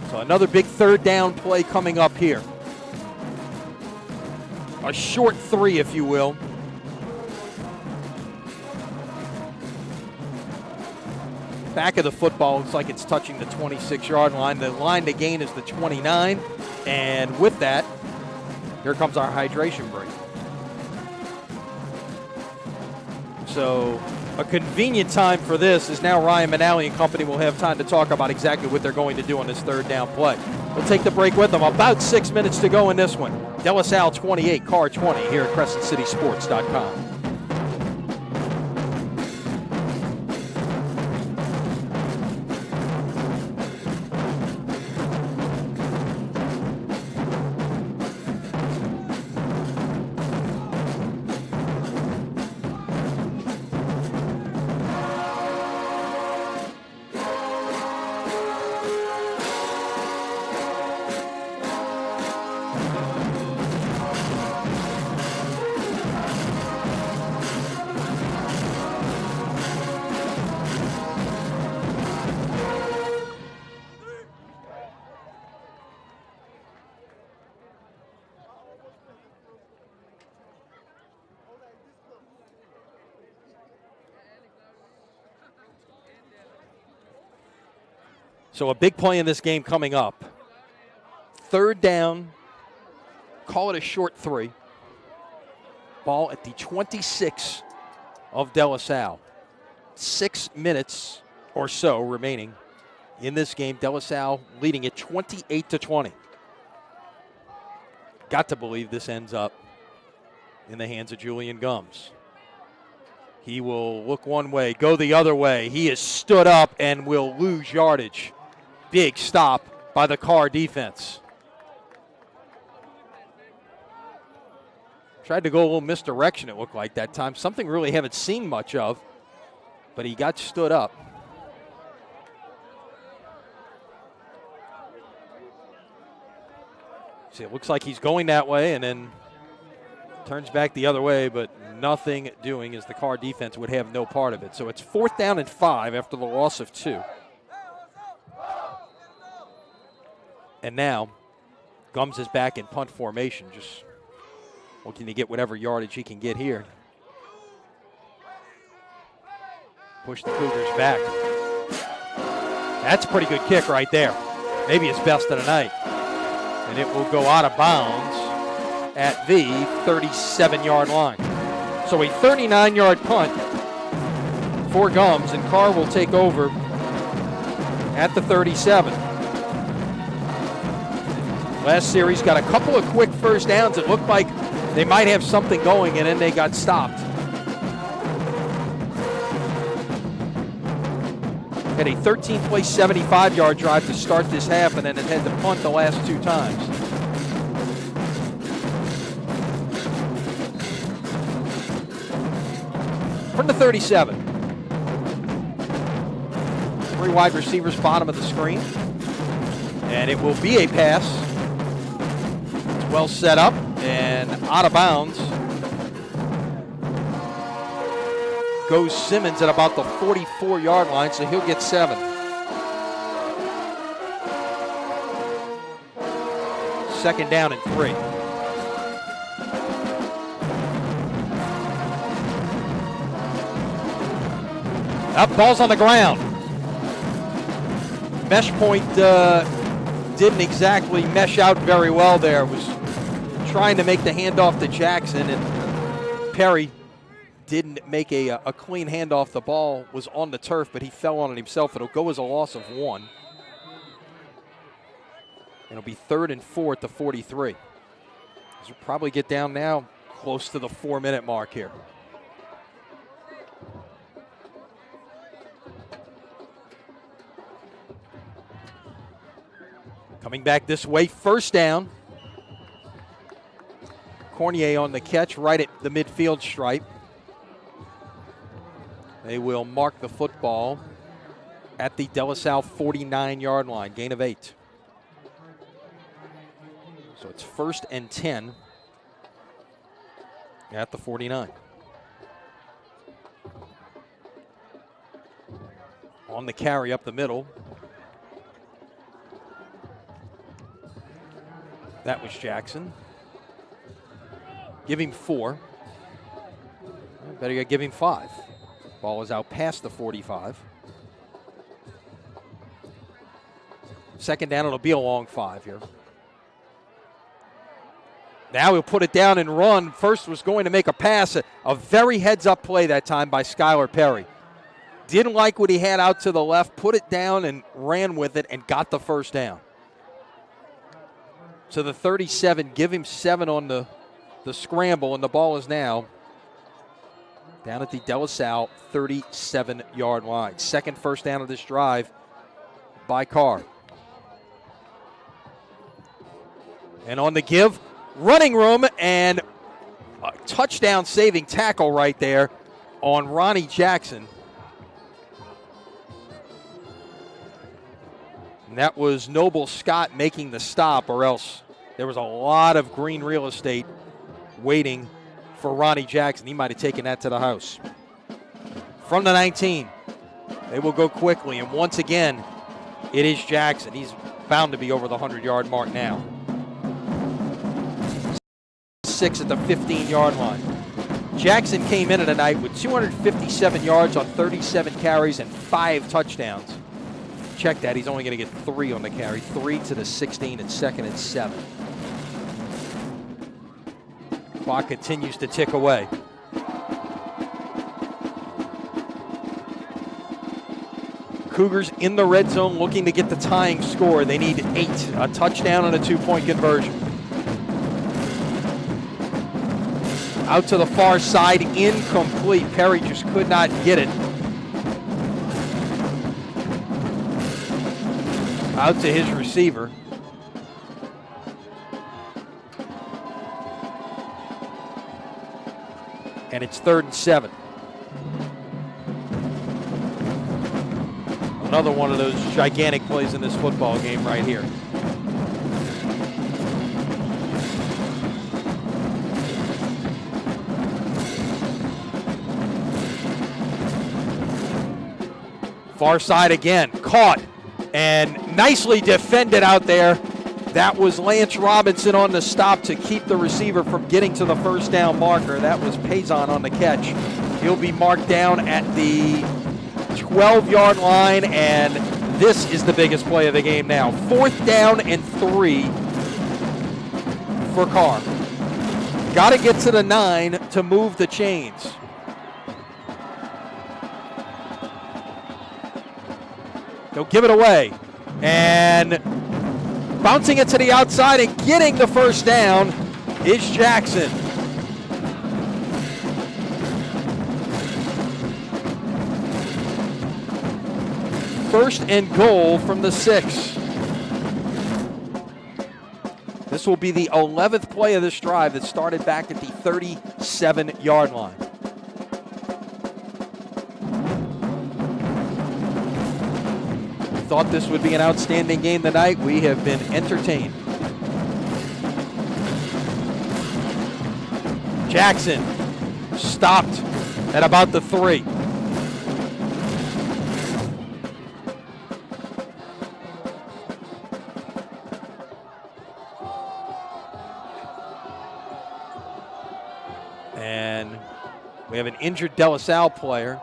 So another big 3rd down play coming up here. A short 3, if you will. Back of the football looks like it's touching the 26-yard line. The line to gain is the 29. And with that, here comes our hydration break. So a convenient time for this is now Ryan Manali and company will have time to talk about exactly what they're going to do on this 3rd down play. We'll take the break with them. About 6 minutes to go in this one. De La Salle 28, Karr 20 here at CrescentCitySports.com. So a big play in this game coming up. 3rd down, call it a short 3. Ball at the 26 of De La Salle. 6 minutes or so remaining in this game. De La Salle leading it 28-20. Got to believe this ends up in the hands of Julian Gums. He will look one way, go the other way. He is stood up and will lose yardage. Big stop by the Karr defense. Tried to go a little misdirection, it looked like that time. Something really haven't seen much of, but he got stood up. See, it looks like he's going that way and then turns back the other way, but nothing doing as the Karr defense would have no part of it. So it's 4th down and 5 after the loss of 2. And now, Gums is back in punt formation, just looking to get whatever yardage he can get here. Push the Cougars back. That's a pretty good kick right there. Maybe his best of the night. And it will go out of bounds at the 37-yard line. So a 39-yard punt for Gums, and Karr will take over at the 37. Last series got a couple of quick 1st downs. It looked like they might have something going, and then they got stopped. Had a 13-play, 75-yard drive to start this half, and then it had to punt the last 2 times. From the 37. 3 wide receivers, bottom of the screen. And it will be a pass. It's well set up and out of bounds. Goes Simmons at about the 44-yard line, so he'll get 7. Second down and 3. Up, ball's on the ground. Mesh point didn't exactly mesh out very well there. Was trying to make the handoff to Jackson, and Perry didn't make a clean handoff. The ball was on the turf, but he fell on it himself. It'll go as a loss of 1. It'll be 3rd and 4 at the 43. This will probably get down now close to the 4-minute mark here. Coming back this way, first down. Cornier on the catch right at the midfield stripe. They will mark the football at the De La Salle 49-yard line, gain of 8. So it's 1st and 10 at the 49. On the carry up the middle. That was Jackson. Give him 4. Better yet, give him 5. Ball is out past the 45. Second down, it'll be a long 5 here. Now he'll put it down and run. First was going to make a pass. A very heads-up play that time by Skylar Perry. Didn't like what he had out to the left, put it down and ran with it and got the first down. To the 37, give him 7 on the scramble, and the ball is now down at the De La Salle 37-yard line. Second first down of this drive by Karr. And on the give, running room and a touchdown-saving tackle right there on Ronnie Jackson. And that was Noble Scott making the stop, or else there was a lot of green real estate waiting for Ronnie Jackson. He might have taken that to the house. From the 19, they will go quickly, and once again, it is Jackson. He's bound to be over the 100-yard mark now. 6 at the 15-yard line. Jackson came in tonight with 257 yards on 37 carries and 5 touchdowns. Check that, he's only going to get 3 on the carry. 3 to the 16 and 2nd and 7. Clock continues to tick away. Cougars in the red zone looking to get the tying score. They need 8, a touchdown and a 2-point conversion. Out to the far side, incomplete. Perry just could not get it. Out to his receiver. And it's 3rd and 7. Another one of those gigantic plays in this football game right here. Far side again, caught and nicely defended out there. That was Lance Robinson on the stop to keep the receiver from getting to the first down marker. That was Payson on the catch. He'll be marked down at the 12-yard line, and this is the biggest play of the game now. 4th down and 3 for Karr. Got to get to the 9 to move the chains. They'll give it away. And bouncing it to the outside and getting the first down is Jackson. First and goal from the 6. This will be the 11th play of this drive that started back at the 37-yard line. Thought this would be an outstanding game tonight. We have been entertained. Jackson stopped at about the 3. And we have an injured De La Salle player.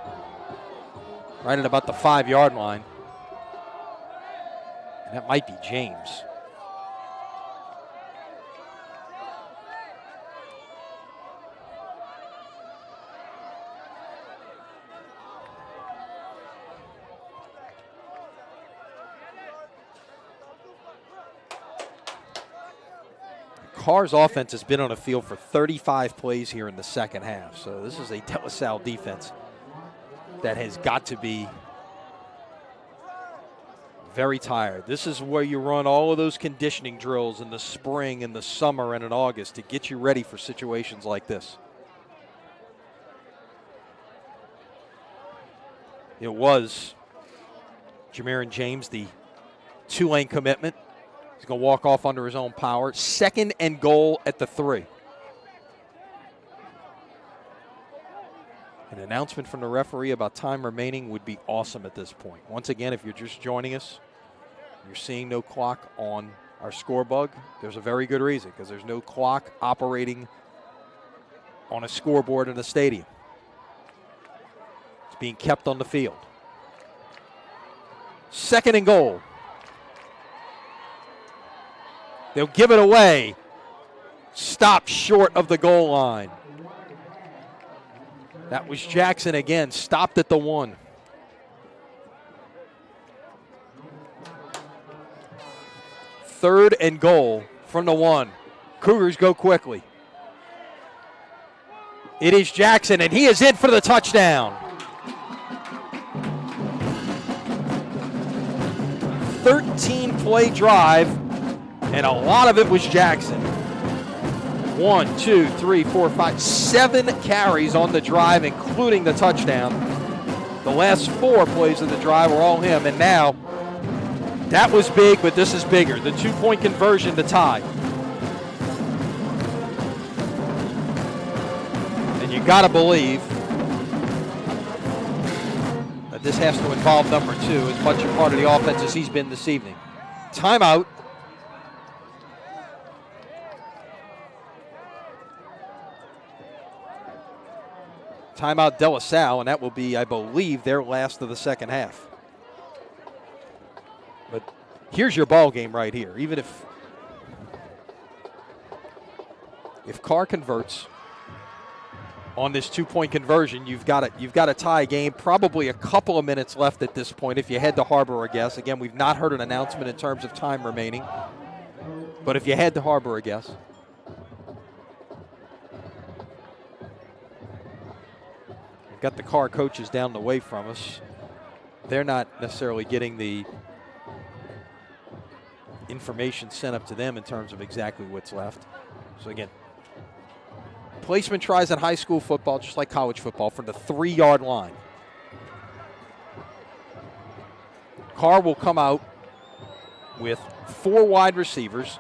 right at about the 5-yard line. And that might be James. Karr's offense has been on the field for 35 plays here in the second half. So this is a De La Salle defense that has got to be very tired. This is where you run all of those conditioning drills in the spring, in the summer, and in August to get you ready for situations like this. It was Jameer James, the Tulane commitment. He's going to walk off under his own power. 2nd and goal at the 3. An announcement from the referee about time remaining would be awesome at this point. Once again, if you're just joining us, you're seeing no clock on our scorebug. There's a very good reason, because there's no clock operating on a scoreboard in the stadium. It's being kept on the field. 2nd and goal. They'll give it away. Stop short of the goal line. That was Jackson again, stopped at the 1. Third and goal from the 1. Cougars go quickly. It is Jackson, and he is in for the touchdown. 13-play drive. And a lot of it was Jackson. 1, 2, 3, 4, 5, 7 carries on the drive, including the touchdown. The last 4 plays of the drive were all him. And now, that was big, but this is bigger. The 2-point conversion to tie. And you got to believe that this has to involve number 2 as much a part of the offense as he's been this evening. Timeout. Timeout De La Salle, and that will be, I believe, their last of the second half. But here's your ball game right here. Even if Karr converts on this 2-point conversion, you've got a tie game. Probably a couple of minutes left at this point if you head to harbor a guess. Again, we've not heard an announcement in terms of time remaining. But if you head to harbor a guess. Got the Karr coaches down the way from us. They're not necessarily getting the information sent up to them in terms of exactly what's left. So again, placement tries in high school football, just like college football, from the 3-yard line. Karr will come out with 4 wide receivers.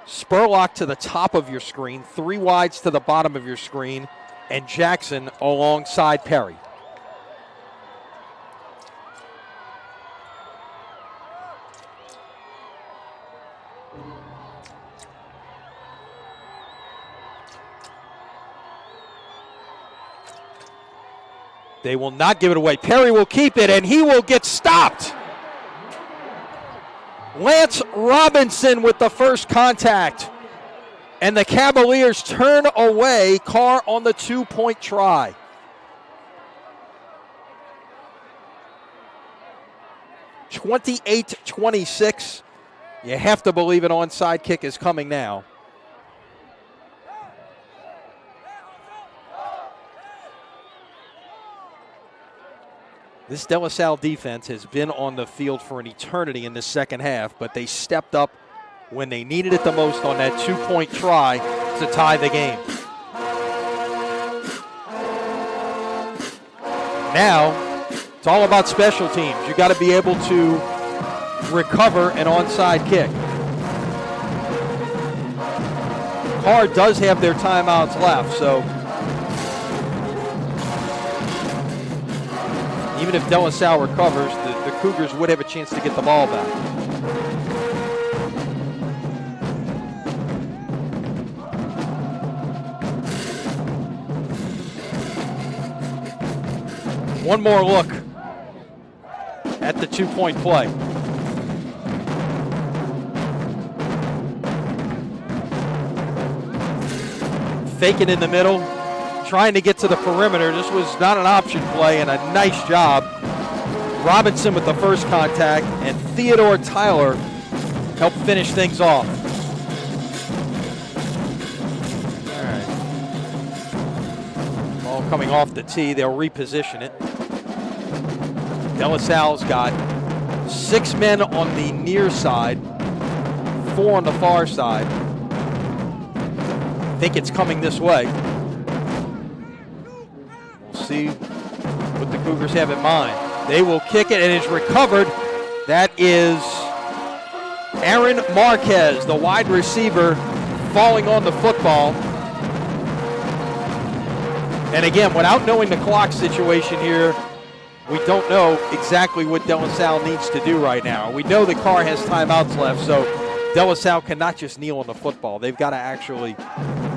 Spurlock to the top of your screen, 3 wides to the bottom of your screen, and Jackson alongside Perry. They will not give it away. Perry will keep it, and he will get stopped. Lance Robinson with the first contact. And the Cavaliers turn away Karr on the 2-point try. (28-26). You have to believe an onside kick is coming now. This De La Salle defense has been on the field for an eternity in the second half, but they stepped up when they needed it the most on that 2-point try to tie the game. Now, it's all about special teams. You got to be able to recover an onside kick. Karr does have their timeouts left, so even if De La Salle recovers, the Cougars would have a chance to get the ball back. One more look at the two-point play. Fake it in the middle, trying to get to the perimeter. This was not an option play, and a nice job. Robinson with the first contact, and Theodore Tyler helped finish things off. All right. Ball coming off the tee. They'll reposition it. De La Salle's got 6 men on the near side, 4 on the far side. I think it's coming this way. We'll see what the Cougars have in mind. They will kick it, and it's recovered. That is Aaron Marquez, the wide receiver, falling on the football. And again, without knowing the clock situation here, we don't know exactly what De La Salle needs to do right now. We know that Karr has timeouts left, so De La Salle cannot just kneel on the football. They've got to actually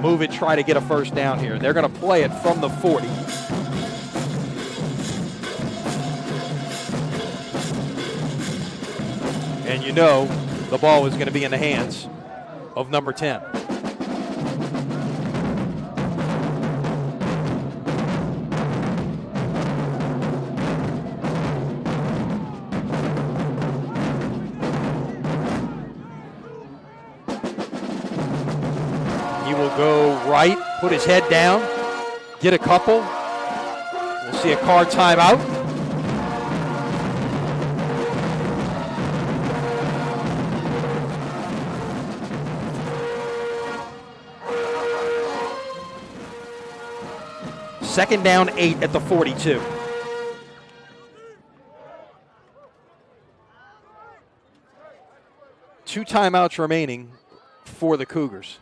move it, try to get a first down here. They're going to play it from the 40. And you know the ball is going to be in the hands of number 10. He will go right, put his head down, get a couple. We'll see a Karr timeout. Second down, 8 at the 42. Two timeouts remaining for the Cougars.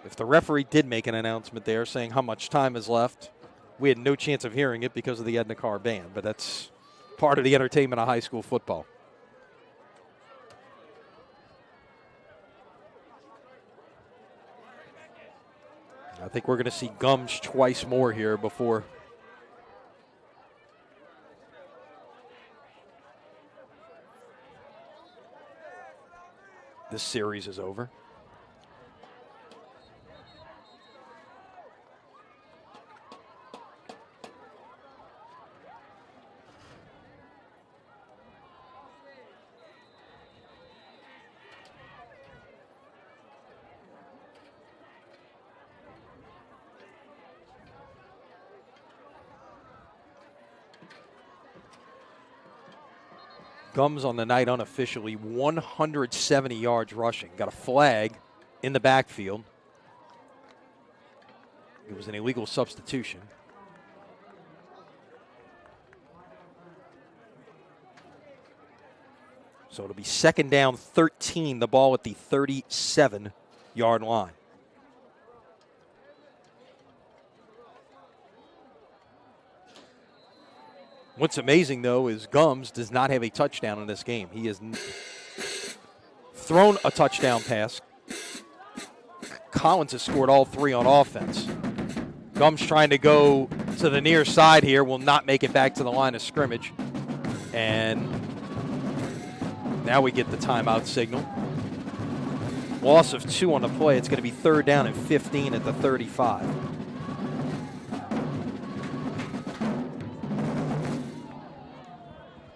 If the referee did make an announcement there saying how much time is left, we had no chance of hearing it because of the Edna Karr band, but that's part of the entertainment of high school football. I think we're going to see Gums twice more here before this series is over. Gums on the night unofficially 170 yards rushing. Got a flag in the backfield. It was an illegal substitution. So it'll be second down 13, the ball at the 37-yard line. What's amazing, though, is Gums does not have a touchdown in this game. He has thrown a touchdown pass. Collins has scored all 3 on offense. Gums trying to go to the near side here, will not make it back to the line of scrimmage. And now we get the timeout signal. Loss of 2 on the play. It's going to be third down and 15 at the 35.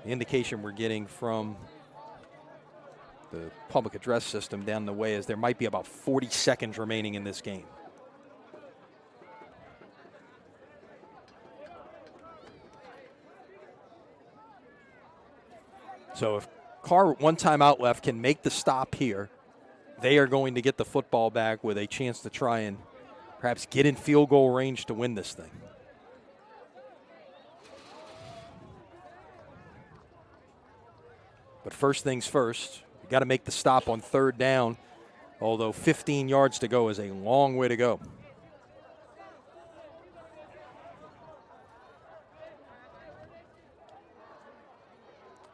The indication we're getting from the public address system down the way is there might be about 40 seconds remaining in this game. So if Karr, one timeout left, can make the stop here, they are going to get the football back with a chance to try and perhaps get in field goal range to win this thing. But first things first, you got to make the stop on third down, although 15 yards to go is a long way to go.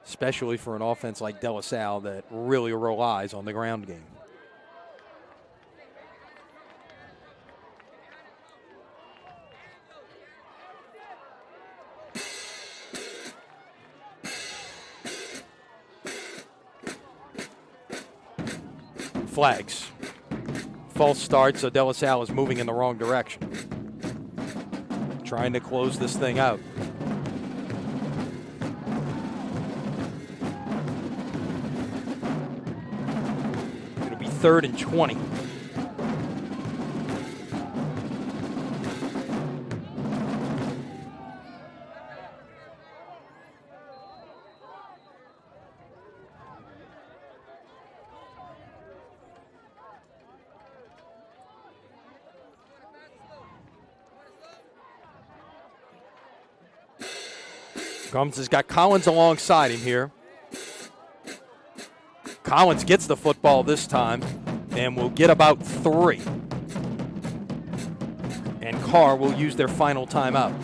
Especially for an offense like De La Salle that really relies on the ground game. Flags. False start, so De La Salle is moving in the wrong direction. Trying to close this thing out. It'll be 3rd and 20. Gums has got Collins alongside him here. Collins gets the football this time and will get about 3. And Karr will use their final timeout.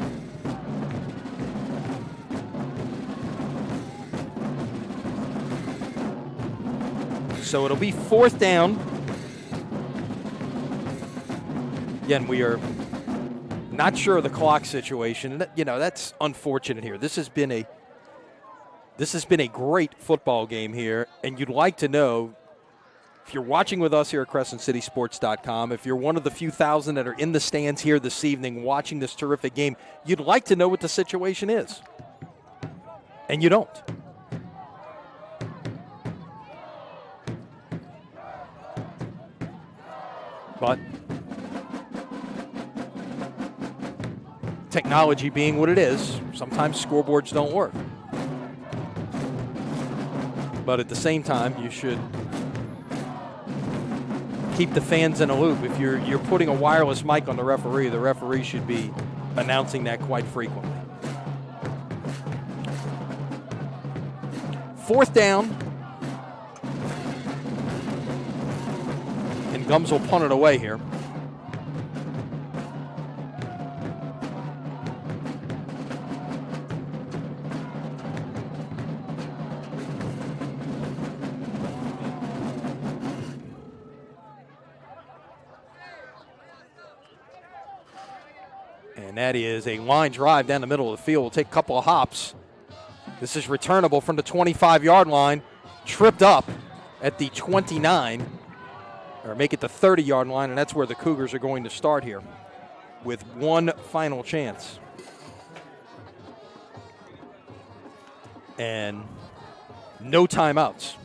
So it'll be 4th down. Again, we are not sure of the clock situation. You know, that's unfortunate here. This has been a great football game here, and you'd like to know, if you're watching with us here at CrescentCitySports.com, if you're one of the few thousand that are in the stands here this evening watching this terrific game, you'd like to know what the situation is. And you don't. But technology being what it is, sometimes scoreboards don't work. But at the same time, you should keep the fans in a loop. If you're putting a wireless mic on the referee should be announcing that quite frequently. 4th down. And Gums will punt it away here. And that is a line drive down the middle of the field. We'll take a couple of hops. This is returnable from the 25-yard line. Tripped up at the 29, or make it the 30-yard line, and that's where the Cougars are going to start here with one final chance. And no timeouts.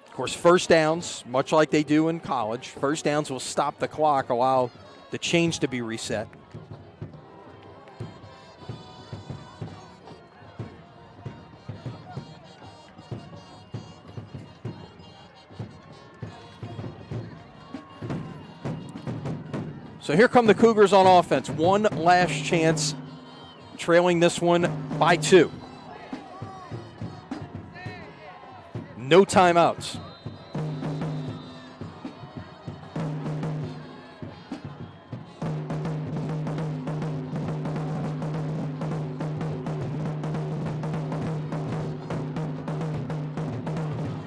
Of course, first downs, much like they do in college, first downs will stop the clock, allow the change to be reset. So here come the Cougars on offense. One last chance, trailing this one by 2. No timeouts.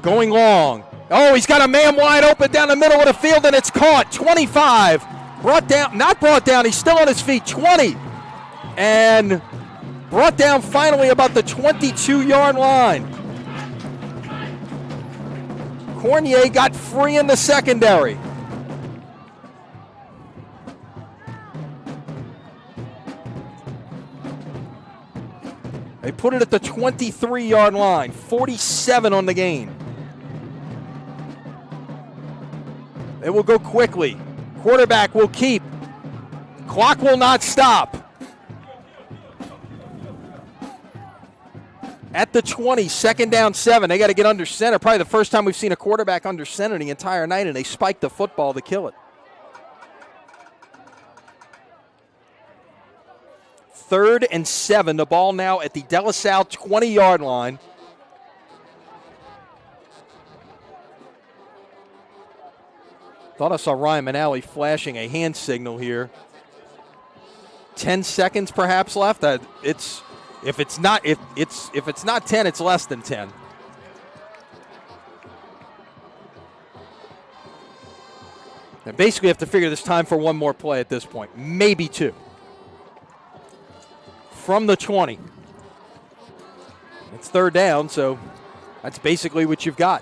Going long. Oh, he's got a man wide open down the middle of the field, and it's caught. 25. Brought down, not brought down, he's still on his feet, 20. And brought down finally about the 22-yard line. Cornier got free in the secondary. They put it at the 23-yard line, 47 on the game. It will go quickly. Quarterback will keep. Clock will not stop. At the 20, 2nd down 7. They got to get under center. Probably the first time we've seen a quarterback under center the entire night, and they spiked the football to kill it. 3rd and 7. The ball now at the De La Salle 20-yard line. Thought I saw Ryan Manali flashing a hand signal here. 10 seconds perhaps left. If it's not 10, it's less than 10. And basically have to figure this time for one more play at this point, maybe 2. From the 20. It's 3rd down, so that's basically what you've got.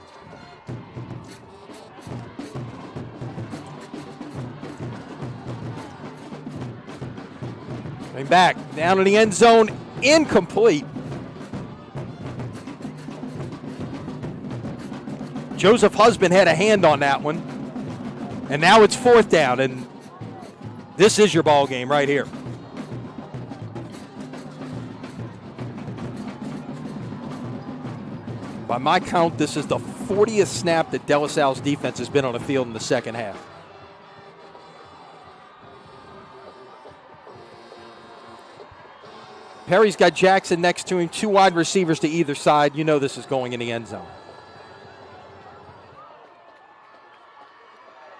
Coming back, down in the end zone, incomplete. Joseph Husband had a hand on that one. And now it's 4th down, and this is your ball game right here. By my count, this is the 40th snap that De La Salle's defense has been on the field in the second half. Perry's got Jackson next to him, 2 wide receivers to either side. You know this is going in the end zone.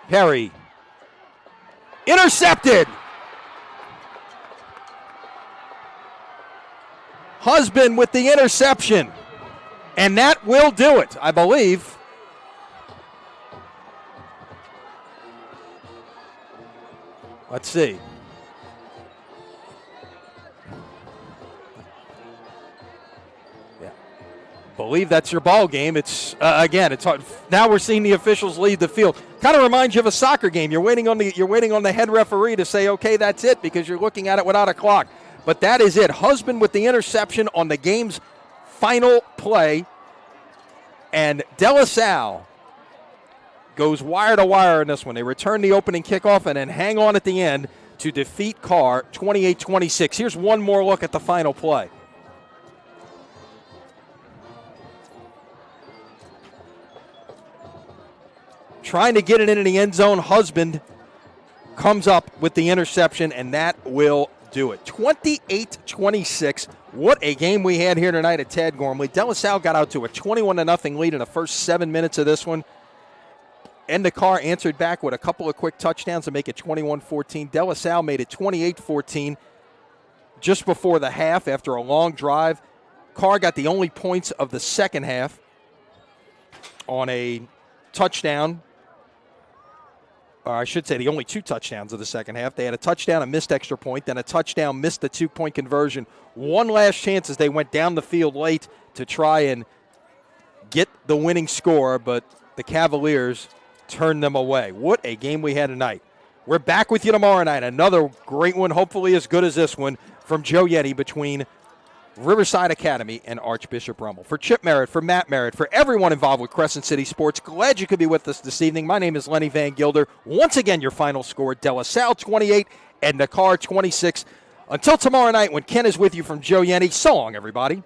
Perry. Intercepted. Husband with the interception. And that will do it, I believe. Let's see. Yeah. Believe that's your ball game. It's again, it's hard. Now we're seeing the officials lead the field. Kind of reminds you of a soccer game. You're waiting on the head referee to say, okay, that's it, because you're looking at it without a clock. But that is it. Husband with the interception on the game's final play. And De La Salle goes wire to wire in this one. They return the opening kickoff and then hang on at the end to defeat Karr 28-26. Here's one more look at the final play. Trying to get it into the end zone. Husband comes up with the interception, and that will do it. 28-26. What a game we had here tonight at Tad Gormley. De La Salle got out to a 21-0 lead in the first 7 minutes of this one. Edna Karr answered back with a couple of quick touchdowns to make it 21-14. De La Salle made it 28-14 just before the half after a long drive. Karr got the only points of the second half on a touchdown. Or I should say the only 2 touchdowns of the second half. They had a touchdown, a missed extra point, then a touchdown, missed the 2-point conversion. One last chance as they went down the field late to try and get the winning score, but the Cavaliers turned them away. What a game we had tonight. We're back with you tomorrow night. Another great one, hopefully as good as this one, from Joe Yeti between Riverside Academy and Archbishop Rummel. For Chip Merritt, for Matt Merritt, for everyone involved with Crescent City Sports, glad you could be with us this evening. My name is Lenny Van Gilder. Once again, your final score, De La Salle 28, Edna Karr 26. Until tomorrow night when Ken is with you from Joe Yeti, so long, everybody.